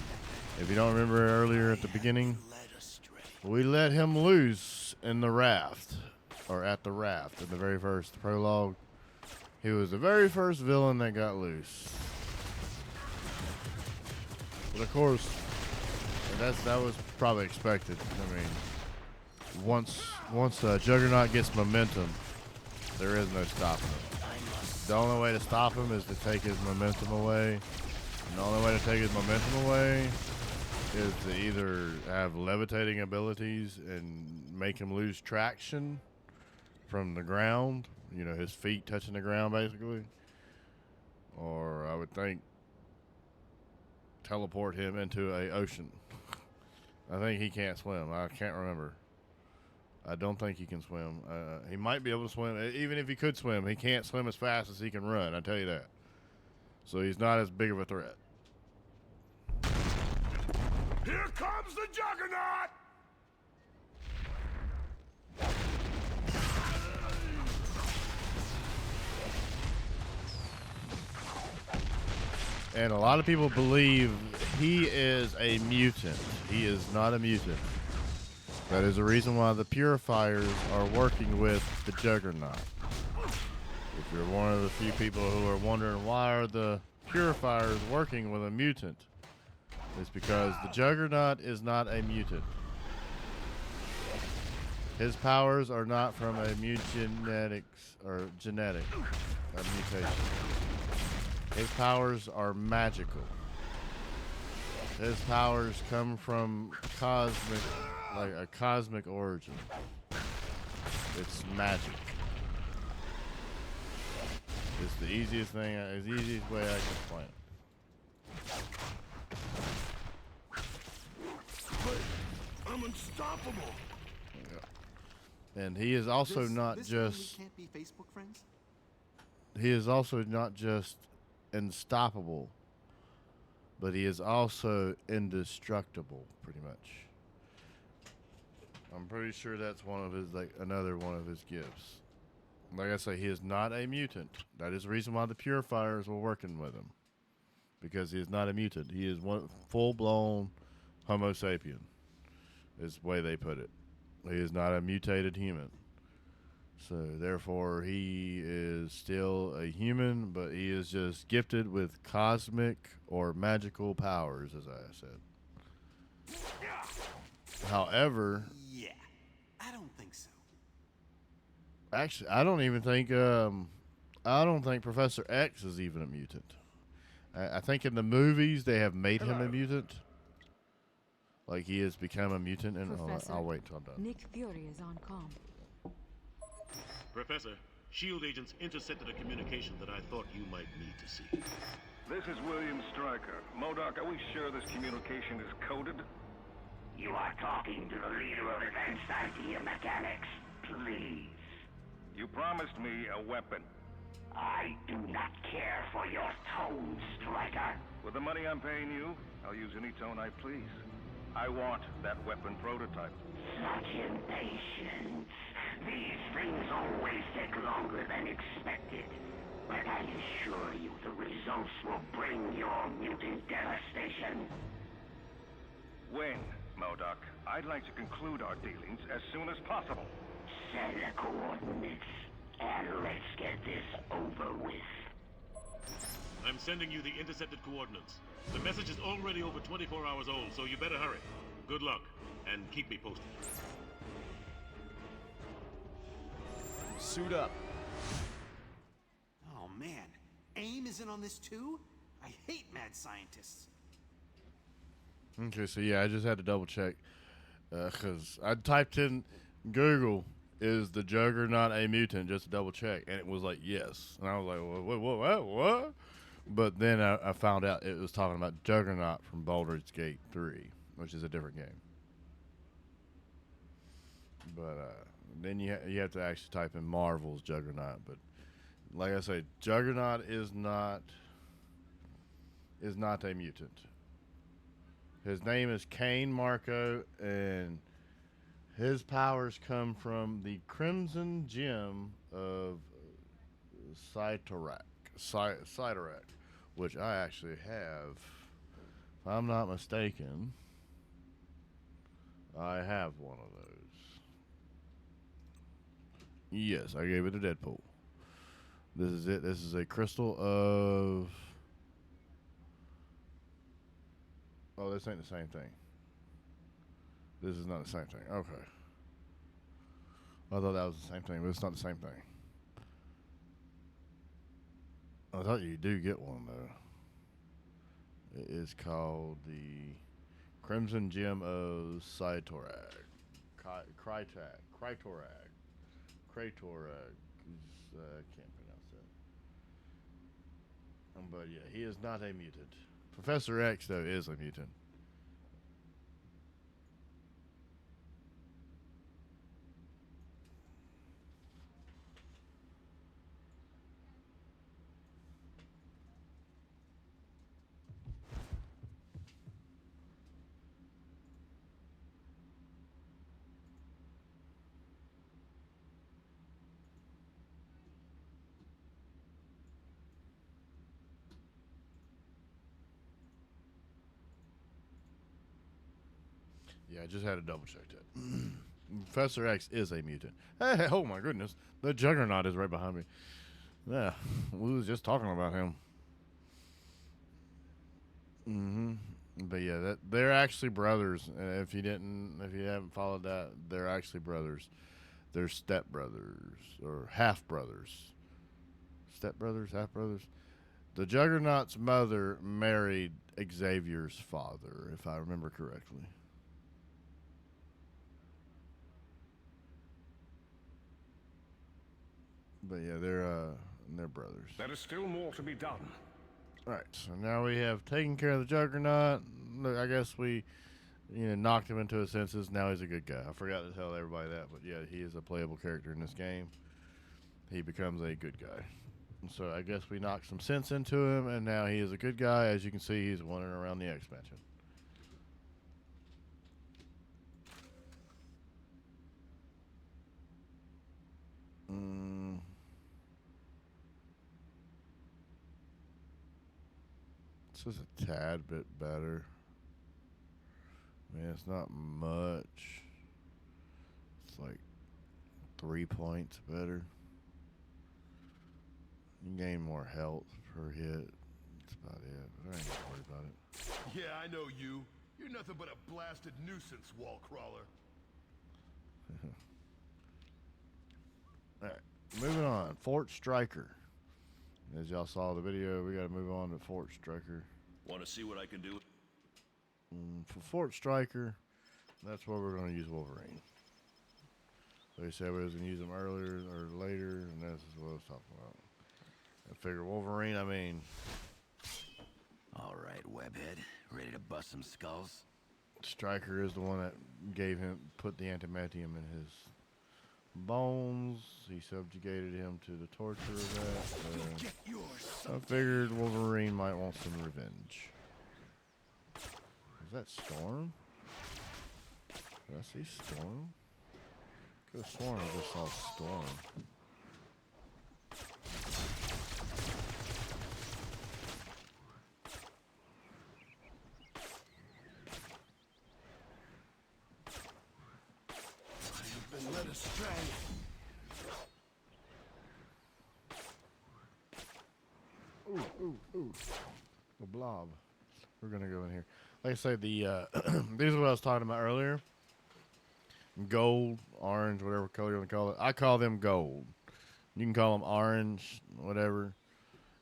If you don't remember earlier at the beginning, we let him loose in the raft. Or at the raft in the very first prologue. He was the very first villain that got loose. But of course, that was probably expected. I mean, once Juggernaut gets momentum, there is no stopping him. The only way to stop him is to take his momentum away. And the only way to take his momentum away is to either have levitating abilities and make him lose traction from the ground, you know, his feet touching the ground basically, or I would think teleport him into a ocean. I think he can't swim. I can't remember. I don't think he can swim. He might be able to swim. Even if he could swim, he can't swim as fast as he can run, I tell you that. So he's not as big of a threat. Here comes the Juggernaut! And a lot of people believe he is a mutant. He is not a mutant. That is the reason why the Purifiers are working with the Juggernaut. If you're one of the few people who are wondering why are the Purifiers working with a mutant, it's because the Juggernaut is not a mutant. His powers are not from a mutation. His powers are magical. His powers come from a cosmic origin. It's magic. It's the easiest way I can explain it. But I'm unstoppable. Yeah. And he is also not just. We can't be Facebook friends? He is also not just unstoppable, but he is also indestructible, pretty much. I'm pretty sure that's another one of his gifts. Like I say, he is not a mutant. That is the reason why the Purifiers were working with him, because he is not a mutant. He is one full-blown Homo sapien, is the way they put it. He is not a mutated human. So, therefore, he is still a human, but he is just gifted with cosmic or magical powers, as I said. However... Yeah, I don't think so. Actually, I don't think Professor X is even a mutant. I think in the movies they have made him a mutant. Like he has become a mutant, and I'll wait till I'm done. Nick Fury is on comm. Professor, SHIELD agents intercepted a communication that I thought you might need to see. This is William Stryker. MODOK, are we sure this communication is coded? You are talking to the leader of Advanced Idea Mechanics. Please. You promised me a weapon. I do not care for your tone, Stryker. With the money I'm paying you, I'll use any tone I please. I want that weapon prototype. Such impatience. These things always take longer than expected. But I assure you the results will bring your mutant devastation. When, MODOK? I'd like to conclude our dealings as soon as possible. Send the coordinates, and let's get this over with. I'm sending you the intercepted coordinates. The message is already over 24 hours old, so you better hurry. Good luck, and keep me posted. Suit up. Oh man, AIM is in on this too? I hate mad scientists. Okay, so yeah, I just had to double check because I typed in Google, is the Juggernaut a mutant, just to double check, and it was like yes, and I was like, what? But then I found out it was talking about Juggernaut from Baldur's Gate 3, which is a different game. But then you have to actually type in Marvel's Juggernaut. But like I say, Juggernaut is not is not a mutant. His name is Kane Marco, and his powers come from the Crimson Gem of Cytorak, which I actually have. If I'm not mistaken, I have one of those. Yes, I gave it to Deadpool. This is it. This is a crystal of... Oh, this ain't the same thing. This is not the same thing. Okay. I thought that was the same thing, but it's not the same thing. I thought you do get one, though. It is called the Crimson Gem of Cytorag. Krytorag. I can't pronounce that. But yeah, he is not a mutant. Professor X, though, is a mutant. Yeah, I just had to double check that. Professor X is a mutant. Hey, oh my goodness. The Juggernaut is right behind me. Yeah, we was just talking about him. But yeah, they're actually brothers. If you haven't followed that, they're actually brothers. They're stepbrothers or half brothers. Stepbrothers, half brothers. The Juggernaut's mother married Xavier's father, if I remember correctly. But yeah, they're brothers. There is still more to be done. Right, so now we have taken care of the Juggernaut. I guess we, knocked him into his senses. Now he's a good guy. I forgot to tell everybody that, but yeah, he is a playable character in this game. He becomes a good guy. So I guess we knocked some sense into him, and now he is a good guy. As you can see, he's wandering around the expansion. This is a tad bit better. I mean, it's not much. It's like 3 points better. You gain more health per hit. That's about it. I ain't gonna worry about it. Yeah, I know you. You're nothing but a blasted nuisance, wall crawler. Alright, moving on. Fort Striker. As y'all saw the video, we gotta move on to Fort Striker. Want to see what I can do? For Fort Striker, that's where we're gonna use Wolverine. They said we was gonna use him earlier or later, and this is what I was talking about. I figure Wolverine, I mean... Alright, Webhead. Ready to bust some skulls? Stryker is the one that put the antimetium in his bones. He subjugated him to the torture of that. So I figured Wolverine might want some revenge. Is that Storm? Did I see Storm? Could have sworn I just saw Storm. Ooh. The blob. We're gonna go in here. Like I say, these are what I was talking about earlier. Gold, orange, whatever color you want to call it. I call them gold. You can call them orange, whatever.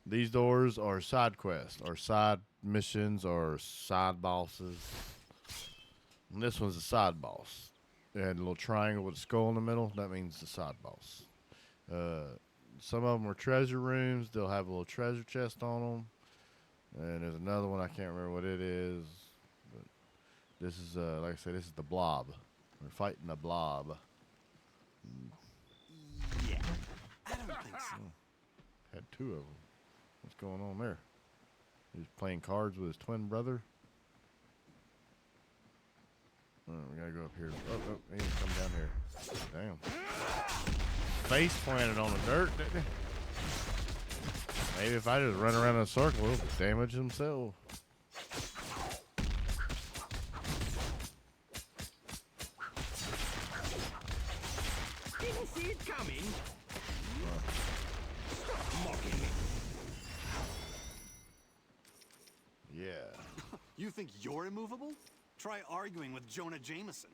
These doors are side quests, or side missions, or side bosses. And this one's a side boss. It had a little triangle with a skull in the middle. That means the side boss. Some of them are treasure rooms. They'll have a little treasure chest on them. And there's another one. I can't remember what it is. But this is, like I said, this is the blob. We're fighting the blob. Yeah, I don't think so. Had two of them. What's going on there? He's playing cards with his twin brother. Oh, we gotta go up here. Oh, he didn't come down here. Damn. Face planted on the dirt, didn't he? Maybe if I just run around in a circle, it'll damage himself. Didn't see it coming. Stop mocking me. Yeah. You think you're immovable? Try arguing with Jonah Jameson.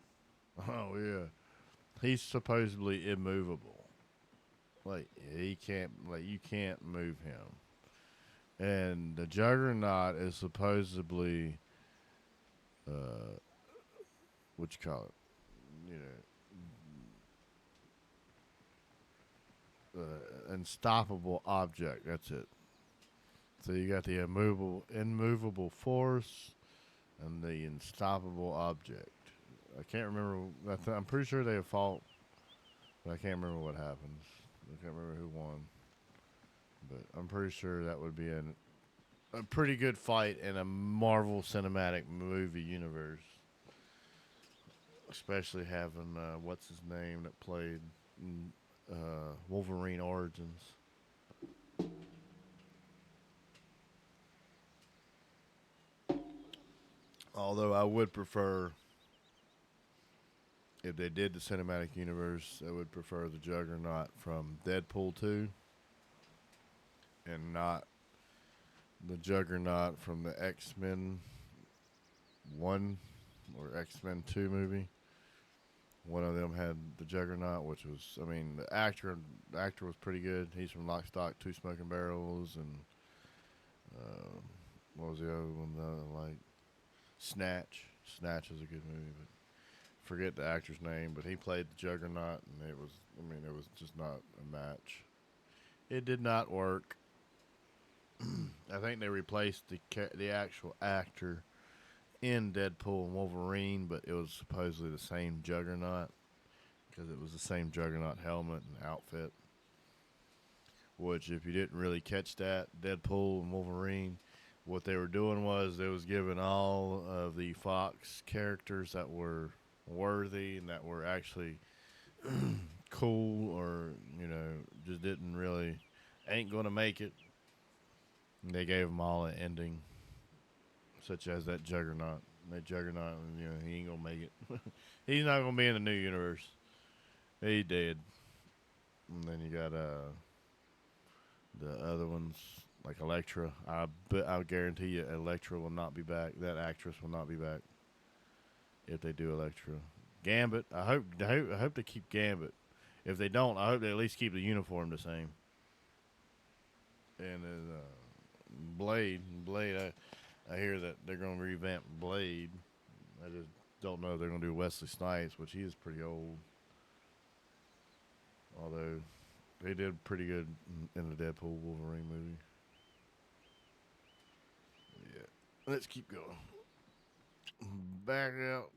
Oh, yeah. He's supposedly immovable. Like, he can't, like, you can't move him. And the Juggernaut is supposedly, what you call it? You know, unstoppable object. That's it. So you got the immovable force and the unstoppable object. I can't remember. I'm pretty sure they have fought, but I can't remember what happens. I can't remember who won. But I'm pretty sure that would be a pretty good fight in a Marvel Cinematic Movie universe. Especially having, what's his name that played Wolverine Origins. Although I would prefer, if they did the cinematic universe, I would prefer the Juggernaut from Deadpool 2 and not the Juggernaut from the X-Men 1 or X-Men 2 movie. One of them had the Juggernaut, which was, I mean, the actor was pretty good. He's from Lock, Stock, Two Smoking Barrels, and what was the other one? Like Snatch. Snatch is a good movie, but forget the actor's name. But he played the Juggernaut, and it was, I mean, it was just not a match. It did not work. I think they replaced the actual actor in Deadpool and Wolverine, but it was supposedly the same Juggernaut because it was the same Juggernaut helmet and outfit. Which, if you didn't really catch that, Deadpool and Wolverine, what they were doing was they was giving all of the Fox characters that were worthy and that were actually cool, or, you know, just didn't really, ain't gonna make it. And they gave them all an ending, such as that Juggernaut. That Juggernaut, you know, he ain't gonna make it. He's not gonna be in the new universe. He dead. And then you got the other ones like Elektra. I'll guarantee you, Elektra will not be back. That actress will not be back if they do Elektra. Gambit. I hope they keep Gambit. If they don't, I hope they at least keep the uniform the same. And then Blade. I hear that they're going to revamp Blade. I just don't know if they're going to do Wesley Snipes, which he is pretty old. Although they did pretty good in the Deadpool Wolverine movie. Yeah. Let's keep going. Back out.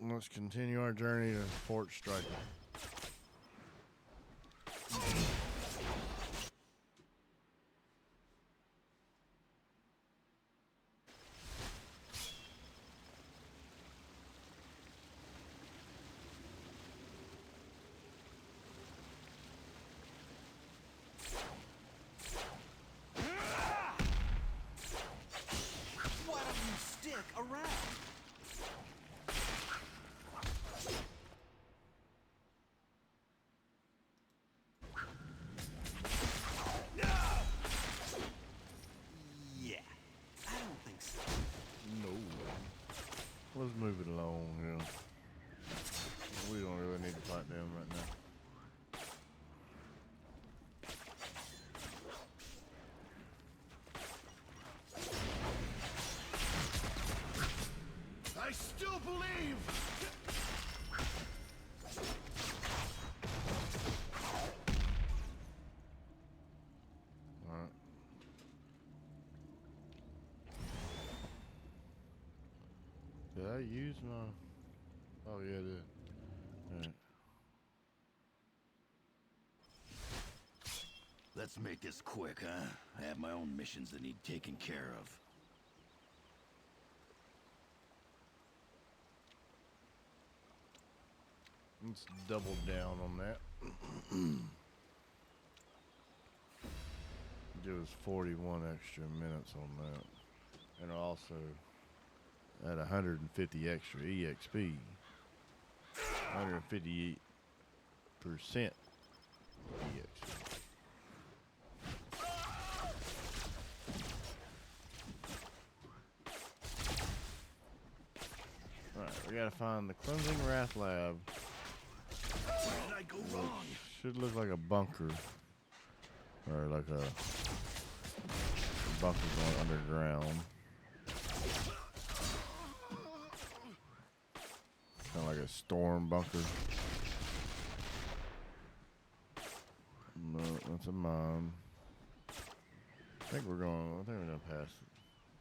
Let's continue our journey to Fort Striker. Why don't you stick around? Yeah, I don't think so. No. Let's move it along here. We don't really need to fight them right now. I still believe! Alright. Did I use my... Oh, yeah, I did. Alright. Let's make this quick, huh? I have my own missions that need taken care of. Let's double down on that. Give us 41 extra minutes on that. And also at 150 extra EXP. 150% EXP. Alright, we gotta find the Cleansing Wrath Lab. Where did I go wrong? Should look like a bunker. Or like a bunker going underground. Kind of like a storm bunker. No, that's a mine. I think we're done past it.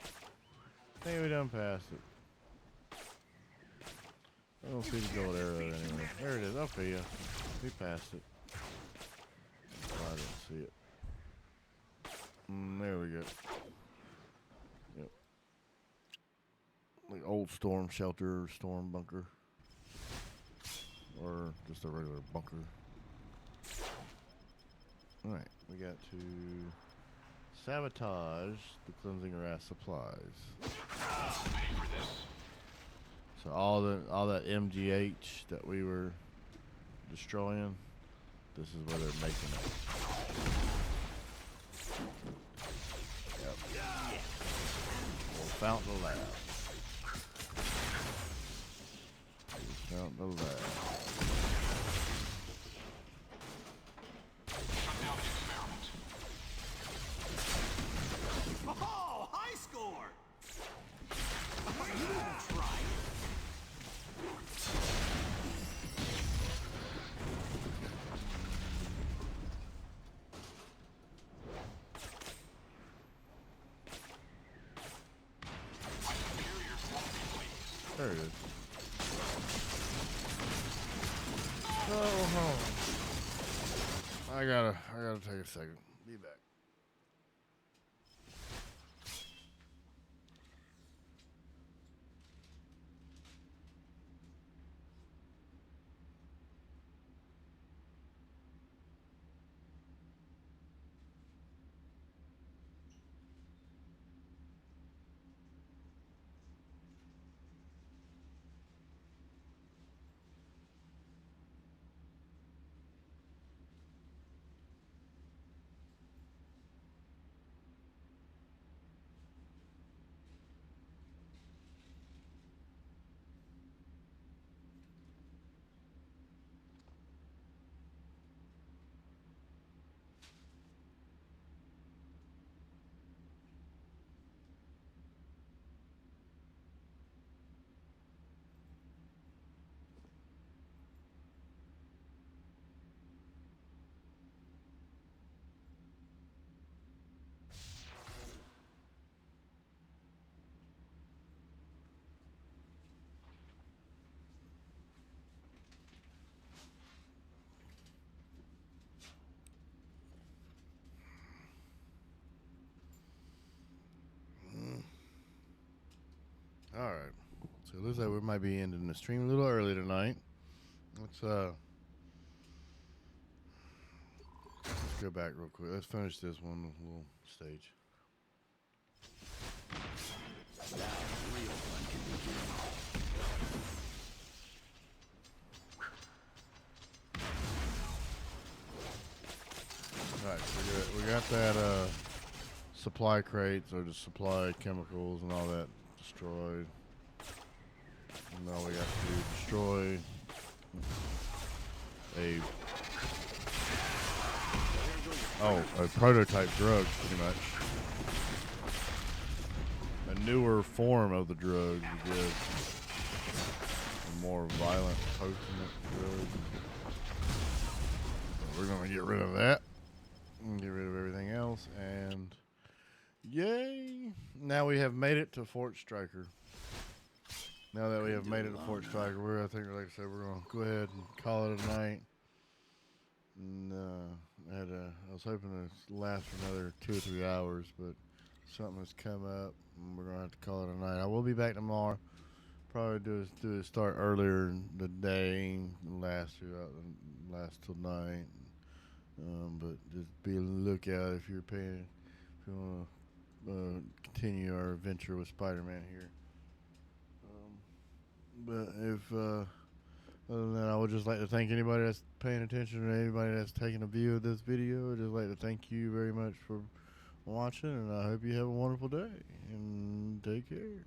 I think we done past it. I don't see the gold arrow anywhere. There it is. Okay, yeah. We passed it. Oh, I didn't see it. There we go. Yep. Like old storm shelter or storm bunker. Or just a regular bunker. Alright, we got to sabotage the Cleansing Wrath supplies. So all that MGH that we were destroying, this is where they're making it. Yep. We'll found the lab. We found the lab. Oh, high score! You didn't try. There it is. Oh, I gotta take a second. Be back. Alright. So it looks like we might be ending the stream a little early tonight. Let's go back real quick. Let's finish this one little stage. Now the real fun can begin. Alright, so we got that supply crates or the supply chemicals and all that destroyed. And now we have to destroy a prototype drug, pretty much. A newer form of the drug, you get a more violent, potent drug. So we're gonna get rid of that. And get rid of everything else, and yay! Now we have made it to Fort Stryker. Now that we have made it to Fort Stryker, I think, like I said, we're gonna go ahead and call it a night. And I was hoping to last for another 2 or 3 hours, but something has come up, and we're gonna have to call it a night. I will be back tomorrow, probably do it start earlier in the day, last till night. But just be on the lookout if you want to continue our adventure with Spider-Man here. But if other than that, I would just like to thank anybody that's paying attention or anybody that's taking a view of this video. I'd just like to thank you very much for watching, and I hope you have a wonderful day and take care.